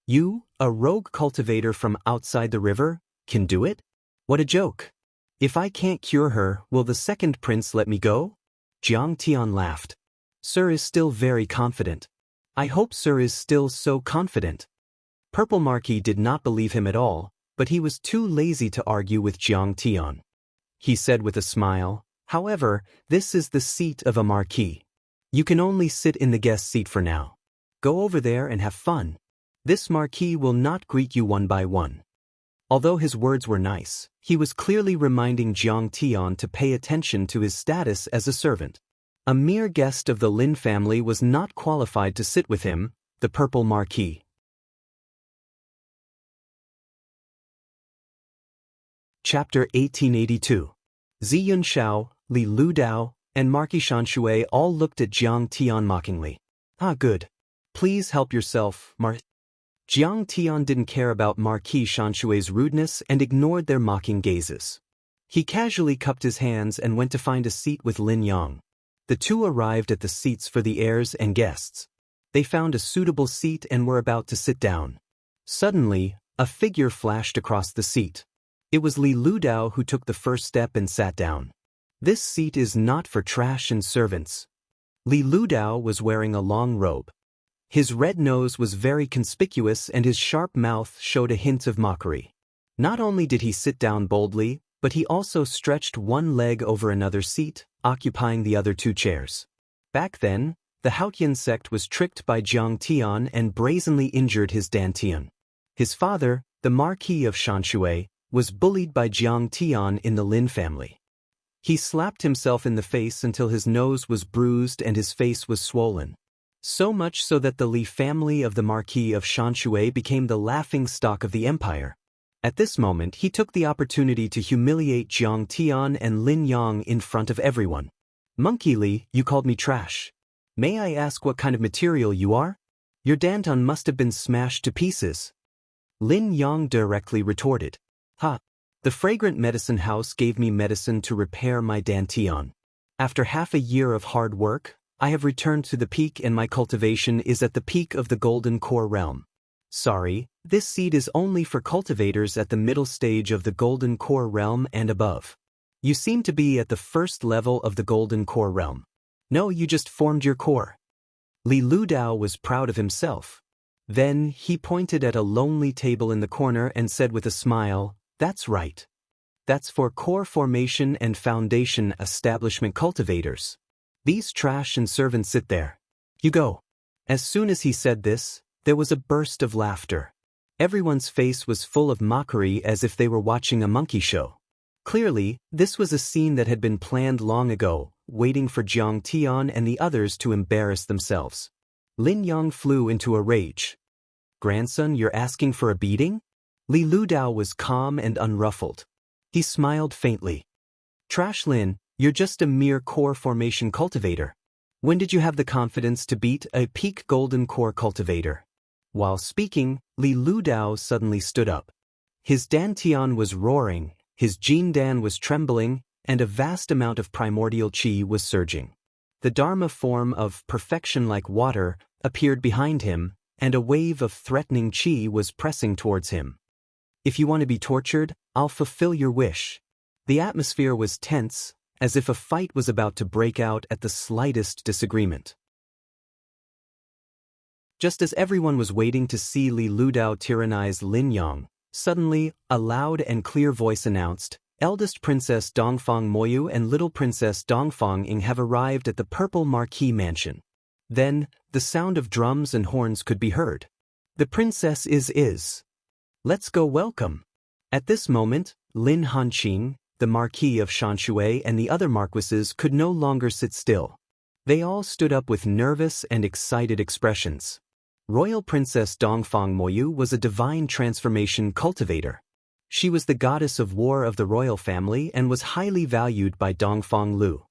You, a rogue cultivator from outside the river, can do it? What a joke. If I can't cure her, will the second prince let me go? Jiang Tian laughed. Sir is still very confident. I hope Sir is still so confident. Purple Marquis did not believe him at all, but he was too lazy to argue with Jiang Tian. He said with a smile, however, this is the seat of a marquis. You can only sit in the guest seat for now. Go over there and have fun. This marquis will not greet you one by one. Although his words were nice, he was clearly reminding Jiang Tian to pay attention to his status as a servant. A mere guest of the Lin family was not qualified to sit with him, the Purple Marquis. Chapter 1882. Zi Yunxiao, Li Ludao, and Marquis Shanshui all looked at Jiang Tian mockingly. Ah, good. Please help yourself, Jiang Tian didn't care about Marquis Shanshui's rudeness and ignored their mocking gazes. He casually cupped his hands and went to find a seat with Lin Yang. The two arrived at the seats for the heirs and guests. They found a suitable seat and were about to sit down. Suddenly, a figure flashed across the seat. It was Li Ludao who took the first step and sat down. This seat is not for trash and servants. Li Ludao was wearing a long robe. His red nose was very conspicuous and his sharp mouth showed a hint of mockery. Not only did he sit down boldly, but he also stretched one leg over another seat, occupying the other two chairs. Back then, the Haotian sect was tricked by Jiang Tian and brazenly injured his dantian. His father, the Marquis of Shanshui, was bullied by Jiang Tian in the Lin family. He slapped himself in the face until his nose was bruised and his face was swollen. So much so that the Li family of the Marquis of Shanshui became the laughing stock of the empire. At this moment he took the opportunity to humiliate Jiang Tian and Lin Yang in front of everyone. Monkey Li, you called me trash. May I ask what kind of material you are? Your dantian must have been smashed to pieces. Lin Yang directly retorted. Ha! The fragrant medicine house gave me medicine to repair my dantian. After half a year of hard work, I have returned to the peak and my cultivation is at the peak of the Golden Core realm. Sorry, this seed is only for cultivators at the middle stage of the Golden Core realm and above. You seem to be at the first level of the Golden Core realm. No, you just formed your core. Li Ludao was proud of himself. Then he pointed at a lonely table in the corner and said with a smile, that's right. That's for core formation and foundation establishment cultivators. These trash and servants sit there. You go. As soon as he said this, there was a burst of laughter. Everyone's face was full of mockery as if they were watching a monkey show. Clearly, this was a scene that had been planned long ago, waiting for Jiang Tian and the others to embarrass themselves. Lin Yang flew into a rage. Grandson, you're asking for a beating? Li Ludao was calm and unruffled. He smiled faintly. Trash Lin, you're just a mere core formation cultivator. When did you have the confidence to beat a peak golden core cultivator? While speaking, Li Ludao suddenly stood up. His dantian was roaring, his jindan was trembling, and a vast amount of primordial qi was surging. The Dharma form of perfection like water appeared behind him, and a wave of threatening qi was pressing towards him. If you want to be tortured, I'll fulfill your wish. The atmosphere was tense, as if a fight was about to break out at the slightest disagreement. Just as everyone was waiting to see Li Ludao tyrannize Lin Yang, suddenly, a loud and clear voice announced, Eldest Princess Dongfang Moyu and Little Princess Dongfang Ying have arrived at the Purple Marquis Mansion. Then, the sound of drums and horns could be heard. The princess is. Let's go welcome. At this moment, Lin Hanqing, the Marquis of Shanshui and the other marquises could no longer sit still. They all stood up with nervous and excited expressions. Royal Princess Dongfang Moyu was a divine transformation cultivator. She was the goddess of war of the royal family and was highly valued by Dongfang Lu.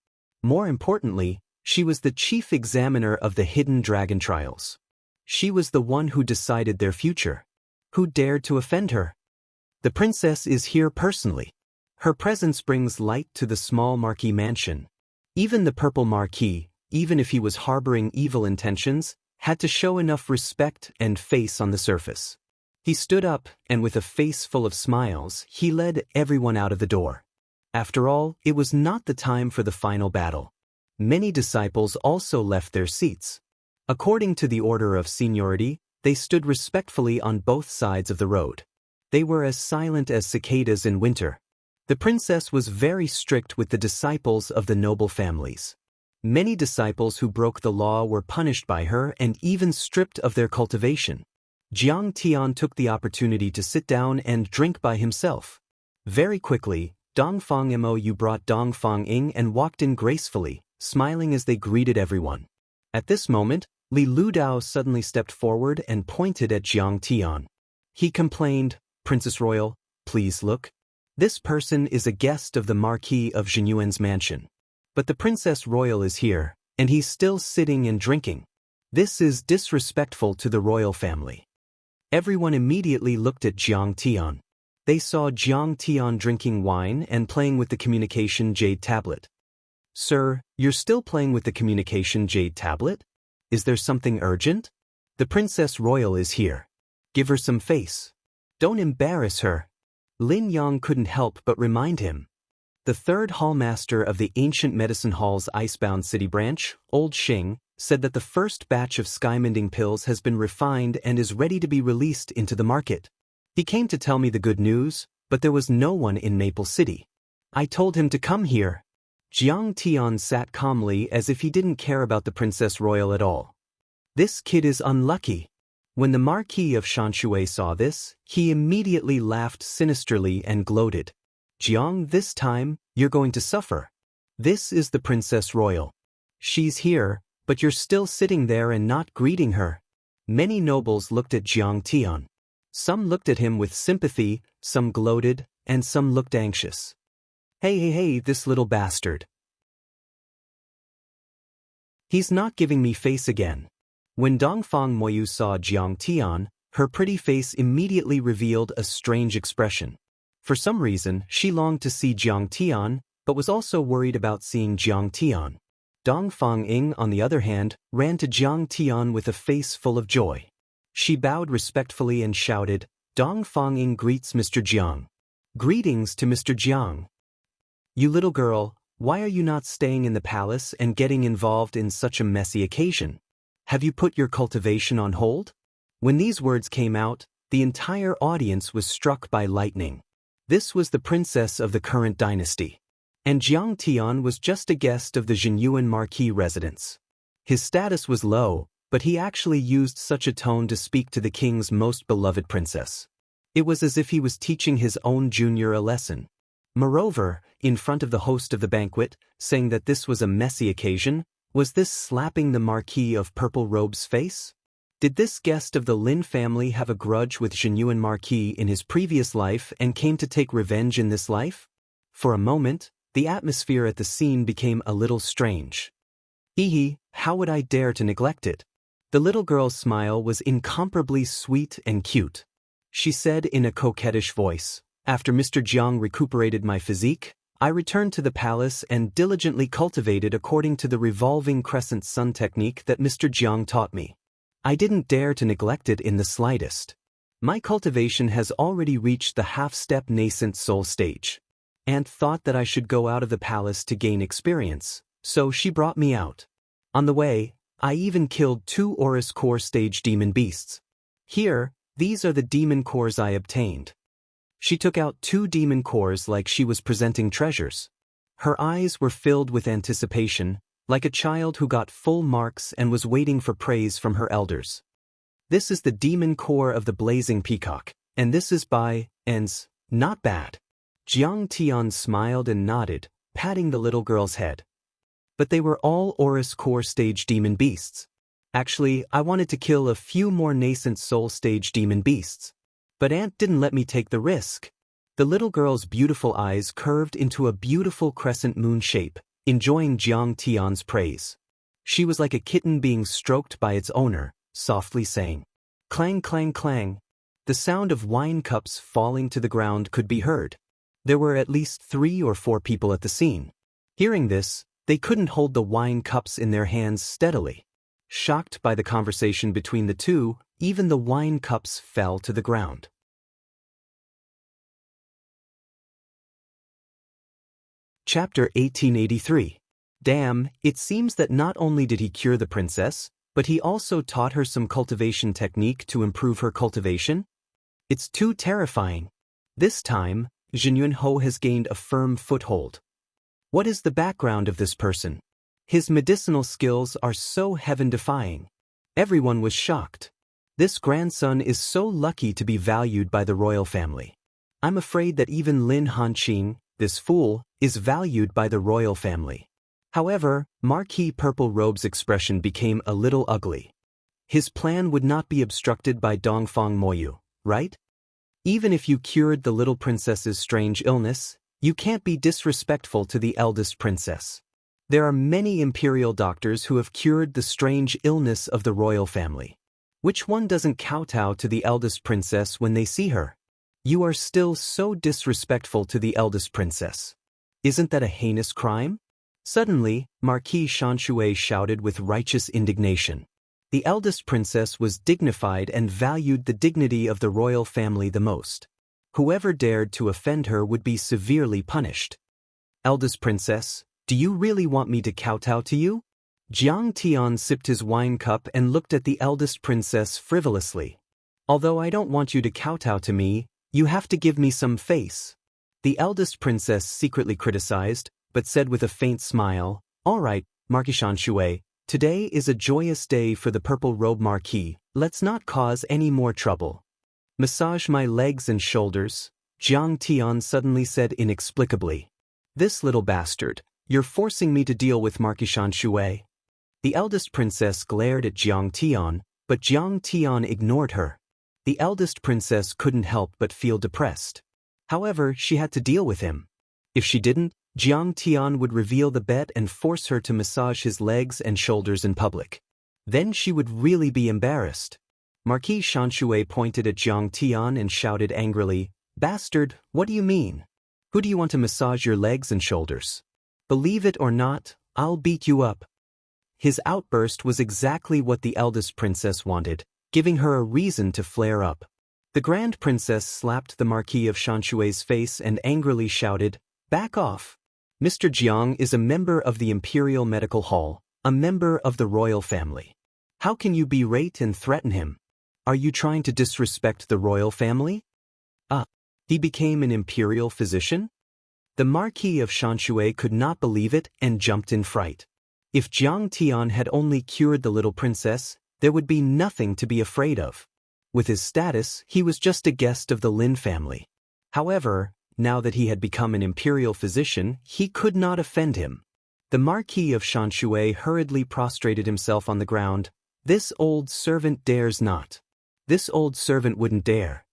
More importantly, she was the chief examiner of the hidden dragon trials. She was the one who decided their future. Who dared to offend her? The princess is here personally. Her presence brings light to the small Marquis mansion. Even the purple Marquis, even if he was harboring evil intentions, had to show enough respect and face on the surface. He stood up, and with a face full of smiles, he led everyone out of the door. After all, it was not the time for the final battle. Many disciples also left their seats. According to the order of seniority, they stood respectfully on both sides of the road. They were as silent as cicadas in winter. The princess was very strict with the disciples of the noble families. Many disciples who broke the law were punished by her and even stripped of their cultivation. Jiang Tian took the opportunity to sit down and drink by himself. Very quickly, Dongfang Mou brought Dongfang Ying and walked in gracefully, smiling as they greeted everyone. At this moment, Li Ludao suddenly stepped forward and pointed at Jiang Tian. He complained, "Princess Royal, please look. This person is a guest of the Marquis of Zhenyuan's mansion. But the Princess Royal is here, and he's still sitting and drinking. This is disrespectful to the royal family." Everyone immediately looked at Jiang Tian. They saw Jiang Tian drinking wine and playing with the communication jade tablet. "Sir, you're still playing with the communication jade tablet? Is there something urgent? The Princess Royal is here. Give her some face. Don't embarrass her." Lin Yang couldn't help but remind him. The third hallmaster of the ancient medicine hall's icebound city branch, Old Xing, said that the first batch of skymending pills has been refined and is ready to be released into the market. He came to tell me the good news, but there was no one in Maple City. I told him to come here. Jiang Tian sat calmly as if he didn't care about the Princess Royal at all. This kid is unlucky. When the Marquis of Shanshui saw this, he immediately laughed sinisterly and gloated. "Jiang, this time, you're going to suffer. This is the Princess Royal. She's here, but you're still sitting there and not greeting her." Many nobles looked at Jiang Tian. Some looked at him with sympathy, some gloated, and some looked anxious. Hey, this little bastard. He's not giving me face again." When Dongfang Moyu saw Jiang Tian, her pretty face immediately revealed a strange expression. For some reason, she longed to see Jiang Tian, but was also worried about seeing Jiang Tian. Dongfang Ying, on the other hand, ran to Jiang Tian with a face full of joy. She bowed respectfully and shouted, "Dongfang Ying greets Mr. Jiang. Greetings to Mr. Jiang. You little girl, why are you not staying in the palace and getting involved in such a messy occasion? Have you put your cultivation on hold?" When these words came out, the entire audience was struck by lightning. This was the princess of the current dynasty. And Jiang Tian was just a guest of the Zhenyuan Marquis residence. His status was low, but he actually used such a tone to speak to the king's most beloved princess. It was as if he was teaching his own junior a lesson. Moreover, in front of the host of the banquet, saying that this was a messy occasion, was this slapping the Marquis of Purple Robe's face? Did this guest of the Lin family have a grudge with Zhenyuan Marquis in his previous life and came to take revenge in this life? For a moment, the atmosphere at the scene became a little strange. How would I dare to neglect it? The little girl's smile was incomparably sweet and cute. She said in a coquettish voice, "After Mr. Jiang recuperated my physique, I returned to the palace and diligently cultivated according to the revolving crescent sun technique that Mr. Jiang taught me. I didn't dare to neglect it in the slightest. My cultivation has already reached the half-step nascent soul stage. Aunt thought that I should go out of the palace to gain experience, so she brought me out. On the way, I even killed 2 Aurus Core stage demon beasts. Here, these are the demon cores I obtained." She took out 2 demon cores like she was presenting treasures. Her eyes were filled with anticipation, like a child who got full marks and was waiting for praise from her elders. "This is the demon core of the blazing peacock, and this is by Ens, not bad." Jiang Tian smiled and nodded, patting the little girl's head. "But they were all Aurus Core stage demon beasts. Actually, I wanted to kill a few more nascent soul stage demon beasts. But Aunt didn't let me take the risk." The little girl's beautiful eyes curved into a beautiful crescent moon shape, enjoying Jiang Tian's praise. She was like a kitten being stroked by its owner, softly saying, "Clang, clang, clang." The sound of wine cups falling to the ground could be heard. There were at least 3 or 4 people at the scene. Hearing this, they couldn't hold the wine cups in their hands steadily. Shocked by the conversation between the two, even the wine cups fell to the ground. Chapter 1883. Damn, it seems that not only did he cure the princess, but he also taught her some cultivation technique to improve her cultivation? It's too terrifying. This time, Jin Yunho has gained a firm foothold. What is the background of this person? His medicinal skills are so heaven-defying. Everyone was shocked. This grandson is so lucky to be valued by the royal family. I'm afraid that even Lin Hanqing, this fool, is valued by the royal family. However, Marquis Purple Robe's expression became a little ugly. His plan would not be obstructed by Dongfang Moyu, right? Even if you cured the little princess's strange illness, you can't be disrespectful to the eldest princess. There are many imperial doctors who have cured the strange illness of the royal family. Which one doesn't kowtow to the eldest princess when they see her? You are still so disrespectful to the eldest princess. Isn't that a heinous crime? Suddenly, Marquis Shanshui shouted with righteous indignation. The eldest princess was dignified and valued the dignity of the royal family the most. Whoever dared to offend her would be severely punished. Eldest princess, do you really want me to kowtow to you? Jiang Tian sipped his wine cup and looked at the eldest princess frivolously. Although I don't want you to kowtow to me, you have to give me some face. The eldest princess secretly criticized, but said with a faint smile, All right, Marquis Shanshui, today is a joyous day for the Purple Robe Marquis, let's not cause any more trouble. Massage my legs and shoulders, Jiang Tian suddenly said inexplicably. This little bastard, you're forcing me to deal with Marquis Shanshui. The eldest princess glared at Jiang Tian, but Jiang Tian ignored her. The eldest princess couldn't help but feel depressed. However, she had to deal with him. If she didn't, Jiang Tian would reveal the bet and force her to massage his legs and shoulders in public. Then she would really be embarrassed. Marquis Shanshui pointed at Jiang Tian and shouted angrily, Bastard, what do you mean? Who do you want to massage your legs and shoulders? Believe it or not, I'll beat you up. His outburst was exactly what the eldest princess wanted, giving her a reason to flare up. The grand princess slapped the Marquis of Shanshui's face and angrily shouted, Back off. Mr. Jiang is a member of the Imperial Medical Hall, a member of the royal family. How can you berate and threaten him? Are you trying to disrespect the royal family? He became an imperial physician? The Marquis of Shanshui could not believe it and jumped in fright. If Jiang Tian had only cured the little princess, there would be nothing to be afraid of. With his status, he was just a guest of the Lin family. However, now that he had become an imperial physician, he could not offend him. The Marquis of Shanshui hurriedly prostrated himself on the ground. This old servant dares not. This old servant wouldn't dare.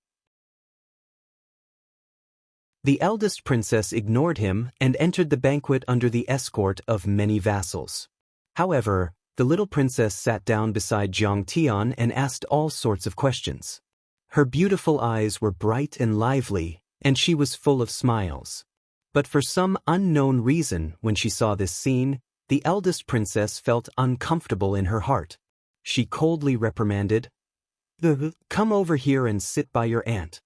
The eldest princess ignored him and entered the banquet under the escort of many vassals. However, the little princess sat down beside Jiang Tian and asked all sorts of questions. Her beautiful eyes were bright and lively, and she was full of smiles. But for some unknown reason, when she saw this scene, the eldest princess felt uncomfortable in her heart. She coldly reprimanded, Come over here and sit by your aunt.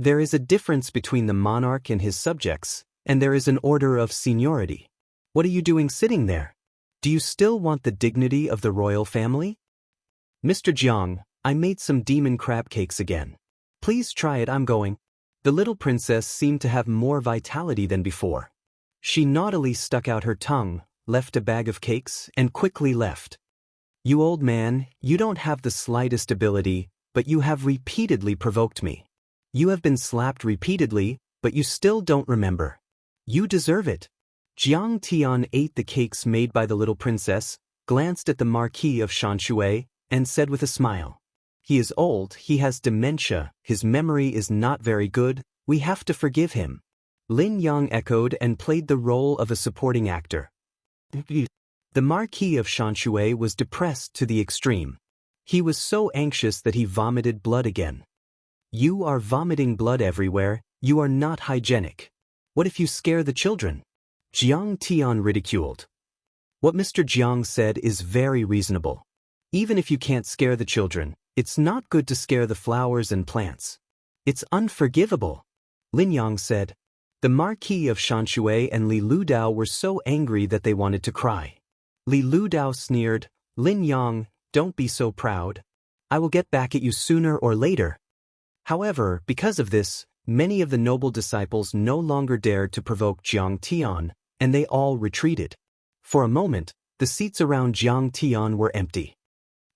There is a difference between the monarch and his subjects, and there is an order of seniority. What are you doing sitting there? Do you still want the dignity of the royal family? Mr. Jiang, I made some demon crab cakes again. Please try it, I'm going. The little princess seemed to have more vitality than before. She naughtily stuck out her tongue, left a bag of cakes, and quickly left. You old man, you don't have the slightest ability, but you have repeatedly provoked me. You have been slapped repeatedly, but you still don't remember. You deserve it. Jiang Tian ate the cakes made by the little princess, glanced at the Marquis of Shanshui, and said with a smile, He is old, he has dementia, his memory is not very good, we have to forgive him. Lin Yang echoed and played the role of a supporting actor. The Marquis of Shanshui was depressed to the extreme. He was so anxious that he vomited blood again. You are vomiting blood everywhere, you are not hygienic. What if you scare the children? Jiang Tian ridiculed. What Mr. Jiang said is very reasonable. Even if you can't scare the children, it's not good to scare the flowers and plants. It's unforgivable, Lin Yang said. The Marquis of Shanshui and Li Ludao were so angry that they wanted to cry. Li Ludao sneered, Lin Yang, don't be so proud. I will get back at you sooner or later. However, because of this, many of the noble disciples no longer dared to provoke Jiang Tian, and they all retreated. For a moment, the seats around Jiang Tian were empty.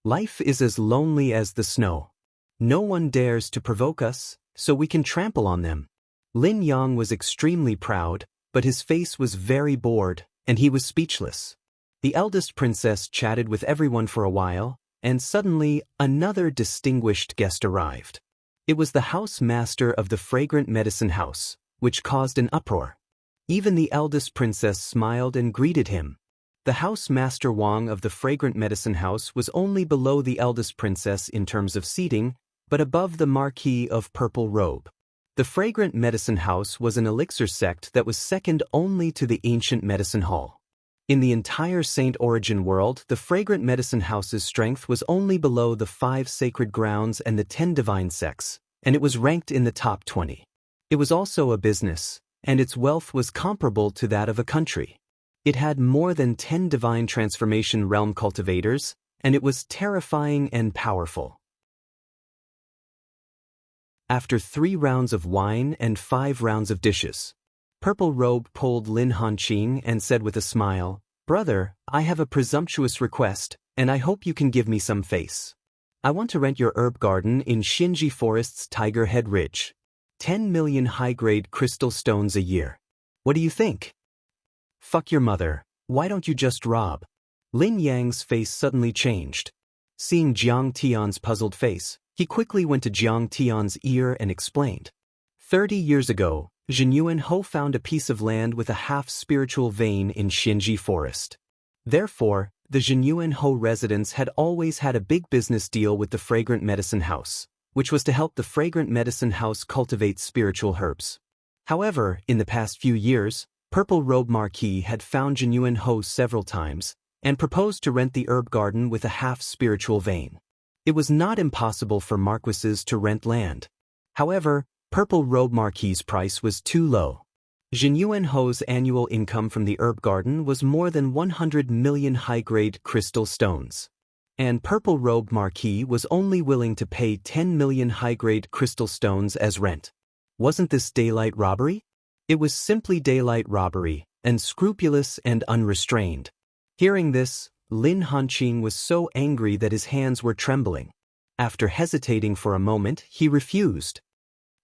Life is as lonely as the snow. No one dares to provoke us, so we can trample on them. Lin Yang was extremely proud, but his face was very bored, and he was speechless. The eldest princess chatted with everyone for a while, and suddenly another distinguished guest arrived. It was the house master of the fragrant medicine house, which caused an uproar. Even the eldest princess smiled and greeted him. The house master Wang of the fragrant medicine house was only below the eldest princess in terms of seating, but above the Marquis of Purple Robe. The fragrant medicine house was an elixir sect that was second only to the ancient medicine hall. In the entire Saint Origin world, the fragrant medicine house's strength was only below the 5 sacred grounds and the 10 divine sects, and it was ranked in the top 20. It was also a business, and its wealth was comparable to that of a country. It had more than 10 divine transformation realm cultivators, and it was terrifying and powerful. After 3 rounds of wine and 5 rounds of dishes, Purple Robe pulled Lin Hanqing and said with a smile, Brother, I have a presumptuous request, and I hope you can give me some face. I want to rent your herb garden in Xinji Forest's Tiger Head Ridge. 10 million high-grade crystal stones a year. What do you think? Fuck your mother, why don't you just rob? Lin Yang's face suddenly changed. Seeing Jiang Tian's puzzled face, he quickly went to Jiang Tian's ear and explained. 30 years ago, Zhenyuan Ho found a piece of land with a half-spiritual vein in Xinji Forest. Therefore, the Zhenyuan Ho residents had always had a big business deal with the Fragrant Medicine House, which was to help the Fragrant Medicine House cultivate spiritual herbs. However, in the past few years, Purple Robe Marquis had found Zhenyuan Ho several times and proposed to rent the herb garden with a half-spiritual vein. It was not impossible for marquises to rent land. However, Purple Robe Marquis' price was too low. Zhenyuan Ho's annual income from the herb garden was more than 100 million high-grade crystal stones. And Purple Robe Marquis was only willing to pay 10 million high-grade crystal stones as rent. Wasn't this daylight robbery? It was simply daylight robbery, unscrupulous and unrestrained. Hearing this, Lin Hanqing was so angry that his hands were trembling. After hesitating for a moment, he refused.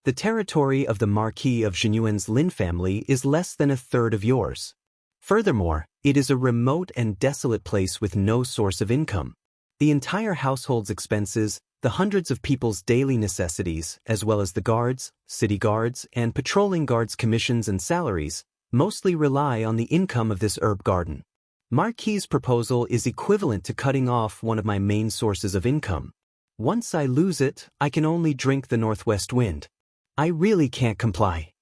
The territory of the Marquis of Zhenyuan's Lin family is less than a third of yours. Furthermore, it is a remote and desolate place with no source of income. The entire household's expenses, the hundreds of people's daily necessities, as well as the guards, city guards, and patrolling guards' commissions and salaries, mostly rely on the income of this herb garden. Marquis' proposal is equivalent to cutting off one of my main sources of income. Once I lose it, I can only drink the northwest wind. I really can't comply.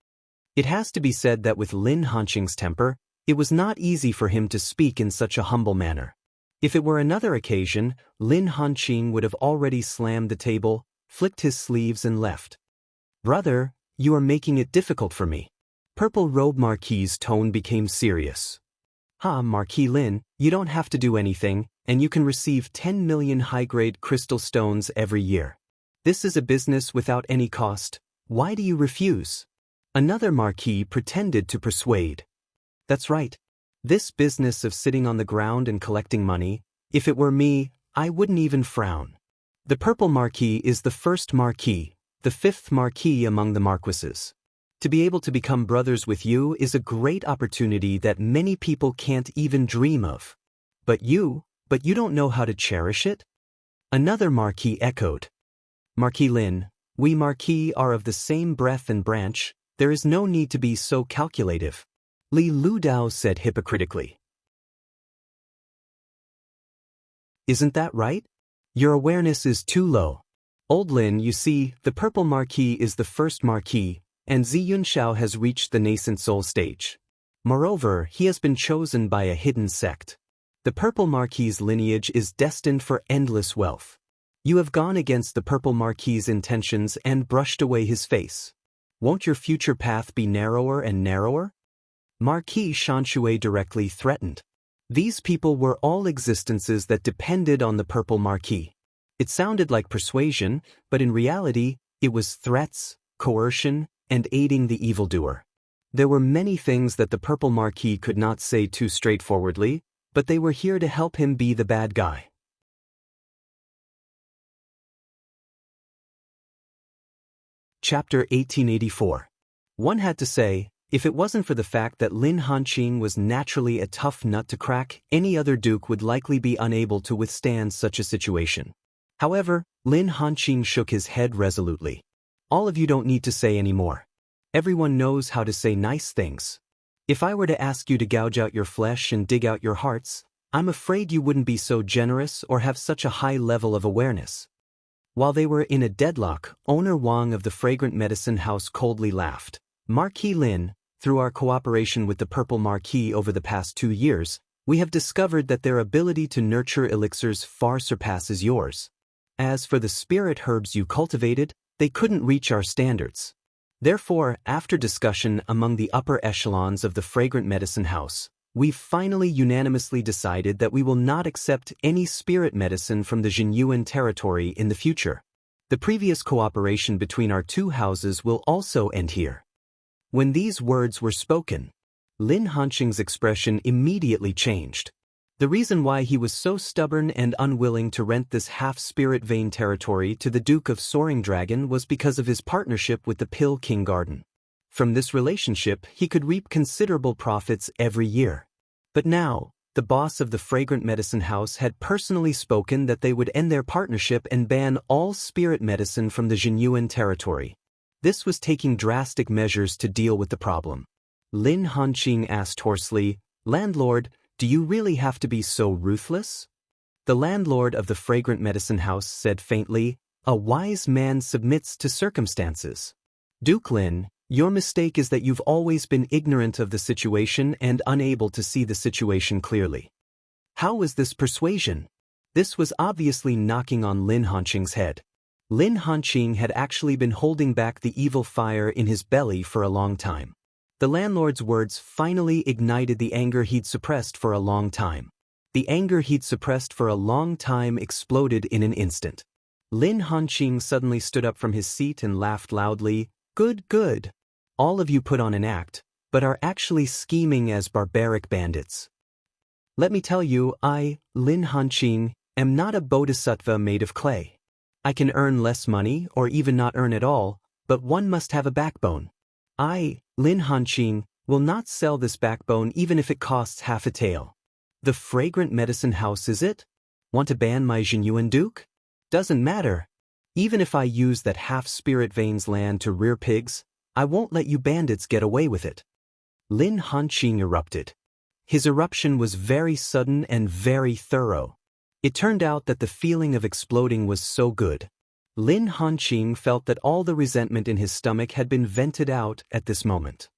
It has to be said that with Lin Hanqing's temper, it was not easy for him to speak in such a humble manner. If it were another occasion, Lin Hanqing would have already slammed the table, flicked his sleeves and left. Brother, you are making it difficult for me. Purple Robe Marquis' tone became serious. Marquis Lin, you don't have to do anything, and you can receive 10 million high-grade crystal stones every year. This is a business without any cost. Why do you refuse? Another Marquis pretended to persuade. That's right. This business of sitting on the ground and collecting money, if it were me, I wouldn't even frown. The Purple Marquis is the first Marquis, the 5th Marquis among the Marquises. To be able to become brothers with you is a great opportunity that many people can't even dream of. But you don't know how to cherish it? Another Marquis echoed. Marquis Lin, we Marquis are of the same breath and branch, there is no need to be so calculative. Li Ludao said hypocritically. Isn't that right? Your awareness is too low. Old Lin, you see, the Purple Marquis is the first Marquis, and Zi Yunxiao has reached the nascent soul stage. Moreover, he has been chosen by a hidden sect. The Purple Marquis's lineage is destined for endless wealth. You have gone against the Purple Marquis's intentions and brushed away his face. Won't your future path be narrower and narrower? Marquis Shanshui directly threatened. These people were all existences that depended on the Purple Marquis. It sounded like persuasion, but in reality, it was threats, coercion, and aiding the evildoer. There were many things that the Purple Marquis could not say too straightforwardly, but they were here to help him be the bad guy. Chapter 1884. One had to say, if it wasn't for the fact that Lin Hanqing was naturally a tough nut to crack, any other duke would likely be unable to withstand such a situation. However, Lin Hanqing shook his head resolutely. All of you don't need to say any more. Everyone knows how to say nice things. If I were to ask you to gouge out your flesh and dig out your hearts, I'm afraid you wouldn't be so generous or have such a high level of awareness. While they were in a deadlock, owner Wang of the Fragrant Medicine House coldly laughed. Marquis Lin, through our cooperation with the Purple Marquis over the past 2 years, we have discovered that their ability to nurture elixirs far surpasses yours. As for the spirit herbs you cultivated, they couldn't reach our standards. Therefore, after discussion among the upper echelons of the Fragrant Medicine House, we've finally unanimously decided that we will not accept any spirit medicine from the Jinyuan territory in the future. The previous cooperation between our two houses will also end here. When these words were spoken, Lin Hanqing's expression immediately changed. The reason why he was so stubborn and unwilling to rent this half-spirit vein territory to the Duke of Soaring Dragon was because of his partnership with the Pill King Garden. From this relationship, he could reap considerable profits every year. But now, the boss of the Fragrant Medicine House had personally spoken that they would end their partnership and ban all spirit medicine from the Jinyuan territory. This was taking drastic measures to deal with the problem. Lin Hanqing asked hoarsely, "Landlord, do you really have to be so ruthless?" The landlord of the Fragrant Medicine House said faintly, "A wise man submits to circumstances. Duke Lin, your mistake is that you've always been ignorant of the situation and unable to see the situation clearly." How was this persuasion? This was obviously knocking on Lin Hanqing's head. Lin Hanqing had actually been holding back the evil fire in his belly for a long time. The landlord's words finally ignited the anger he'd suppressed for a long time. The anger he'd suppressed for a long time exploded in an instant. Lin Hanqing suddenly stood up from his seat and laughed loudly. "Good, good. All of you put on an act, but are actually scheming as barbaric bandits. Let me tell you, I, Lin Hanqing, am not a bodhisattva made of clay. I can earn less money or even not earn at all, but one must have a backbone. I, Lin Hanqing, will not sell this backbone even if it costs half a tael. The Fragrant Medicine House, is it? Want to ban my Jinyuan Duke? Doesn't matter. Even if I use that half-spirit veins land to rear pigs, I won't let you bandits get away with it." Lin Hanqing erupted. His eruption was very sudden and very thorough. It turned out that the feeling of exploding was so good. Lin Hanqing felt that all the resentment in his stomach had been vented out at this moment.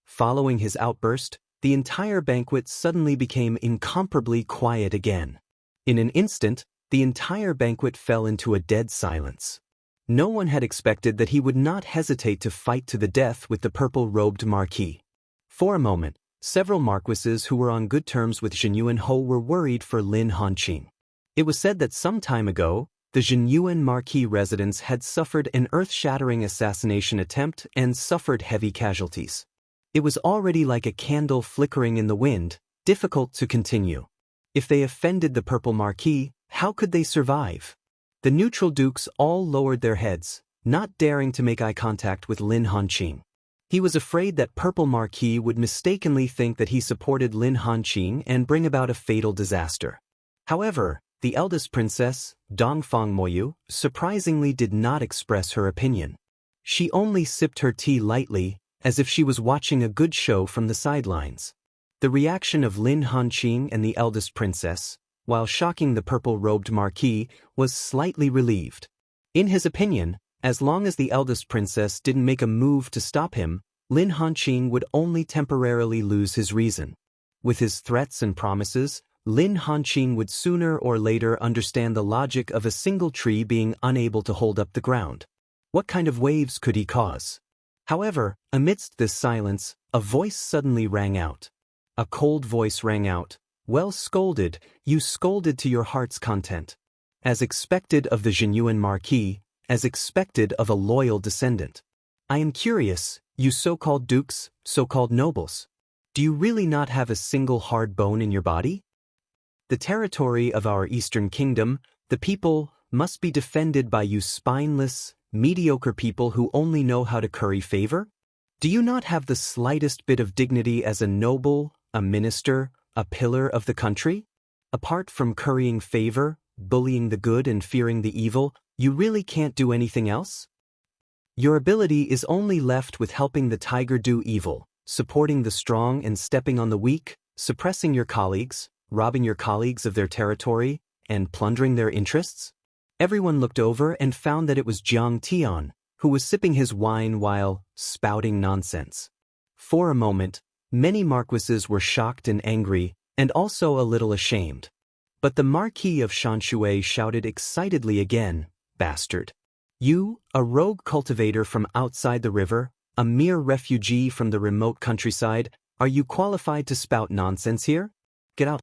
Following his outburst, the entire banquet suddenly became incomparably quiet again. In an instant, the entire banquet fell into a dead silence. No one had expected that he would not hesitate to fight to the death with the purple-robed marquis. For a moment, several marquises who were on good terms with Jinyuan Ho were worried for Lin Hanqing. It was said that some time ago, the Jinyuan Marquis residents had suffered an earth-shattering assassination attempt and suffered heavy casualties. It was already like a candle flickering in the wind, difficult to continue. If they offended the Purple Marquis, how could they survive? The neutral dukes all lowered their heads, not daring to make eye contact with Lin Hanqing. He was afraid that Purple Marquis would mistakenly think that he supported Lin Hanqing and bring about a fatal disaster. However, the eldest princess, Dongfang Moyu, surprisingly did not express her opinion. She only sipped her tea lightly, as if she was watching a good show from the sidelines. The reaction of Lin Hanqing and the eldest princess, while shocking the purple-robed marquis, was slightly relieved. In his opinion, As long as the eldest princess didn't make a move to stop him, Lin Hanqing would only temporarily lose his reason. With his threats and promises, Lin Hanqing would sooner or later understand the logic of a single tree being unable to hold up the ground. What kind of waves could he cause? However, amidst this silence, a voice suddenly rang out. A cold voice rang out. Well scolded, you scolded to your heart's content. As expected of the genuine marquis, as expected of a loyal descendant. I am curious, you so-called dukes, so-called nobles. Do you really not have a single hard bone in your body? The territory of our eastern kingdom, the people, must be defended by you spineless, mediocre people who only know how to curry favor? Do you not have the slightest bit of dignity as a noble, a minister, a pillar of the country? Apart from currying favor, bullying the good and fearing the evil, you really can't do anything else? Your ability is only left with helping the tiger do evil, supporting the strong and stepping on the weak, suppressing your colleagues, robbing your colleagues of their territory, and plundering their interests? Everyone looked over and found that it was Jiang Tian, who was sipping his wine while spouting nonsense. For a moment, many marquises were shocked and angry, and also a little ashamed. But the Marquis of Shanshui shouted excitedly again, "Bastard! You, a rogue cultivator from outside the river, a mere refugee from the remote countryside, are you qualified to spout nonsense here? Get out.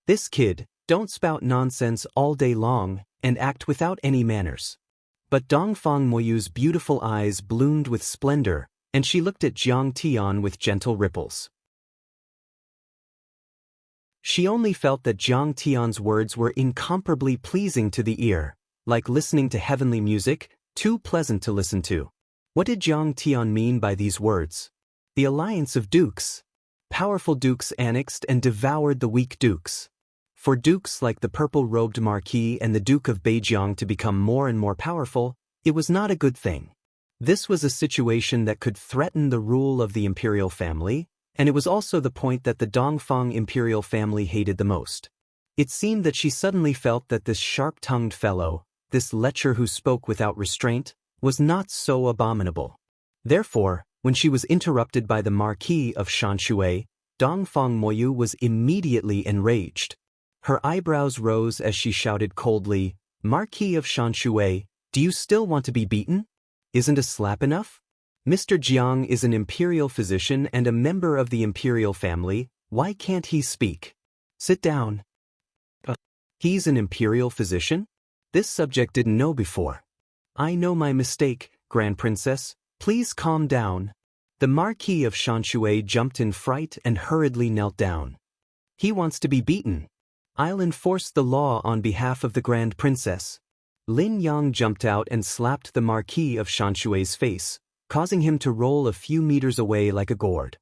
This kid, don't spout nonsense all day long and act without any manners." But Dongfang Moyu's beautiful eyes bloomed with splendor, and she looked at Jiang Tian with gentle ripples. She only felt that Jiang Tian's words were incomparably pleasing to the ear, like listening to heavenly music, too pleasant to listen to. What did Jiang Tian mean by these words? The alliance of dukes. Powerful dukes annexed and devoured the weak dukes. For dukes like the purple-robed marquis and the Duke of Beijiang to become more and more powerful, it was not a good thing. This was a situation that could threaten the rule of the imperial family, and it was also the point that the Dongfang imperial family hated the most. It seemed that she suddenly felt that this sharp-tongued fellow, this lecher who spoke without restraint, was not so abominable. Therefore, when she was interrupted by the Marquis of Shanshui, Dongfang Moyu was immediately enraged. Her eyebrows rose as she shouted coldly, "Marquis of Shanshui, do you still want to be beaten? Isn't a slap enough? Mr. Jiang is an imperial physician and a member of the imperial family, why can't he speak? Sit down." He's an imperial physician? This subject didn't know before. "I know my mistake, Grand Princess, please calm down." The Marquis of Shanshui jumped in fright and hurriedly knelt down. He wants to be beaten. I'll enforce the law on behalf of the Grand Princess. Lin Yang jumped out and slapped the Marquis of Shanshui's face, causing him to roll a few meters away like a gourd.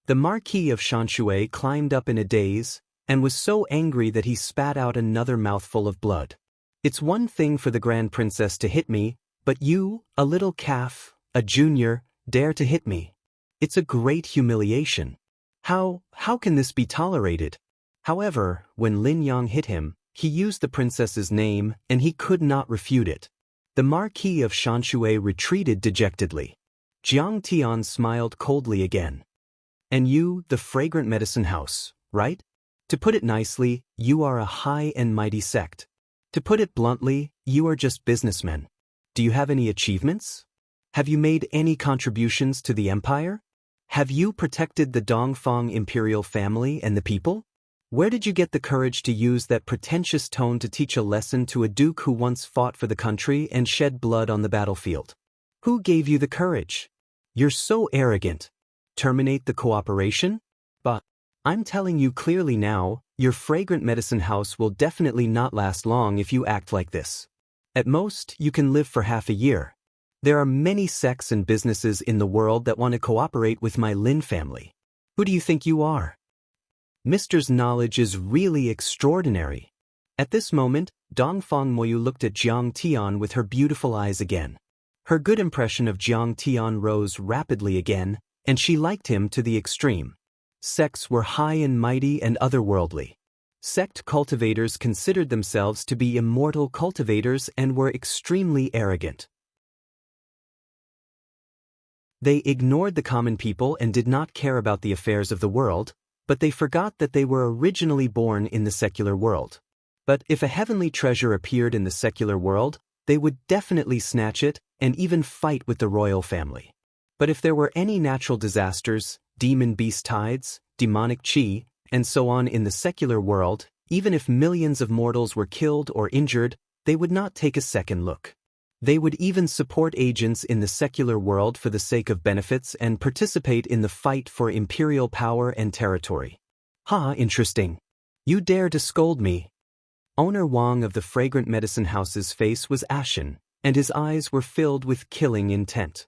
The Marquis of Shanshui climbed up in a daze, and was so angry that he spat out another mouthful of blood. "It's one thing for the Grand Princess to hit me, but you, a little calf, a junior, dare to hit me. It's a great humiliation. How can this be tolerated?" However, when Lin Yang hit him, he used the princess's name, and he could not refute it. The Marquis of Shanshui retreated dejectedly. Jiang Tian smiled coldly again. "And you, the fragrant medicine house, right? To put it nicely, you are a high and mighty sect. To put it bluntly, you are just businessmen. Do you have any achievements? Have you made any contributions to the empire? Have you protected the Dongfang imperial family and the people? Where did you get the courage to use that pretentious tone to teach a lesson to a duke who once fought for the country and shed blood on the battlefield? Who gave you the courage? You're so arrogant. Terminate the cooperation? But I'm telling you clearly now, your fragrant medicine house will definitely not last long if you act like this. At most, you can live for half a year. There are many sects and businesses in the world that want to cooperate with my Lin family. Who do you think you are? Mister's knowledge is really extraordinary." At this moment, Dongfang Moyu looked at Jiang Tian with her beautiful eyes again. Her good impression of Jiang Tian rose rapidly again, and she liked him to the extreme. Sects were high and mighty and otherworldly. Sect cultivators considered themselves to be immortal cultivators and were extremely arrogant. They ignored the common people and did not care about the affairs of the world, but they forgot that they were originally born in the secular world. But if a heavenly treasure appeared in the secular world, they would definitely snatch it and even fight with the royal family. But if there were any natural disasters, demon beast tides, demonic chi, and so on in the secular world, even if millions of mortals were killed or injured, they would not take a second look. They would even support agents in the secular world for the sake of benefits and participate in the fight for imperial power and territory. Interesting. You dare to scold me. Owner Wang of the Fragrant Medicine House's face was ashen, and his eyes were filled with killing intent.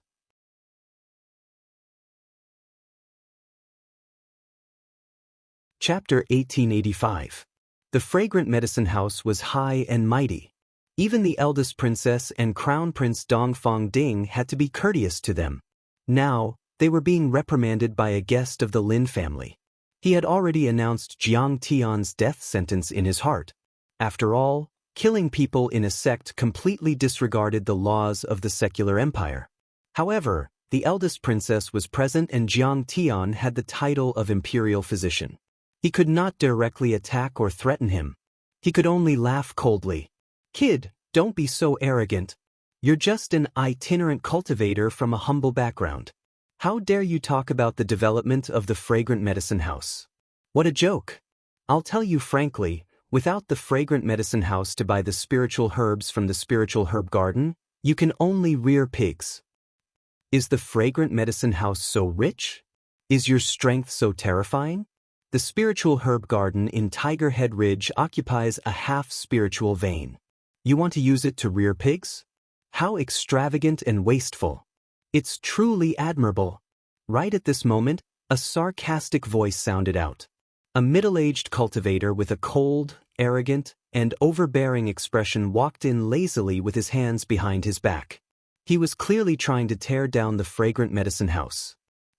Chapter 1885. The Fragrant Medicine House was high and mighty. Even the eldest princess and crown prince Dongfang Ding had to be courteous to them. Now, they were being reprimanded by a guest of the Lin family. He had already announced Jiang Tian's death sentence in his heart. After all, killing people in a sect completely disregarded the laws of the secular empire. However, the eldest princess was present and Jiang Tian had the title of imperial physician. He could not directly attack or threaten him. He could only laugh coldly. Kid, don't be so arrogant. You're just an itinerant cultivator from a humble background. How dare you talk about the development of the Fragrant Medicine House? What a joke. I'll tell you frankly, without the Fragrant Medicine House to buy the spiritual herbs from the spiritual herb garden, you can only rear pigs. Is the Fragrant Medicine House so rich? Is your strength so terrifying? The spiritual herb garden in Tiger Head Ridge occupies a half-spiritual vein. You want to use it to rear pigs? How extravagant and wasteful. It's truly admirable. Right at this moment, a sarcastic voice sounded out. A middle-aged cultivator with a cold, arrogant, and overbearing expression walked in lazily with his hands behind his back. He was clearly trying to tear down the Fragrant Medicine House.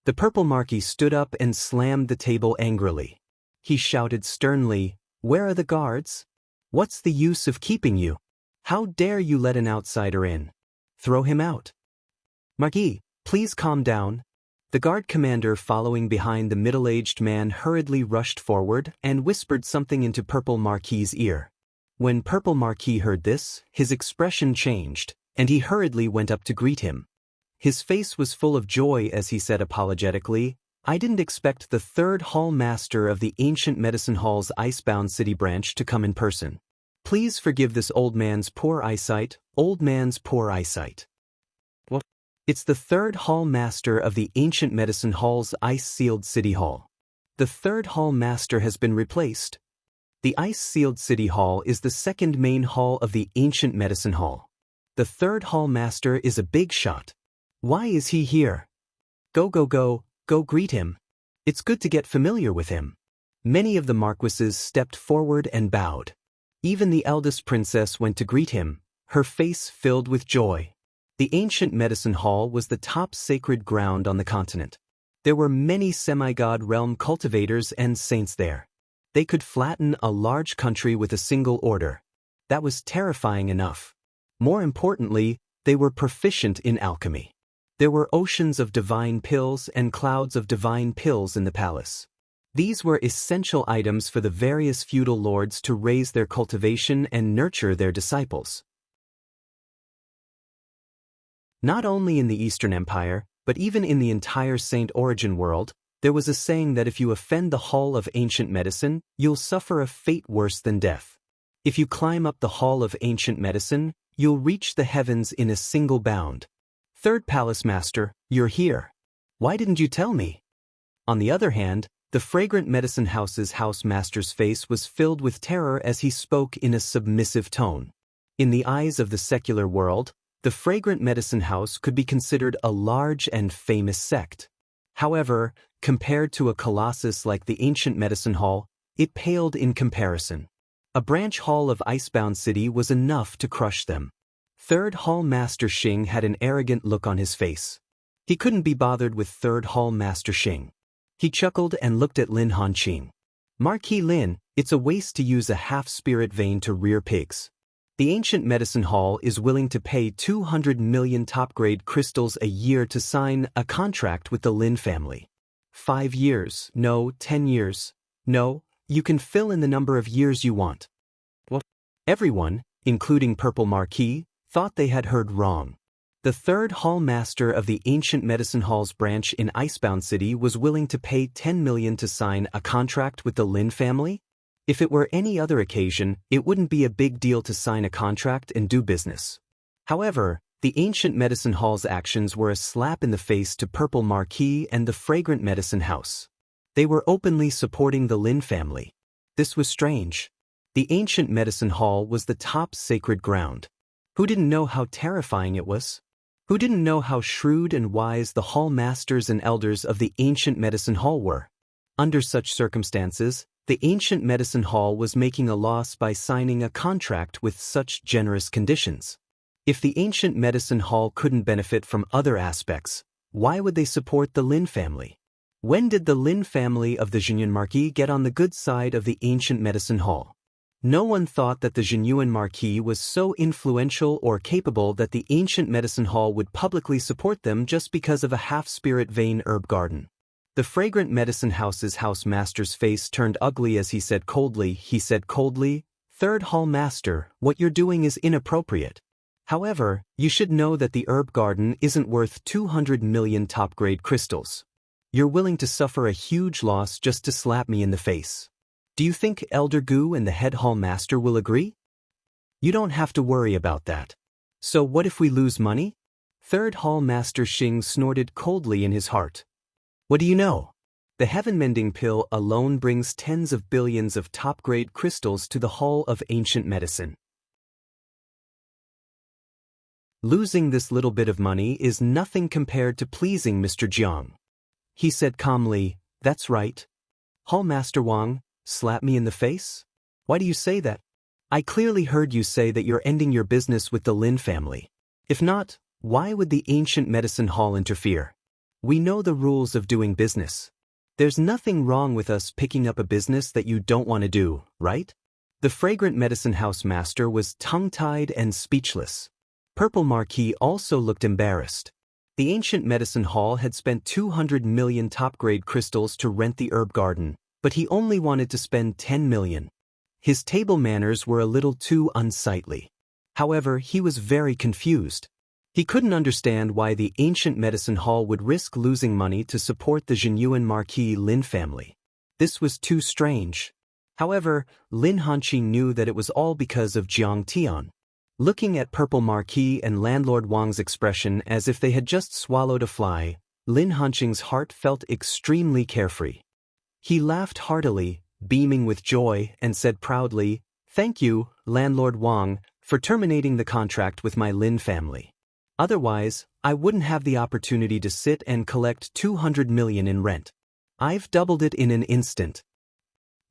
The purple marquis stood up and slammed the table angrily. He shouted sternly, "Where are the guards? What's the use of keeping you? How dare you let an outsider in? Throw him out." "Marquis, please calm down." The guard commander following behind the middle-aged man hurriedly rushed forward and whispered something into Purple Marquis's ear. When Purple Marquis heard this, his expression changed, and he hurriedly went up to greet him. His face was full of joy as he said apologetically, "I didn't expect the third hall master of the Ancient Medicine Hall's Icebound City branch to come in person. Please forgive this old man's poor eyesight, old man's poor eyesight." "What?" "It's the third hall master of the Ancient Medicine Hall's Ice-Sealed City Hall. The third hall master has been replaced. The Ice-Sealed City Hall is the second main hall of the Ancient Medicine Hall. The third hall master is a big shot. Why is he here? Go greet him. It's good to get familiar with him." Many of the marquises stepped forward and bowed. Even the eldest princess went to greet him, her face filled with joy. The Ancient Medicine Hall was the top sacred ground on the continent. There were many semi-god realm cultivators and saints there. They could flatten a large country with a single order. That was terrifying enough. More importantly, they were proficient in alchemy. There were oceans of divine pills and clouds of divine pills in the palace. These were essential items for the various feudal lords to raise their cultivation and nurture their disciples. Not only in the Eastern Empire, but even in the entire Saint Origin world, there was a saying that if you offend the Hall of Ancient Medicine, you'll suffer a fate worse than death. If you climb up the Hall of Ancient Medicine, you'll reach the heavens in a single bound. Third Palace Master, you're here. Why didn't you tell me? On the other hand, the Fragrant Medicine House's house master's face was filled with terror as he spoke in a submissive tone. In the eyes of the secular world, the Fragrant Medicine House could be considered a large and famous sect. However, compared to a colossus like the Ancient Medicine Hall, it paled in comparison. A branch hall of Icebound City was enough to crush them. Third Hall Master Xing had an arrogant look on his face. He couldn't be bothered with Third Hall Master Xing. He chuckled and looked at Lin Hanqing. "Marquis Lin, It's a waste to use a half-spirit vein to rear pigs. The Ancient Medicine Hall is willing to pay 200 million top-grade crystals a year to sign a contract with the Lin family. 5 years, no, 10 years. No, you can fill in the number of years you want. What? Everyone, including Purple Marquis, thought they had heard wrong. The third hall master of the Ancient Medicine Hall's branch in Icebound City was willing to pay 10 million to sign a contract with the Lin family? If it were any other occasion, it wouldn't be a big deal to sign a contract and do business. However, the Ancient Medicine Hall's actions were a slap in the face to Purple Marquis and the Fragrant Medicine House. They were openly supporting the Lin family. This was strange. The Ancient Medicine Hall was the top sacred ground. Who didn't know how terrifying it was? Who didn't know how shrewd and wise the hall masters and elders of the Ancient Medicine Hall were? Under such circumstances, the Ancient Medicine Hall was making a loss by signing a contract with such generous conditions. If the Ancient Medicine Hall couldn't benefit from other aspects, why would they support the Lin family? When did the Lin family of the Genuine Marquis get on the good side of the Ancient Medicine Hall? No one thought that the Genuine Marquis was so influential or capable that the Ancient Medicine Hall would publicly support them just because of a half-spirit vein herb garden. The Fragrant Medicine House's house master's face turned ugly as he said coldly, "Third hall master, what you're doing is inappropriate. However, you should know that the herb garden isn't worth 200 million top-grade crystals. You're willing to suffer a huge loss just to slap me in the face. Do you think Elder Gu and the head hall master will agree? You don't have to worry about that. So what if we lose money?" Third hall master Xing snorted coldly in his heart. What do you know? The heaven-mending pill alone brings tens of billions of top-grade crystals to the Hall of Ancient Medicine. Losing this little bit of money is nothing compared to pleasing Mr. Jiang. He said calmly, "That's right. Hall Master Wang, slap me in the face? Why do you say that? I clearly heard you say that you're ending your business with the Lin family. If not, why would the Ancient Medicine Hall interfere? We know the rules of doing business. There's nothing wrong with us picking up a business that you don't want to do, right?" The Fragrant Medicine House master was tongue-tied and speechless. Purple Marquis also looked embarrassed. The Ancient Medicine Hall had spent 200 million top-grade crystals to rent the herb garden, but he only wanted to spend 10 million. His table manners were a little too unsightly. However, he was very confused. He couldn't understand why the Ancient Medicine Hall would risk losing money to support the Genuine Marquis Lin family. This was too strange. However, Lin Hanqing knew that it was all because of Jiang Tian. Looking at Purple Marquis and Landlord Wang's expression as if they had just swallowed a fly, Lin Hanqing's heart felt extremely carefree. He laughed heartily, beaming with joy, and said proudly, "Thank you, Landlord Wang, for terminating the contract with my Lin family. Otherwise, I wouldn't have the opportunity to sit and collect 200 million in rent. I've doubled it in an instant.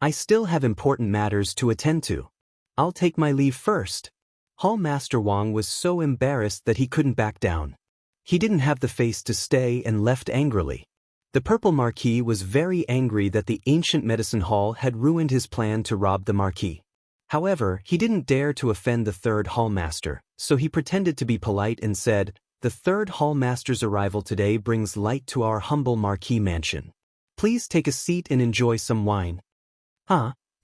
I still have important matters to attend to. I'll take my leave first." Hall Master Wang was so embarrassed that he couldn't back down. He didn't have the face to stay and left angrily. The Purple Marquis was very angry that the Ancient Medicine Hall had ruined his plan to rob the Marquis. However, he didn't dare to offend the third hall master, so he pretended to be polite and said, "The third hall master's arrival today brings light to our humble Marquis mansion. Please take a seat and enjoy some wine."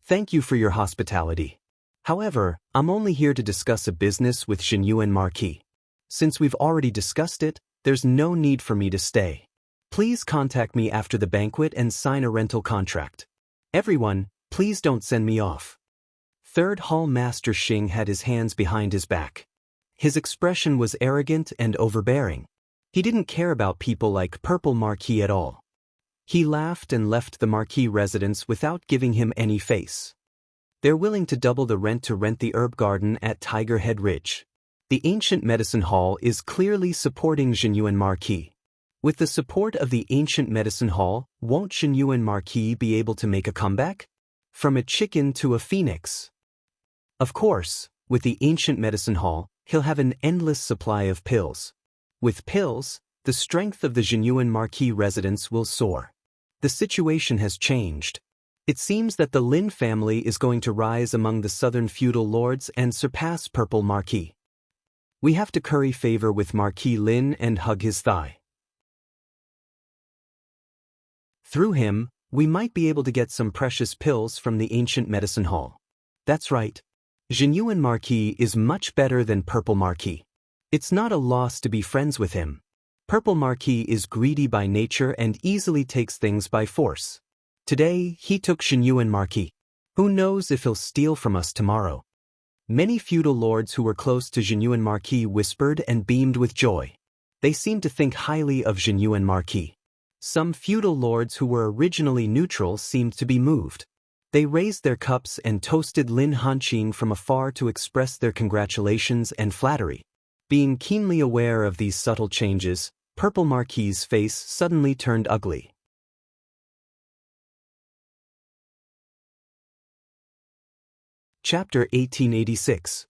Thank you for your hospitality. However, I'm only here to discuss a business with Genuine Marquis. Since we've already discussed it, there's no need for me to stay. Please contact me after the banquet and sign a rental contract. Everyone, please don't send me off." Third Hall Master Xing had his hands behind his back. His expression was arrogant and overbearing. He didn't care about people like Purple Marquis at all. He laughed and left the Marquis residence without giving him any face. They're willing to double the rent to rent the herb garden at Tiger Head Ridge. The Ancient Medicine Hall is clearly supporting Genuine Marquis. With the support of the Ancient Medicine Hall, won't Genuine Marquis be able to make a comeback? From a chicken to a phoenix. Of course, with the Ancient Medicine Hall, he'll have an endless supply of pills. With pills, the strength of the Genuine Marquis residence will soar. The situation has changed. It seems that the Lin family is going to rise among the southern feudal lords and surpass Purple Marquis. We have to curry favor with Marquis Lin and hug his thigh. Through him, we might be able to get some precious pills from the ancient medicine hall. That's right. Genuine Marquis is much better than Purple Marquis. It's not a loss to be friends with him. Purple Marquis is greedy by nature and easily takes things by force. Today, he took Genuine Marquis. Who knows if he'll steal from us tomorrow? Many feudal lords who were close to Genuine Marquis whispered and beamed with joy. They seemed to think highly of Genuine Marquis. Some feudal lords who were originally neutral seemed to be moved. They raised their cups and toasted Lin Hanqing from afar to express their congratulations and flattery. Being keenly aware of these subtle changes, Purple Marquis's face suddenly turned ugly. Chapter 1886.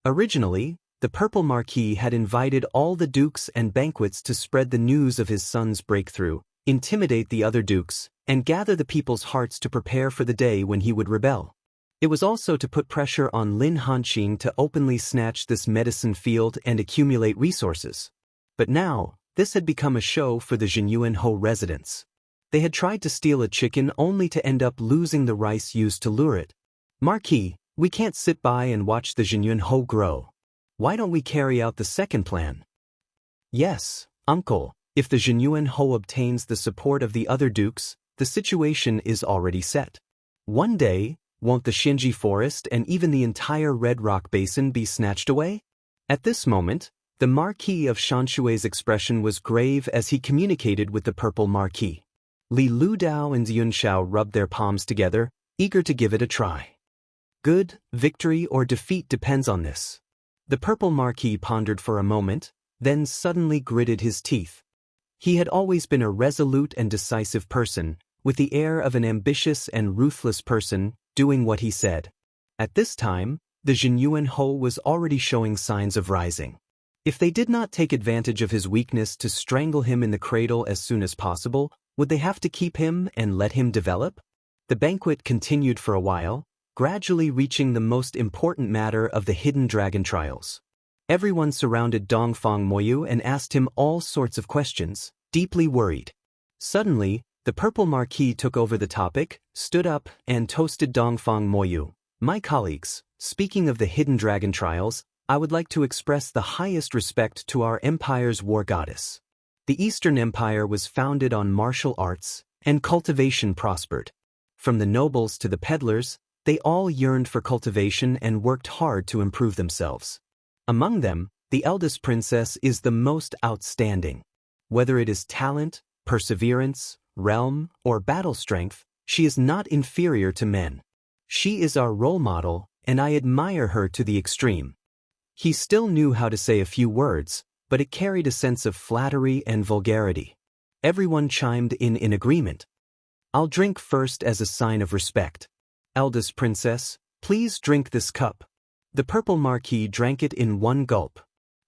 Originally, the Purple Marquis had invited all the dukes and banquets to spread the news of his son's breakthrough, intimidate the other dukes, and gather the people's hearts to prepare for the day when he would rebel. It was also to put pressure on Lin Hanqing to openly snatch this medicine field and accumulate resources. But now, this had become a show for the Jinyuan Ho residents. They had tried to steal a chicken only to end up losing the rice used to lure it. Marquis, we can't sit by and watch the Jinyuan Ho grow. Why don't we carry out the second plan? Yes, uncle, if the Jinyuan Ho obtains the support of the other dukes, the situation is already set. One day, won't the Shinji Forest and even the entire Red Rock Basin be snatched away? At this moment, the Marquis of Shanshui's expression was grave as he communicated with the Purple Marquis. Li Ludao and Yunshao rubbed their palms together, eager to give it a try. Good, victory or defeat depends on this. The Purple Marquis pondered for a moment, then suddenly gritted his teeth. He had always been a resolute and decisive person, with the air of an ambitious and ruthless person, doing what he said. At this time, the Jinyuan Ho was already showing signs of rising. If they did not take advantage of his weakness to strangle him in the cradle as soon as possible, would they have to keep him and let him develop? The banquet continued for a while, gradually reaching the most important matter of the hidden dragon trials. Everyone surrounded Dongfang Moyu and asked him all sorts of questions, deeply worried. Suddenly, the Purple Marquis took over the topic, stood up, and toasted Dongfang Moyu. My colleagues, speaking of the hidden dragon trials, I would like to express the highest respect to our empire's war goddess. The Eastern Empire was founded on martial arts, and cultivation prospered. From the nobles to the peddlers, they all yearned for cultivation and worked hard to improve themselves. Among them, the eldest princess is the most outstanding. Whether it is talent, perseverance, realm, or battle strength, she is not inferior to men. She is our role model, and I admire her to the extreme. He still knew how to say a few words, but it carried a sense of flattery and vulgarity. Everyone chimed in agreement. I'll drink first as a sign of respect. Eldest princess, please drink this cup. The Purple Marquis drank it in one gulp.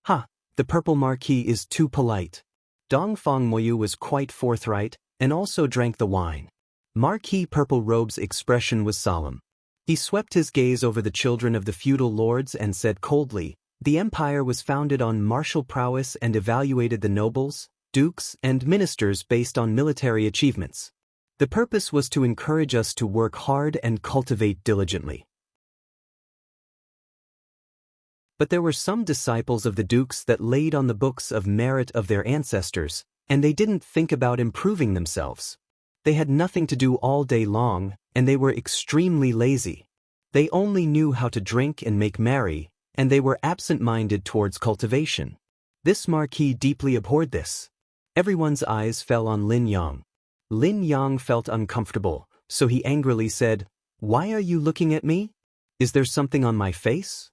The Purple Marquis is too polite. Dongfang Moyu was quite forthright, and also drank the wine. Marquis Purple Robe's expression was solemn. He swept his gaze over the children of the feudal lords and said coldly, the empire was founded on martial prowess and evaluated the nobles, dukes, and ministers based on military achievements. The purpose was to encourage us to work hard and cultivate diligently. But there were some disciples of the dukes that laid on the books of merit of their ancestors, and they didn't think about improving themselves. They had nothing to do all day long, and they were extremely lazy. They only knew how to drink and make merry, and they were absent-minded towards cultivation. This Marquis deeply abhorred this. Everyone's eyes fell on Lin Yang. Lin Yang felt uncomfortable, so he angrily said, "Why are you looking at me? Is there something on my face?"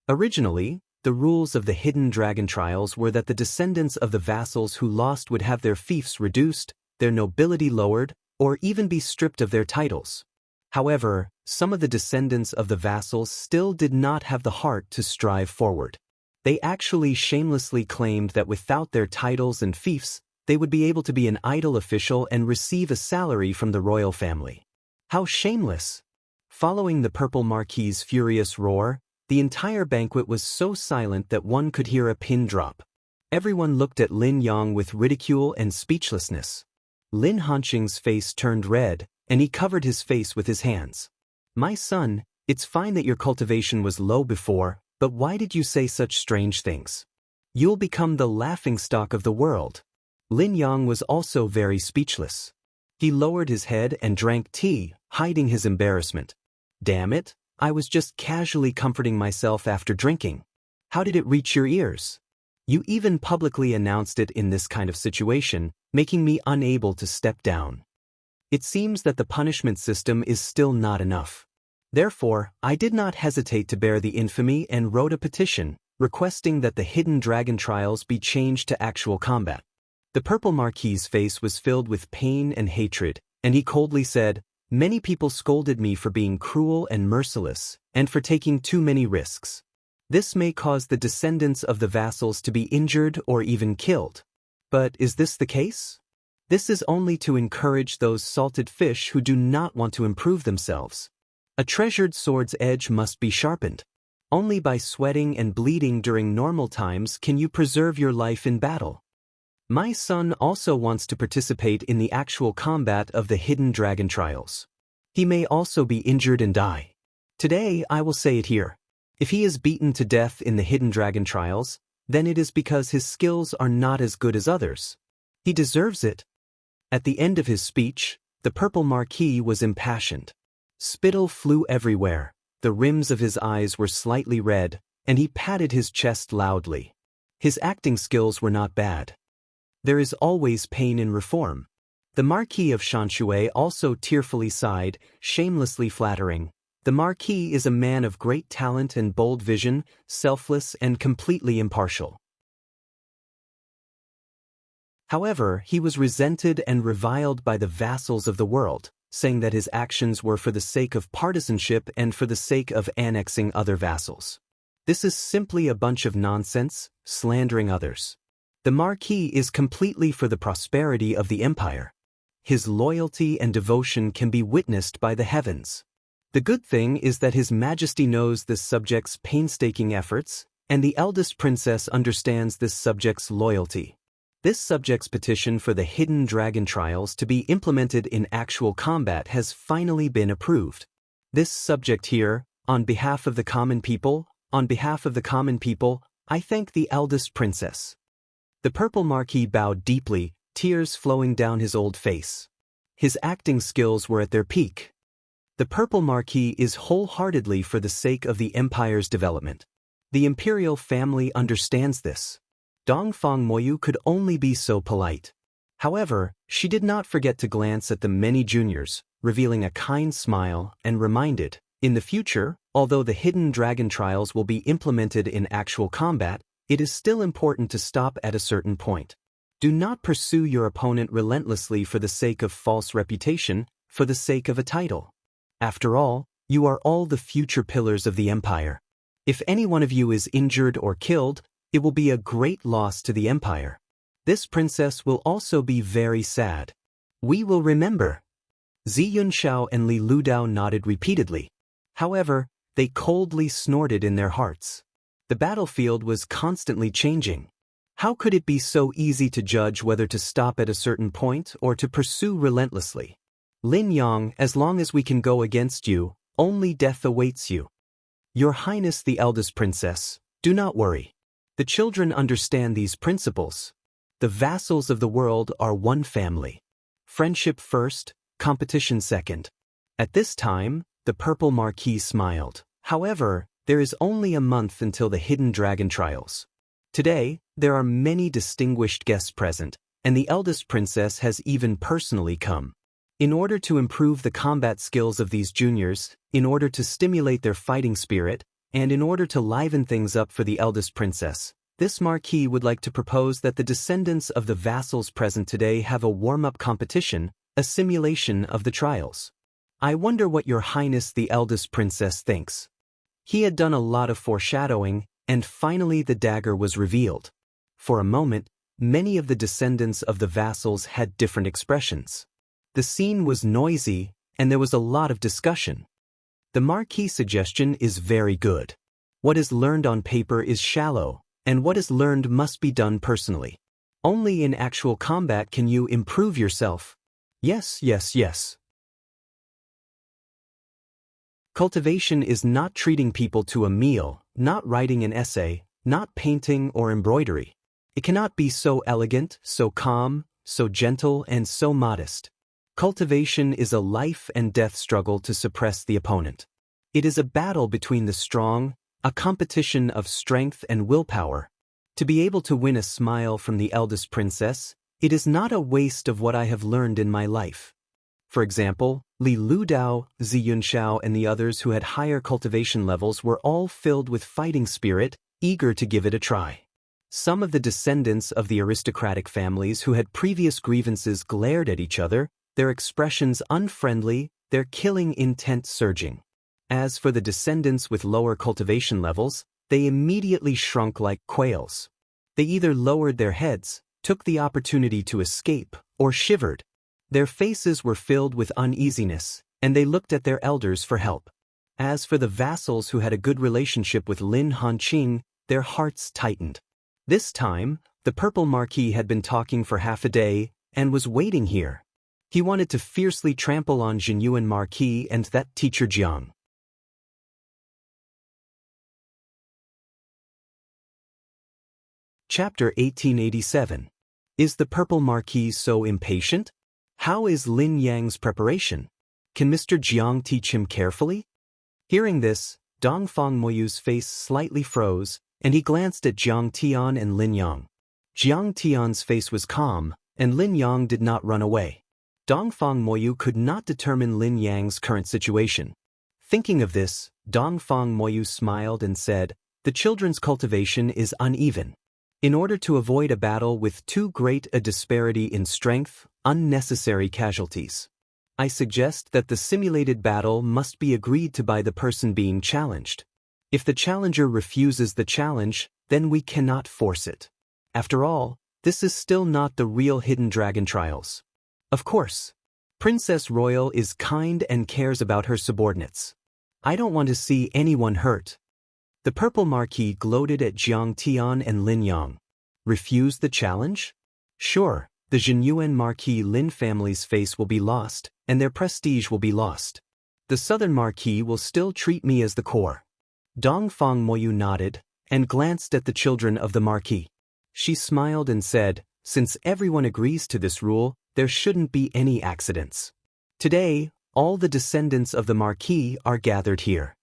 Originally, the rules of the hidden dragon trials were that the descendants of the vassals who lost would have their fiefs reduced, their nobility lowered, or even be stripped of their titles. However, some of the descendants of the vassals still did not have the heart to strive forward. They actually shamelessly claimed that without their titles and fiefs, they would be able to be an idle official and receive a salary from the royal family. How shameless! Following the purple marquis's furious roar, the entire banquet was so silent that one could hear a pin drop. Everyone looked at Lin Yong with ridicule and speechlessness. Lin Hanqing's face turned red, and he covered his face with his hands. My son, it's fine that your cultivation was low before, but why did you say such strange things? You'll become the laughingstock of the world. Lin Yong was also very speechless. He lowered his head and drank tea, hiding his embarrassment. Damn it, I was just casually comforting myself after drinking. How did it reach your ears? You even publicly announced it in this kind of situation, making me unable to step down. It seems that the punishment system is still not enough. Therefore, I did not hesitate to bear the infamy and wrote a petition, requesting that the hidden dragon trials be changed to actual combat. The purple marquis's face was filled with pain and hatred, and he coldly said, "Many people scolded me for being cruel and merciless, and for taking too many risks. This may cause the descendants of the vassals to be injured or even killed. But is this the case? This is only to encourage those salted fish who do not want to improve themselves. A treasured sword's edge must be sharpened. Only by sweating and bleeding during normal times can you preserve your life in battle. My son also wants to participate in the actual combat of the hidden dragon trials. He may also be injured and die. Today I will say it here. If he is beaten to death in the hidden dragon trials, then it is because his skills are not as good as others. He deserves it." At the end of his speech, the purple marquis was impassioned. Spittle flew everywhere, the rims of his eyes were slightly red, and he patted his chest loudly. His acting skills were not bad. There is always pain in reform. The Marquis of Shanshui also tearfully sighed, shamelessly flattering. The Marquis is a man of great talent and bold vision, selfless and completely impartial. However, he was resented and reviled by the vassals of the world, saying that his actions were for the sake of partisanship and for the sake of annexing other vassals. This is simply a bunch of nonsense, slandering others. The Marquis is completely for the prosperity of the empire. His loyalty and devotion can be witnessed by the heavens. The good thing is that His Majesty knows this subject's painstaking efforts, and the eldest princess understands this subject's loyalty. This subject's petition for the hidden dragon trials to be implemented in actual combat has finally been approved. This subject here, on behalf of the common people, I thank the eldest princess. The purple marquis bowed deeply, tears flowing down his old face. His acting skills were at their peak. The purple marquis is wholeheartedly for the sake of the empire's development. The imperial family understands this. Dongfang Moyu could only be so polite. However, she did not forget to glance at the many juniors, revealing a kind smile, and reminded, in the future, although the hidden dragon trials will be implemented in actual combat, it is still important to stop at a certain point. Do not pursue your opponent relentlessly for the sake of false reputation, for the sake of a title. After all, you are all the future pillars of the empire. If any one of you is injured or killed, it will be a great loss to the empire. This princess will also be very sad. We will remember. Zi Yunxiao and Li Ludao nodded repeatedly. However, they coldly snorted in their hearts. The battlefield was constantly changing. How could it be so easy to judge whether to stop at a certain point or to pursue relentlessly? Lin Yong, as long as we can go against you, only death awaits you. Your Highness the eldest princess, do not worry. The children understand these principles. The vassals of the world are one family. Friendship first, competition second. At this time, the purple marquis smiled. However, there is only a month until the hidden dragon trials. Today, there are many distinguished guests present, and the eldest princess has even personally come. In order to improve the combat skills of these juniors, in order to stimulate their fighting spirit, and in order to liven things up for the eldest princess, this marquis would like to propose that the descendants of the vassals present today have a warm-up competition, a simulation of the trials. I wonder what your Highness the eldest princess thinks. He had done a lot of foreshadowing, and finally the dagger was revealed. For a moment, many of the descendants of the vassals had different expressions. The scene was noisy, and there was a lot of discussion. The Marquis suggestion is very good. What is learned on paper is shallow, and what is learned must be done personally. Only in actual combat can you improve yourself. Yes, yes, yes. Cultivation is not treating people to a meal, not writing an essay, not painting or embroidery. It cannot be so elegant, so calm, so gentle, and so modest. Cultivation is a life and death struggle to suppress the opponent. It is a battle between the strong, a competition of strength and willpower. To be able to win a smile from the eldest princess, it is not a waste of what I have learned in my life. For example, Li Ludao, Zi Yunxiao, and the others who had higher cultivation levels were all filled with fighting spirit, eager to give it a try. Some of the descendants of the aristocratic families who had previous grievances glared at each other, their expressions unfriendly, their killing intent surging. As for the descendants with lower cultivation levels, they immediately shrunk like quails. They either lowered their heads, took the opportunity to escape, or shivered. Their faces were filled with uneasiness, and they looked at their elders for help. As for the vassals who had a good relationship with Lin Hanqing, their hearts tightened. This time, the Purple Marquis had been talking for half a day, and was waiting here. He wanted to fiercely trample on Jinyuan Marquis and that teacher Jiang. Chapter 1887. Is the Purple Marquis so impatient? How is Lin Yang's preparation? Can Mr. Jiang teach him carefully? Hearing this, Dongfang Moyu's face slightly froze, and he glanced at Jiang Tian and Lin Yang. Jiang Tian's face was calm, and Lin Yang did not run away. Dongfang Moyu could not determine Lin Yang's current situation. Thinking of this, Dongfang Moyu smiled and said, "The children's cultivation is uneven. In order to avoid a battle with too great a disparity in strength, unnecessary casualties, I suggest that the simulated battle must be agreed to by the person being challenged. If the challenger refuses the challenge, then we cannot force it. After all, this is still not the real Hidden Dragon trials. Of course, Princess Royal is kind and cares about her subordinates. I don't want to see anyone hurt." The Purple Marquis gloated at Jiang Tian and Lin Yang. Refuse the challenge? Sure, the Jinyuan Marquis Lin family's face will be lost, and their prestige will be lost. The Southern Marquis will still treat me as the core. Dongfang Moyu nodded, and glanced at the children of the Marquis. She smiled and said, "Since everyone agrees to this rule, there shouldn't be any accidents. Today, all the descendants of the Marquis are gathered here.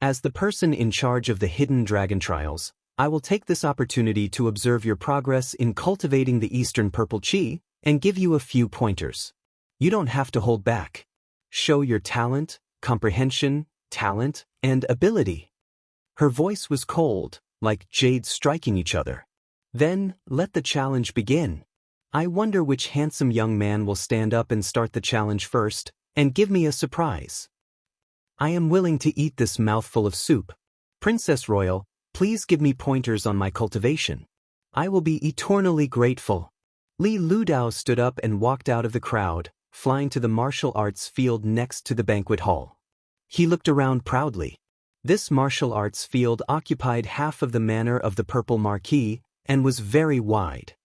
As the person in charge of the Hidden Dragon trials, I will take this opportunity to observe your progress in cultivating the Eastern Purple Qi and give you a few pointers. You don't have to hold back. Show your talent, comprehension, talent, and ability." Her voice was cold, like jades striking each other. "Then, let the challenge begin. I wonder which handsome young man will stand up and start the challenge first, and give me a surprise. I am willing to eat this mouthful of soup. Princess Royal, please give me pointers on my cultivation. I will be eternally grateful." Li Ludao stood up and walked out of the crowd, flying to the martial arts field next to the banquet hall. He looked around proudly. This martial arts field occupied half of the manor of the Purple Marquis, and was very wide.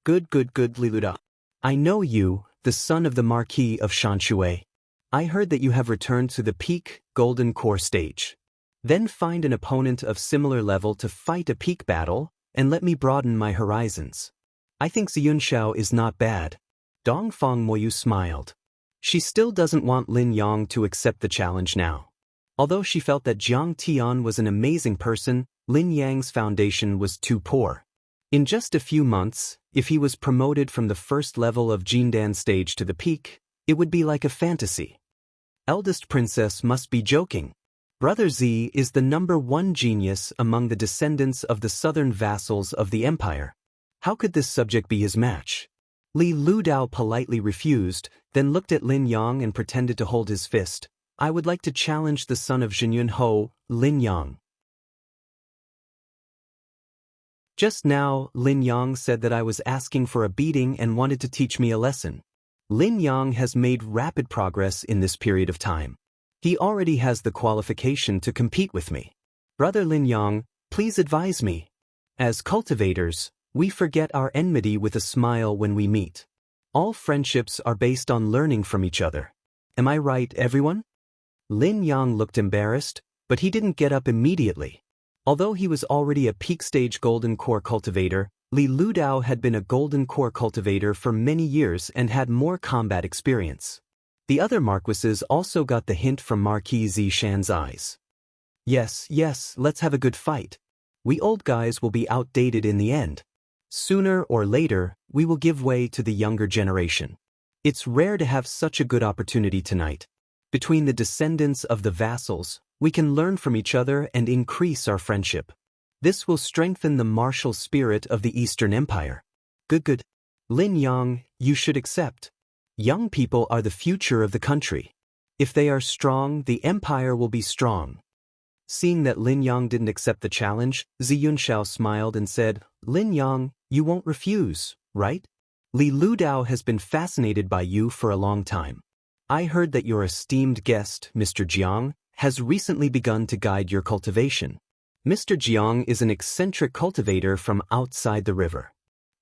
Good, Li Ludao. I know you, the son of the Marquis of Shanshui. I heard that you have returned to the peak, Golden Core stage. Then find an opponent of similar level to fight a peak battle, and let me broaden my horizons. I think Ziyunxiao is not bad. Dongfang Moyu smiled. She still doesn't want Lin Yang to accept the challenge now. Although she felt that Jiang Tian was an amazing person, Lin Yang's foundation was too poor. In just a few months, if he was promoted from the first level of Jindan stage to the peak, it would be like a fantasy. Eldest princess must be joking. Brother Z is the #1 genius among the descendants of the southern vassals of the empire. How could this subject be his match? Li Ludao politely refused, then looked at Lin Yang and pretended to hold his fist. I would like to challenge the son of Jinyun Ho, Lin Yang. Just now, Lin Yang said that I was asking for a beating and wanted to teach me a lesson. Lin Yang has made rapid progress in this period of time. He already has the qualification to compete with me. Brother Lin Yang, please advise me. As cultivators, we forget our enmity with a smile when we meet. All friendships are based on learning from each other. Am I right, everyone? Lin Yang looked embarrassed, but he didn't get up immediately. Although he was already a peak-stage Golden Core cultivator, Li Ludao had been a Golden Core cultivator for many years and had more combat experience. The other marquises also got the hint from Marquis Zishan's eyes. Yes, let's have a good fight. We old guys will be outdated in the end. Sooner or later, we will give way to the younger generation. It's rare to have such a good opportunity tonight. Between the descendants of the vassals, we can learn from each other and increase our friendship. This will strengthen the martial spirit of the Eastern Empire. Good. Lin Yang, you should accept. Young people are the future of the country. If they are strong, the empire will be strong. Seeing that Lin Yang didn't accept the challenge, Ziyunshao smiled and said, Lin Yang, you won't refuse, right? Li Ludao has been fascinated by you for a long time. I heard that your esteemed guest, Mr. Jiang, has recently begun to guide your cultivation. Mr. Jiang is an eccentric cultivator from outside the river.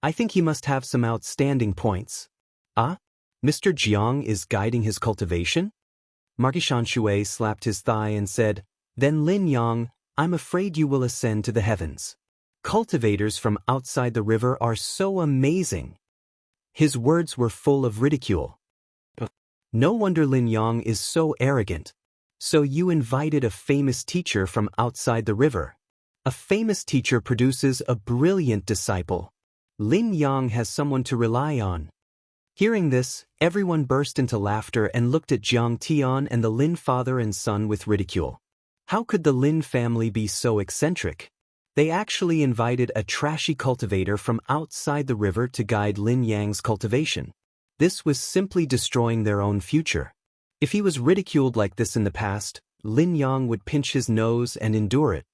I think he must have some outstanding points. Ah? Mr. Jiang is guiding his cultivation? Marquis Shanshui slapped his thigh and said, Then Lin Yang, I'm afraid you will ascend to the heavens. Cultivators from outside the river are so amazing. His words were full of ridicule. No wonder Lin Yang is so arrogant. So you invited a famous teacher from outside the river. A famous teacher produces a brilliant disciple. Lin Yang has someone to rely on. Hearing this, everyone burst into laughter and looked at Jiang Tian and the Lin father and son with ridicule. How could the Lin family be so eccentric? They actually invited a trashy cultivator from outside the river to guide Lin Yang's cultivation. This was simply destroying their own future. If he was ridiculed like this in the past, Lin Yang would pinch his nose and endure it.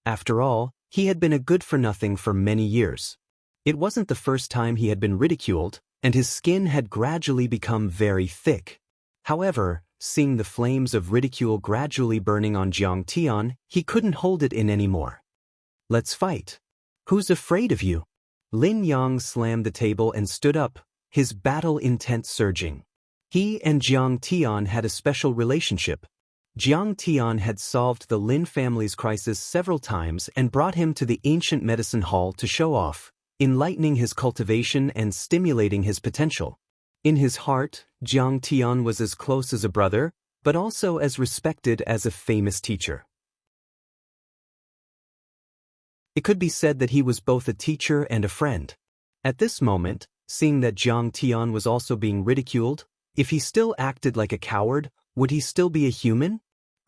After all, he had been a good-for-nothing for many years. It wasn't the first time he had been ridiculed, and his skin had gradually become very thick. However, seeing the flames of ridicule gradually burning on Jiang Tian, he couldn't hold it in anymore. Let's fight. Who's afraid of you? Lin Yang slammed the table and stood up, his battle intent surging. He and Jiang Tian had a special relationship. Jiang Tian had solved the Lin family's crisis several times and brought him to the ancient medicine hall to show off, enlightening his cultivation and stimulating his potential. In his heart, Jiang Tian was as close as a brother, but also as respected as a famous teacher. It could be said that he was both a teacher and a friend. At this moment, seeing that Jiang Tian was also being ridiculed, if he still acted like a coward, would he still be a human?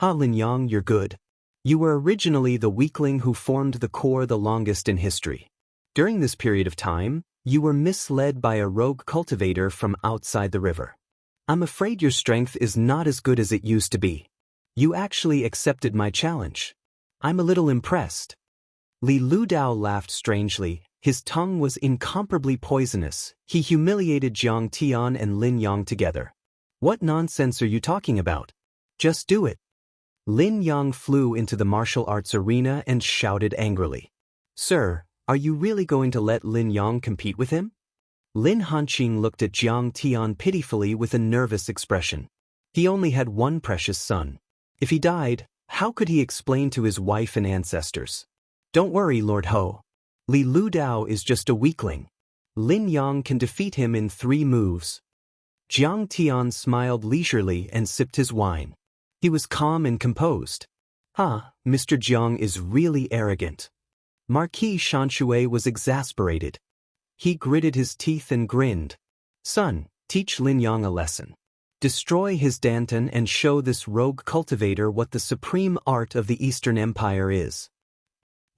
Lin Yang, you're good. You were originally the weakling who formed the core the longest in history. During this period of time, you were misled by a rogue cultivator from outside the river. I'm afraid your strength is not as good as it used to be. You actually accepted my challenge. I'm a little impressed. Li Ludao laughed strangely. His tongue was incomparably poisonous. He humiliated Jiang Tian and Lin Yang together. What nonsense are you talking about? Just do it. Lin Yang flew into the martial arts arena and shouted angrily. Sir, are you really going to let Lin Yang compete with him? Lin Hanqing looked at Jiang Tian pitifully with a nervous expression. He only had one precious son. If he died, how could he explain to his wife and ancestors? Don't worry, Lord Ho. Li Ludao is just a weakling. Lin Yang can defeat him in 3 moves. Jiang Tian smiled leisurely and sipped his wine. He was calm and composed. Mr. Jiang is really arrogant. Marquis Shanshui was exasperated. He gritted his teeth and grinned. Son, teach Lin Yang a lesson. Destroy his Danton and show this rogue cultivator what the supreme art of the Eastern Empire is.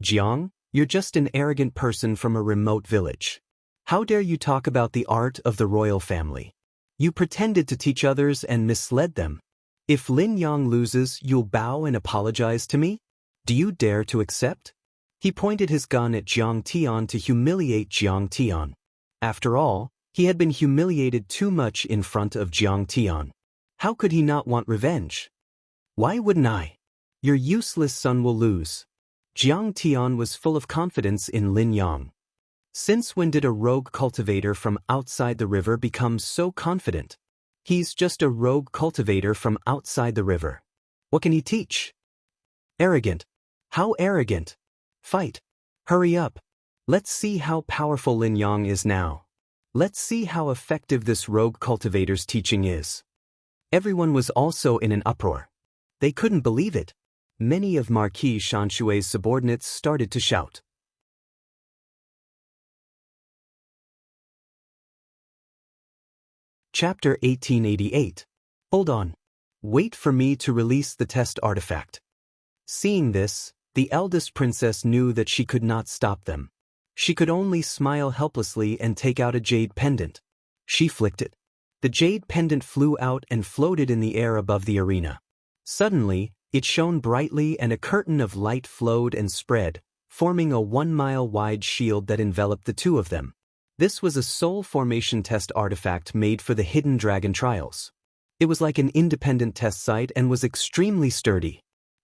Jiang, you're just an arrogant person from a remote village. How dare you talk about the art of the royal family? You pretended to teach others and misled them. If Lin Yang loses, you'll bow and apologize to me? Do you dare to accept? He pointed his gun at Jiang Tian to humiliate Jiang Tian. After all, He had been humiliated too much in front of Jiang Tian. How could he not want revenge? Why wouldn't I? Your useless son will lose. Jiang Tian was full of confidence in Lin Yang. Since when did a rogue cultivator from outside the river become so confident? He's just a rogue cultivator from outside the river. What can he teach? Arrogant. How arrogant? Fight. Hurry up. Let's see how powerful Lin Yang is now. Let's see how effective this rogue cultivator's teaching is. Everyone was also in an uproar. They couldn't believe it. Many of Marquis Shanshui's subordinates started to shout. Chapter 1888. Hold on. Wait for me to release the test artifact. Seeing this, the eldest princess knew that she could not stop them. She could only smile helplessly and take out a jade pendant. She flicked it. The jade pendant flew out and floated in the air above the arena. Suddenly, it shone brightly and a curtain of light flowed and spread, forming a 1-mile-wide shield that enveloped the two of them. This was a soul formation test artifact made for the Hidden Dragon trials. It was like an independent test site and was extremely sturdy.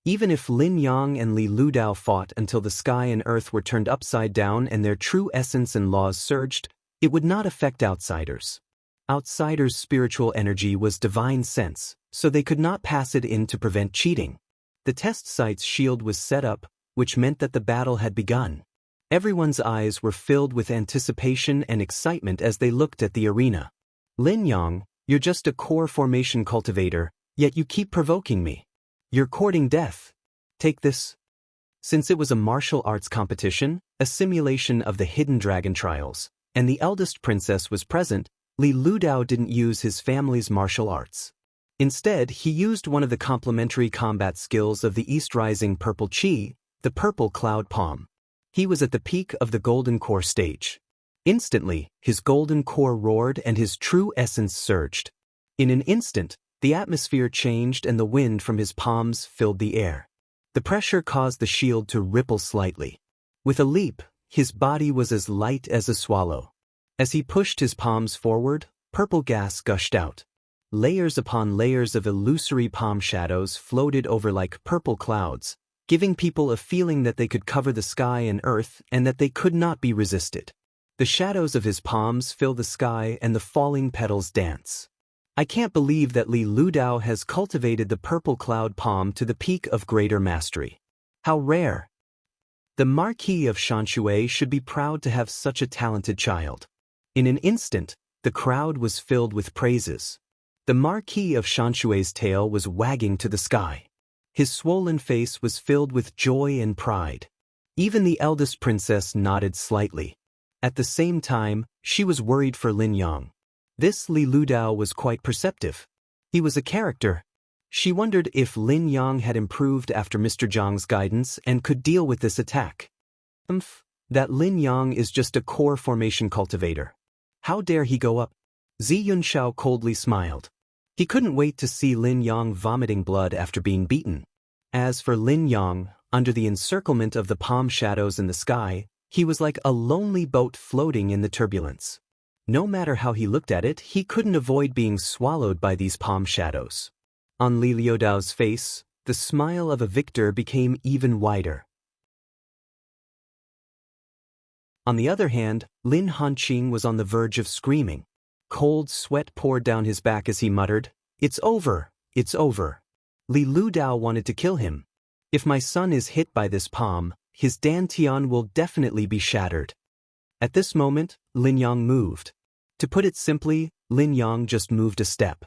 Even if Lin Yang and Li Ludao fought until the sky and earth were turned upside down and their true essence and laws surged, it would not affect outsiders. Outsiders' spiritual energy was divine sense, so they could not pass it in to prevent cheating. The test site's shield was set up, which meant that the battle had begun. Everyone's eyes were filled with anticipation and excitement as they looked at the arena. Lin Yang, you're just a core formation cultivator, yet you keep provoking me. You're courting death. Take this. Since it was a martial arts competition, a simulation of the Hidden Dragon trials, and the eldest princess was present, Li Ludao didn't use his family's martial arts. Instead, he used one of the complementary combat skills of the East Rising Purple Chi, the Purple Cloud Palm. He was at the peak of the Golden Core stage. Instantly, his golden core roared and his true essence surged. In an instant, the atmosphere changed and the wind from his palms filled the air. The pressure caused the shield to ripple slightly. With a leap, his body was as light as a swallow. As he pushed his palms forward, purple gas gushed out. Layers upon layers of illusory palm shadows floated over like purple clouds, giving people a feeling that they could cover the sky and earth and that they could not be resisted. The shadows of his palms fill the sky and the falling petals dance. I can't believe that Li Ludao has cultivated the purple cloud palm to the peak of greater mastery. How rare! The Marquis of Shanshui should be proud to have such a talented child. In an instant, the crowd was filled with praises. The Marquis of Shanshui's tail was wagging to the sky. His swollen face was filled with joy and pride. Even the eldest princess nodded slightly. At the same time, she was worried for Lin Yang. This Li Ludao was quite perceptive. He was a character. She wondered if Lin Yang had improved after Mr. Zhang's guidance and could deal with this attack. That Lin Yang is just a core formation cultivator. How dare he go up? Zi Yunshao coldly smiled. He couldn't wait to see Lin Yang vomiting blood after being beaten. As for Lin Yang, under the encirclement of the palm shadows in the sky, he was like a lonely boat floating in the turbulence. No matter how he looked at it, he couldn't avoid being swallowed by these palm shadows. On Li Luodao's face, the smile of a victor became even wider. On the other hand, Lin Hanqing was on the verge of screaming. Cold sweat poured down his back as he muttered, "It's over, it's over." Li Ludao wanted to kill him. If my son is hit by this palm, his dantian will definitely be shattered. At this moment, Lin Yang moved. To put it simply, Lin Yang just moved a step.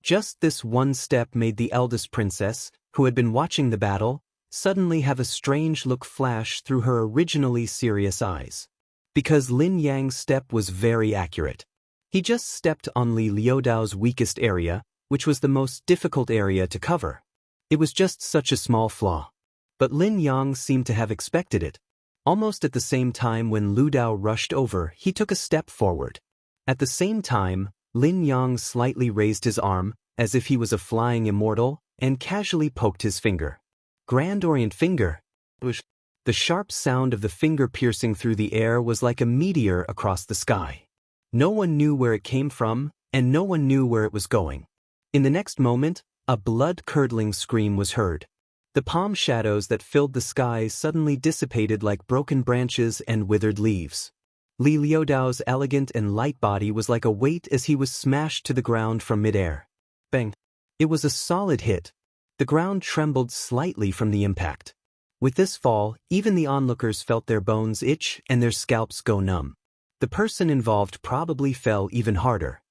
Just this one step made the eldest princess, who had been watching the battle, suddenly have a strange look flash through her originally serious eyes. Because Lin Yang's step was very accurate. He just stepped on Li Luodao's weakest area, which was the most difficult area to cover. It was just such a small flaw. But Lin Yang seemed to have expected it. Almost at the same time when Ludao rushed over, he took a step forward. At the same time, Lin Yang slightly raised his arm, as if he was a flying immortal, and casually poked his finger. Grand Orient finger. The sharp sound of the finger piercing through the air was like a meteor across the sky. No one knew where it came from, and no one knew where it was going. In the next moment, a blood-curdling scream was heard. The palm shadows that filled the sky suddenly dissipated like broken branches and withered leaves. Li Liudao's elegant and light body was like a weight as he was smashed to the ground from midair. Bang! It was a solid hit. The ground trembled slightly from the impact. With this fall, even the onlookers felt their bones itch and their scalps go numb. The person involved probably fell even harder.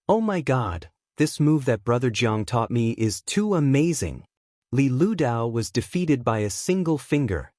Oh my God, this move that Brother Jiang taught me is too amazing. Li Liudao was defeated by a single finger.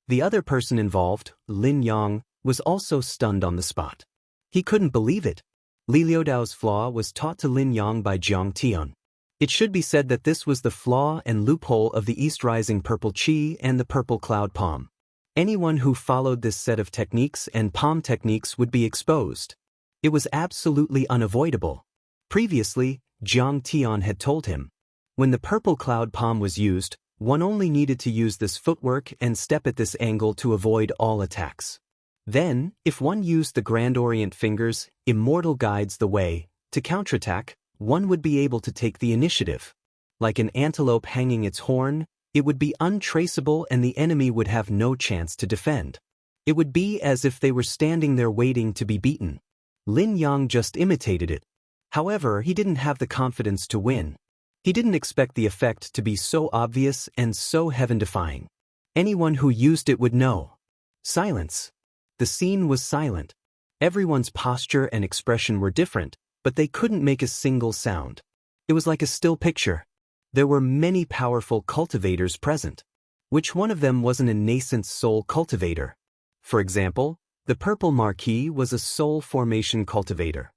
The other person involved, Lin Yang, was also stunned on the spot. He couldn't believe it. Li Liudao's flaw was taught to Lin Yang by Jiang Tian. It should be said that this was the flaw and loophole of the East Rising Purple Qi and the Purple Cloud Palm. Anyone who followed this set of techniques and palm techniques would be exposed. It was absolutely unavoidable. Previously, Jiang Tian had told him, when the Purple Cloud Palm was used, one only needed to use this footwork and step at this angle to avoid all attacks. Then, if one used the Grand Orient fingers, Immortal Guides the Way, to counterattack, one would be able to take the initiative. Like an antelope hanging its horn, it would be untraceable and the enemy would have no chance to defend. It would be as if they were standing there waiting to be beaten. Lin Yang just imitated it. However, he didn't have the confidence to win. He didn't expect the effect to be so obvious and so heaven-defying. Anyone who used it would know. Silence. The scene was silent. Everyone's posture and expression were different, but they couldn't make a single sound. It was like a still picture. There were many powerful cultivators present. Which one of them wasn't a nascent soul cultivator? For example, the Purple Marquis was a soul formation cultivator.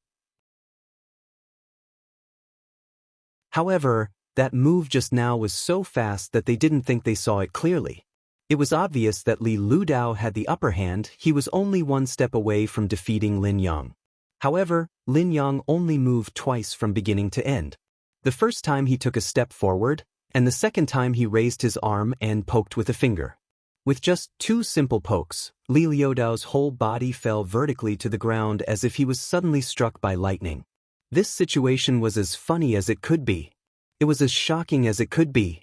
However, that move just now was so fast that they didn't think they saw it clearly. It was obvious that Li Liudao had the upper hand. He was only one step away from defeating Lin Yang. However, Lin Yang only moved twice from beginning to end. The first time he took a step forward, and the second time he raised his arm and poked with a finger. With just 2 simple pokes, Li Liudao's whole body fell vertically to the ground as if he was suddenly struck by lightning. This situation was as funny as it could be. It was as shocking as it could be.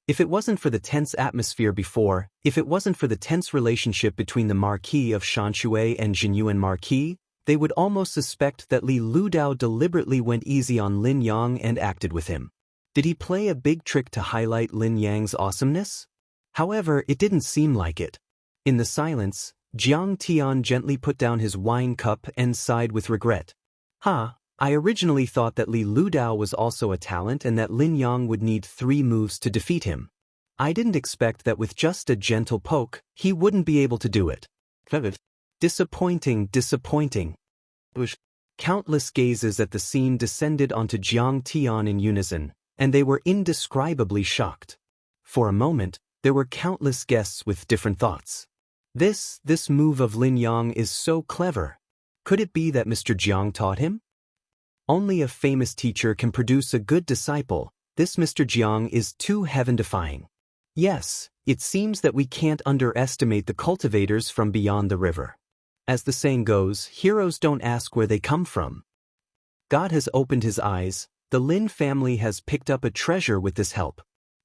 If it wasn't for the tense atmosphere before, if it wasn't for the tense relationship between the Marquis of Shanshui and Jinyuan Marquis, they would almost suspect that Li Liudao deliberately went easy on Lin Yang and acted with him. Did he play a big trick to highlight Lin Yang's awesomeness? However, it didn't seem like it. In the silence, Jiang Tian gently put down his wine cup and sighed with regret. I originally thought that Li Liudao was also a talent and that Lin Yang would need 3 moves to defeat him. I didn't expect that with just a gentle poke, he wouldn't be able to do it. Disappointing. Countless gazes at the scene descended onto Jiang Tian in unison, and they were indescribably shocked. For a moment, there were countless guests with different thoughts. This move of Lin Yang is so clever. Could it be that Mr. Jiang taught him? Only a famous teacher can produce a good disciple. This Mr. Jiang is too heaven-defying. Yes, it seems that we can't underestimate the cultivators from beyond the river. As the saying goes, heroes don't ask where they come from. God has opened his eyes. The Lin family has picked up a treasure with this help.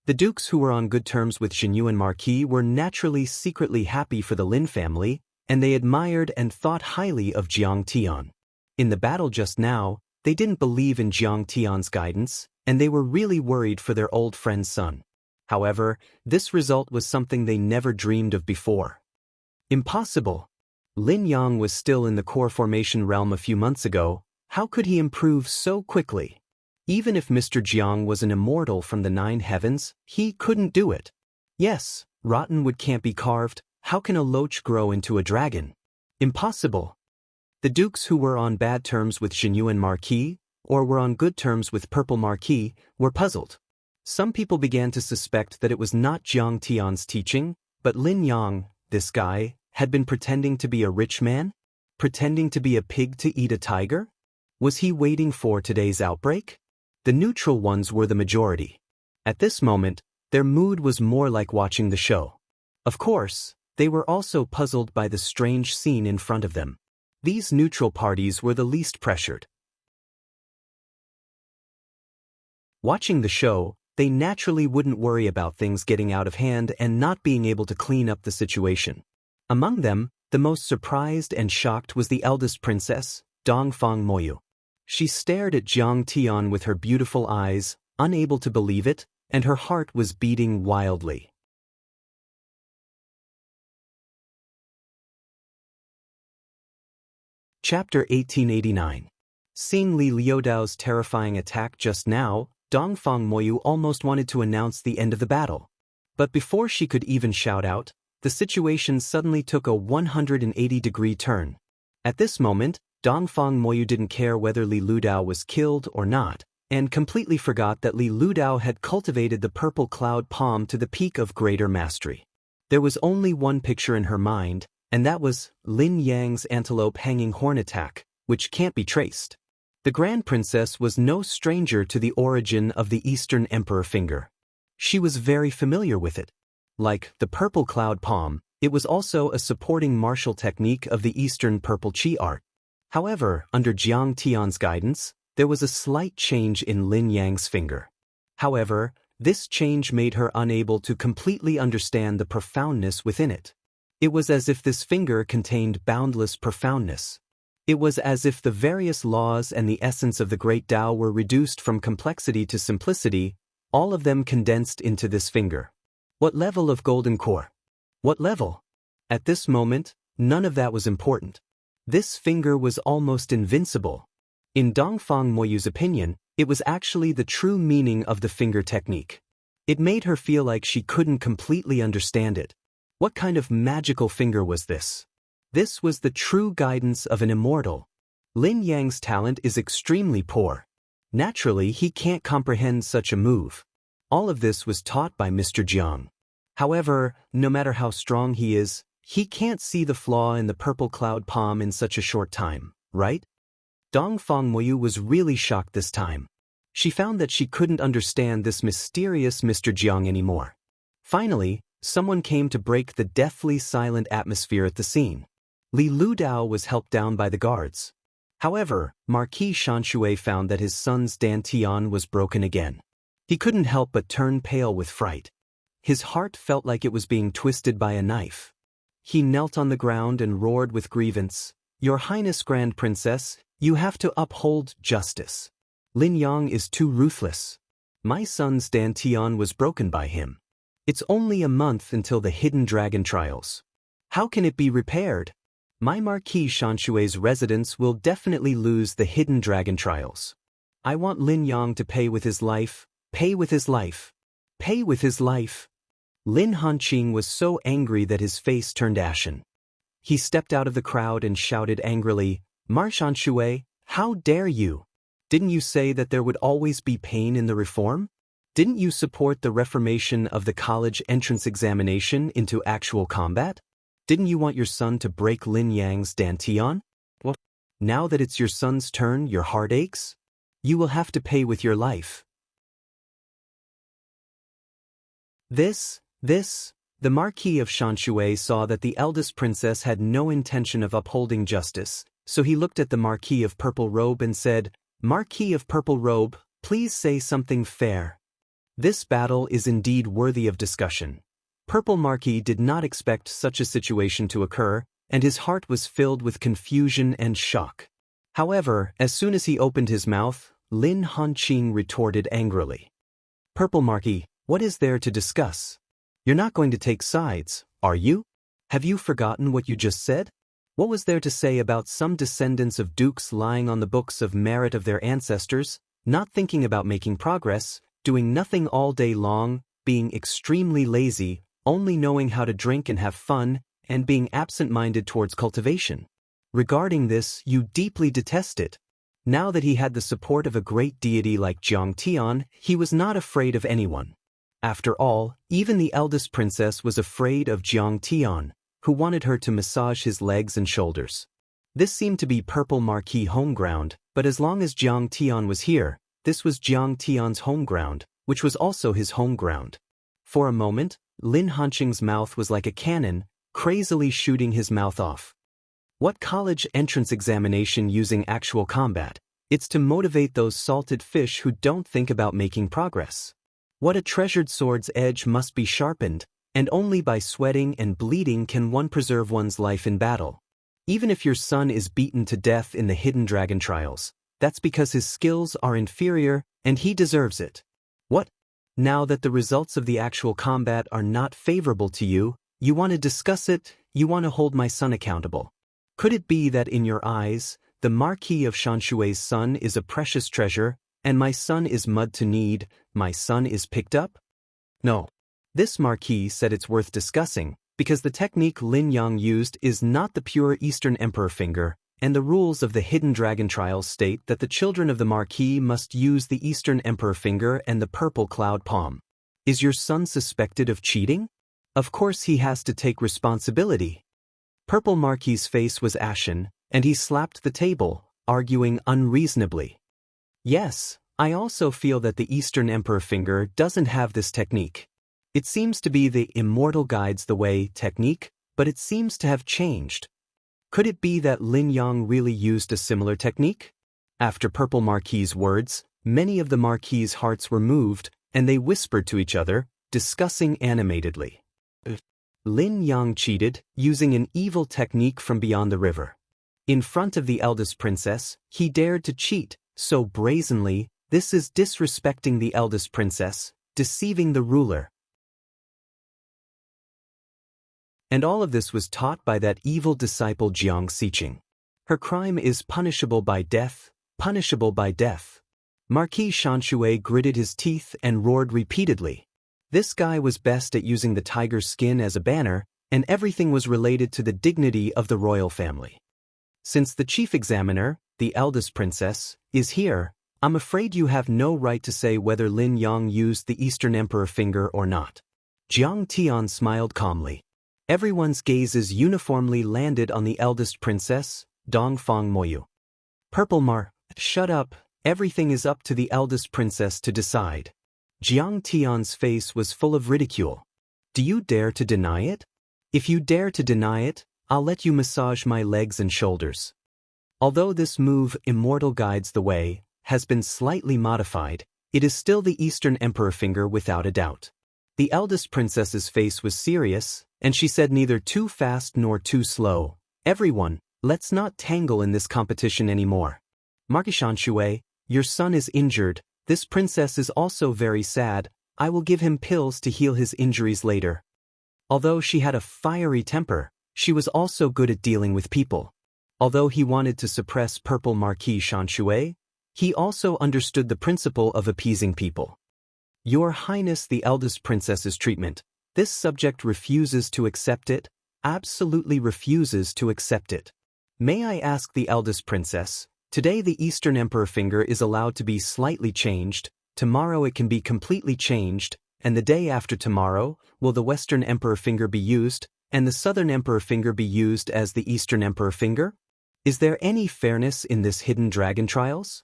The dukes who were on good terms with Jinyuan Marquis were naturally secretly happy for the Lin family, and they admired and thought highly of Jiang Tian. In the battle just now, they didn't believe in Jiang Tian's guidance, and they were really worried for their old friend's son. However, this result was something they never dreamed of before. Impossible. Lin Yang was still in the core formation realm a few months ago. How could he improve so quickly? Even if Mr. Jiang was an immortal from the 9 heavens, he couldn't do it. Yes, rotten wood can't be carved. How can a loach grow into a dragon? Impossible. The dukes who were on bad terms with Jinyuan Marquis, or were on good terms with Purple Marquis, were puzzled. Some people began to suspect that it was not Jiang Tian's teaching, but Lin Yang, this guy, had been pretending to be a rich man? Pretending to be a pig to eat a tiger? Was he waiting for today's outbreak? The neutral ones were the majority. At this moment, their mood was more like watching the show. Of course, they were also puzzled by the strange scene in front of them. These neutral parties were the least pressured. Watching the show, they naturally wouldn't worry about things getting out of hand and not being able to clean up the situation. Among them, the most surprised and shocked was the eldest princess, Dongfang Moyu. She stared at Jiang Tian with her beautiful eyes, unable to believe it, and her heart was beating wildly. Chapter 1889. Seeing Li Liudao's terrifying attack just now, Dongfang Moyu almost wanted to announce the end of the battle. But before she could even shout out, the situation suddenly took a 180-degree turn. At this moment, Dongfang Moyu didn't care whether Li Liudao was killed or not, and completely forgot that Li Liudao had cultivated the purple cloud palm to the peak of greater mastery. There was only one picture in her mind, and that was Lin Yang's antelope hanging horn attack, which can't be traced. The Grand Princess was no stranger to the origin of the Eastern Emperor finger. She was very familiar with it. Like the purple cloud palm, it was also a supporting martial technique of the Eastern purple chi art. However, under Jiang Tian's guidance, there was a slight change in Lin Yang's finger. However, this change made her unable to completely understand the profoundness within it. It was as if this finger contained boundless profoundness. It was as if the various laws and the essence of the great Tao were reduced from complexity to simplicity, all of them condensed into this finger. What level of golden core? What level? At this moment, none of that was important. This finger was almost invincible. In Dongfang Moyu's opinion, it was actually the true meaning of the finger technique. It made her feel like she couldn't completely understand it. What kind of magical finger was this? This was the true guidance of an immortal. Lin Yang's talent is extremely poor. Naturally, he can't comprehend such a move. All of this was taught by Mr. Jiang. However, no matter how strong he is, he can't see the flaw in the purple cloud palm in such a short time, right? Dongfang Moyu was really shocked this time. She found that she couldn't understand this mysterious Mr. Jiang anymore. Finally, someone came to break the deathly silent atmosphere at the scene. Li Liudao was helped down by the guards. However, Marquis Shanshui found that his son's dantian was broken again. He couldn't help but turn pale with fright. His heart felt like it was being twisted by a knife. He knelt on the ground and roared with grievance, "Your Highness Grand Princess, you have to uphold justice. Lin Yang is too ruthless. My son's dantian was broken by him. It's only a month until the Hidden Dragon trials. How can it be repaired? My Marquis Shanshui's residence will definitely lose the Hidden Dragon trials. I want Lin Yang to pay with his life, pay with his life, pay with his life." Lin Hanqing was so angry that his face turned ashen. He stepped out of the crowd and shouted angrily, "Ma Shanshui, how dare you? Didn't you say that there would always be pain in the reform? Didn't you support the reformation of the college entrance examination into actual combat? Didn't you want your son to break Lin Yang's dantian? Well, now that it's your son's turn, your heart aches? You will have to pay with your life." The Marquis of Shanshui saw that the eldest princess had no intention of upholding justice, so he looked at the Marquis of Purple Robe and said, "Marquis of Purple Robe, please say something fair. This battle is indeed worthy of discussion." Purple Marquis did not expect such a situation to occur, and his heart was filled with confusion and shock. However, as soon as he opened his mouth, Lin Hanqing retorted angrily, "Purple Marquis, what is there to discuss? You're not going to take sides, are you? Have you forgotten what you just said? What was there to say about some descendants of dukes lying on the books of merit of their ancestors, not thinking about making progress, doing nothing all day long, being extremely lazy, only knowing how to drink and have fun, and being absent-minded towards cultivation? Regarding this, you deeply detest it. Now that he had the support of a great deity like Jiang Tian, he was not afraid of anyone. After all, even the eldest princess was afraid of Jiang Tian, who wanted her to massage his legs and shoulders. This seemed to be Purple Marquis' home ground, but as long as Jiang Tian was here, this was Jiang Tian's home ground, which was also his home ground. For a moment, Lin Hanqing's mouth was like a cannon, crazily shooting his mouth off. What college entrance examination using actual combat? It's to motivate those salted fish who don't think about making progress. What a treasured sword's edge must be sharpened, and only by sweating and bleeding can one preserve one's life in battle. Even if your son is beaten to death in the hidden dragon trials, that's because his skills are inferior and he deserves it. What? Now that the results of the actual combat are not favorable to you, you want to discuss it, you want to hold my son accountable. Could it be that in your eyes, the Marquis of Shanshui's son is a precious treasure, and my son is mud to knead, my son is picked up? No. This Marquis said it's worth discussing, because the technique Lin Yang used is not the pure Eastern Emperor finger, and the rules of the Hidden Dragon Trials state that the children of the Marquis must use the Eastern Emperor finger and the purple cloud palm. Is your son suspected of cheating? Of course he has to take responsibility. Purple Marquis's face was ashen, and he slapped the table, arguing unreasonably. Yes, I also feel that the Eastern Emperor finger doesn't have this technique. It seems to be the immortal guides the way technique, but it seems to have changed. Could it be that Lin Yang really used a similar technique? After Purple Marquis's words, many of the Marquis's hearts were moved, and they whispered to each other, discussing animatedly. Lin Yang cheated, using an evil technique from beyond the river. In front of the eldest princess, he dared to cheat, so brazenly. This is disrespecting the eldest princess, deceiving the ruler. And all of this was taught by that evil disciple Jiang Xiqing. Her crime is punishable by death, punishable by death. Marquis Shanshui gritted his teeth and roared repeatedly. This guy was best at using the tiger's skin as a banner, and everything was related to the dignity of the royal family. Since the chief examiner, the eldest princess, is here, I'm afraid you have no right to say whether Lin Yang used the Eastern Emperor finger or not. Jiang Tian smiled calmly. Everyone's gazes uniformly landed on the eldest princess, Dongfang Moyu. Purple Mar, shut up, everything is up to the eldest princess to decide. Jiang Tian's face was full of ridicule. Do you dare to deny it? If you dare to deny it, I'll let you massage my legs and shoulders. Although this move, Immortal Guides the Way, has been slightly modified, it is still the Eastern Emperor finger without a doubt. The eldest princess's face was serious, and she said neither too fast nor too slow. Everyone, let's not tangle in this competition anymore. Marquis Shanshui, your son is injured. This princess is also very sad. I will give him pills to heal his injuries later. Although she had a fiery temper, she was also good at dealing with people. Although he wanted to suppress Purple Marquis Shanshui, he also understood the principle of appeasing people. Your Highness the eldest princess's treatment. This subject refuses to accept it, absolutely refuses to accept it. May I ask the eldest princess, today the Eastern Emperor finger is allowed to be slightly changed, tomorrow it can be completely changed, and the day after tomorrow, will the Western Emperor finger be used, and the Southern Emperor finger be used as the Eastern Emperor finger? Is there any fairness in this hidden dragon trials?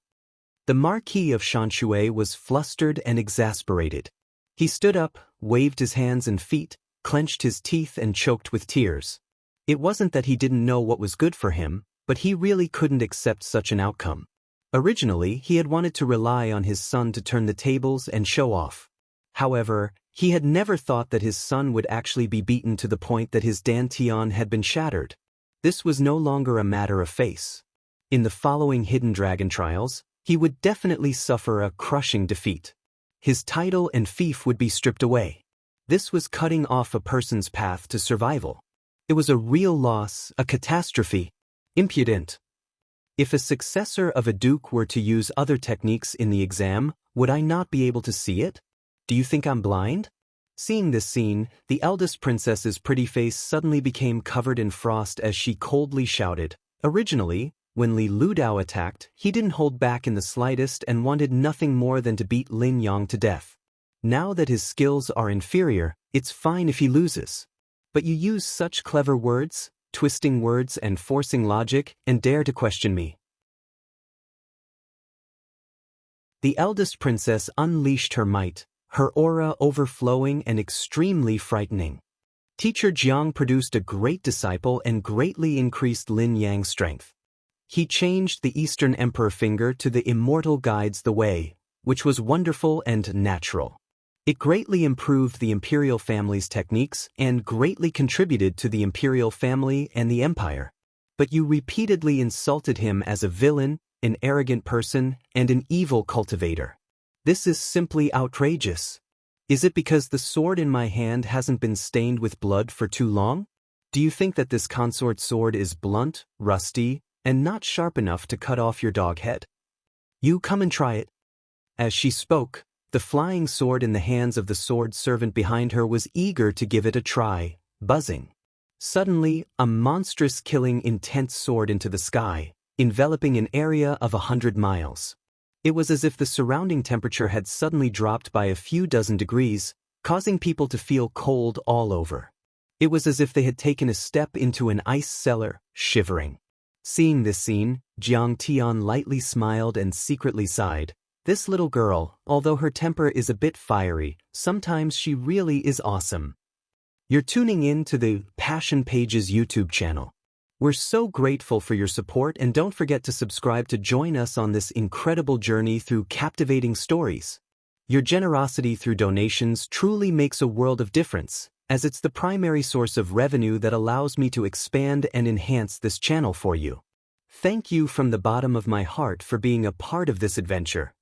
The Marquis of Shanshui was flustered and exasperated. He stood up, waved his hands and feet, clenched his teeth and choked with tears. It wasn't that he didn't know what was good for him, but he really couldn't accept such an outcome. Originally, he had wanted to rely on his son to turn the tables and show off. However, he had never thought that his son would actually be beaten to the point that his dantian had been shattered. This was no longer a matter of face. In the following Hidden Dragon trials, he would definitely suffer a crushing defeat. His title and fief would be stripped away. This was cutting off a person's path to survival. It was a real loss, a catastrophe. Impudent. If a successor of a duke were to use other techniques in the exam, would I not be able to see it? Do you think I'm blind? Seeing this scene, the eldest princess's pretty face suddenly became covered in frost as she coldly shouted. Originally, when Li Ludao attacked, he didn't hold back in the slightest and wanted nothing more than to beat Lin Yang to death. Now that his skills are inferior, it's fine if he loses. But you use such clever words, twisting words and forcing logic, and dare to question me. The eldest princess unleashed her might, her aura overflowing and extremely frightening. Teacher Jiang produced a great disciple and greatly increased Lin Yang's strength. He changed the Eastern Emperor finger to the immortal guides the way, which was wonderful and natural. It greatly improved the imperial family's techniques and greatly contributed to the imperial family and the empire. But you repeatedly insulted him as a villain, an arrogant person, and an evil cultivator. This is simply outrageous. Is it because the sword in my hand hasn't been stained with blood for too long? Do you think that this consort sword is blunt, rusty, and not sharp enough to cut off your dog head? You come and try it. As she spoke, the flying sword in the hands of the sword servant behind her was eager to give it a try, buzzing. Suddenly, a monstrous killing intense soared into the sky, enveloping an area of 100 miles. It was as if the surrounding temperature had suddenly dropped by a few dozen degrees, causing people to feel cold all over. It was as if they had taken a step into an ice cellar, shivering. Seeing this scene, Jiang Tian lightly smiled and secretly sighed. This little girl, although her temper is a bit fiery, sometimes she really is awesome. You're tuning in to the Passion Pages YouTube channel. We're so grateful for your support, and don't forget to subscribe to join us on this incredible journey through captivating stories. Your generosity through donations truly makes a world of difference, as it's the primary source of revenue that allows me to expand and enhance this channel for you. Thank you from the bottom of my heart for being a part of this adventure.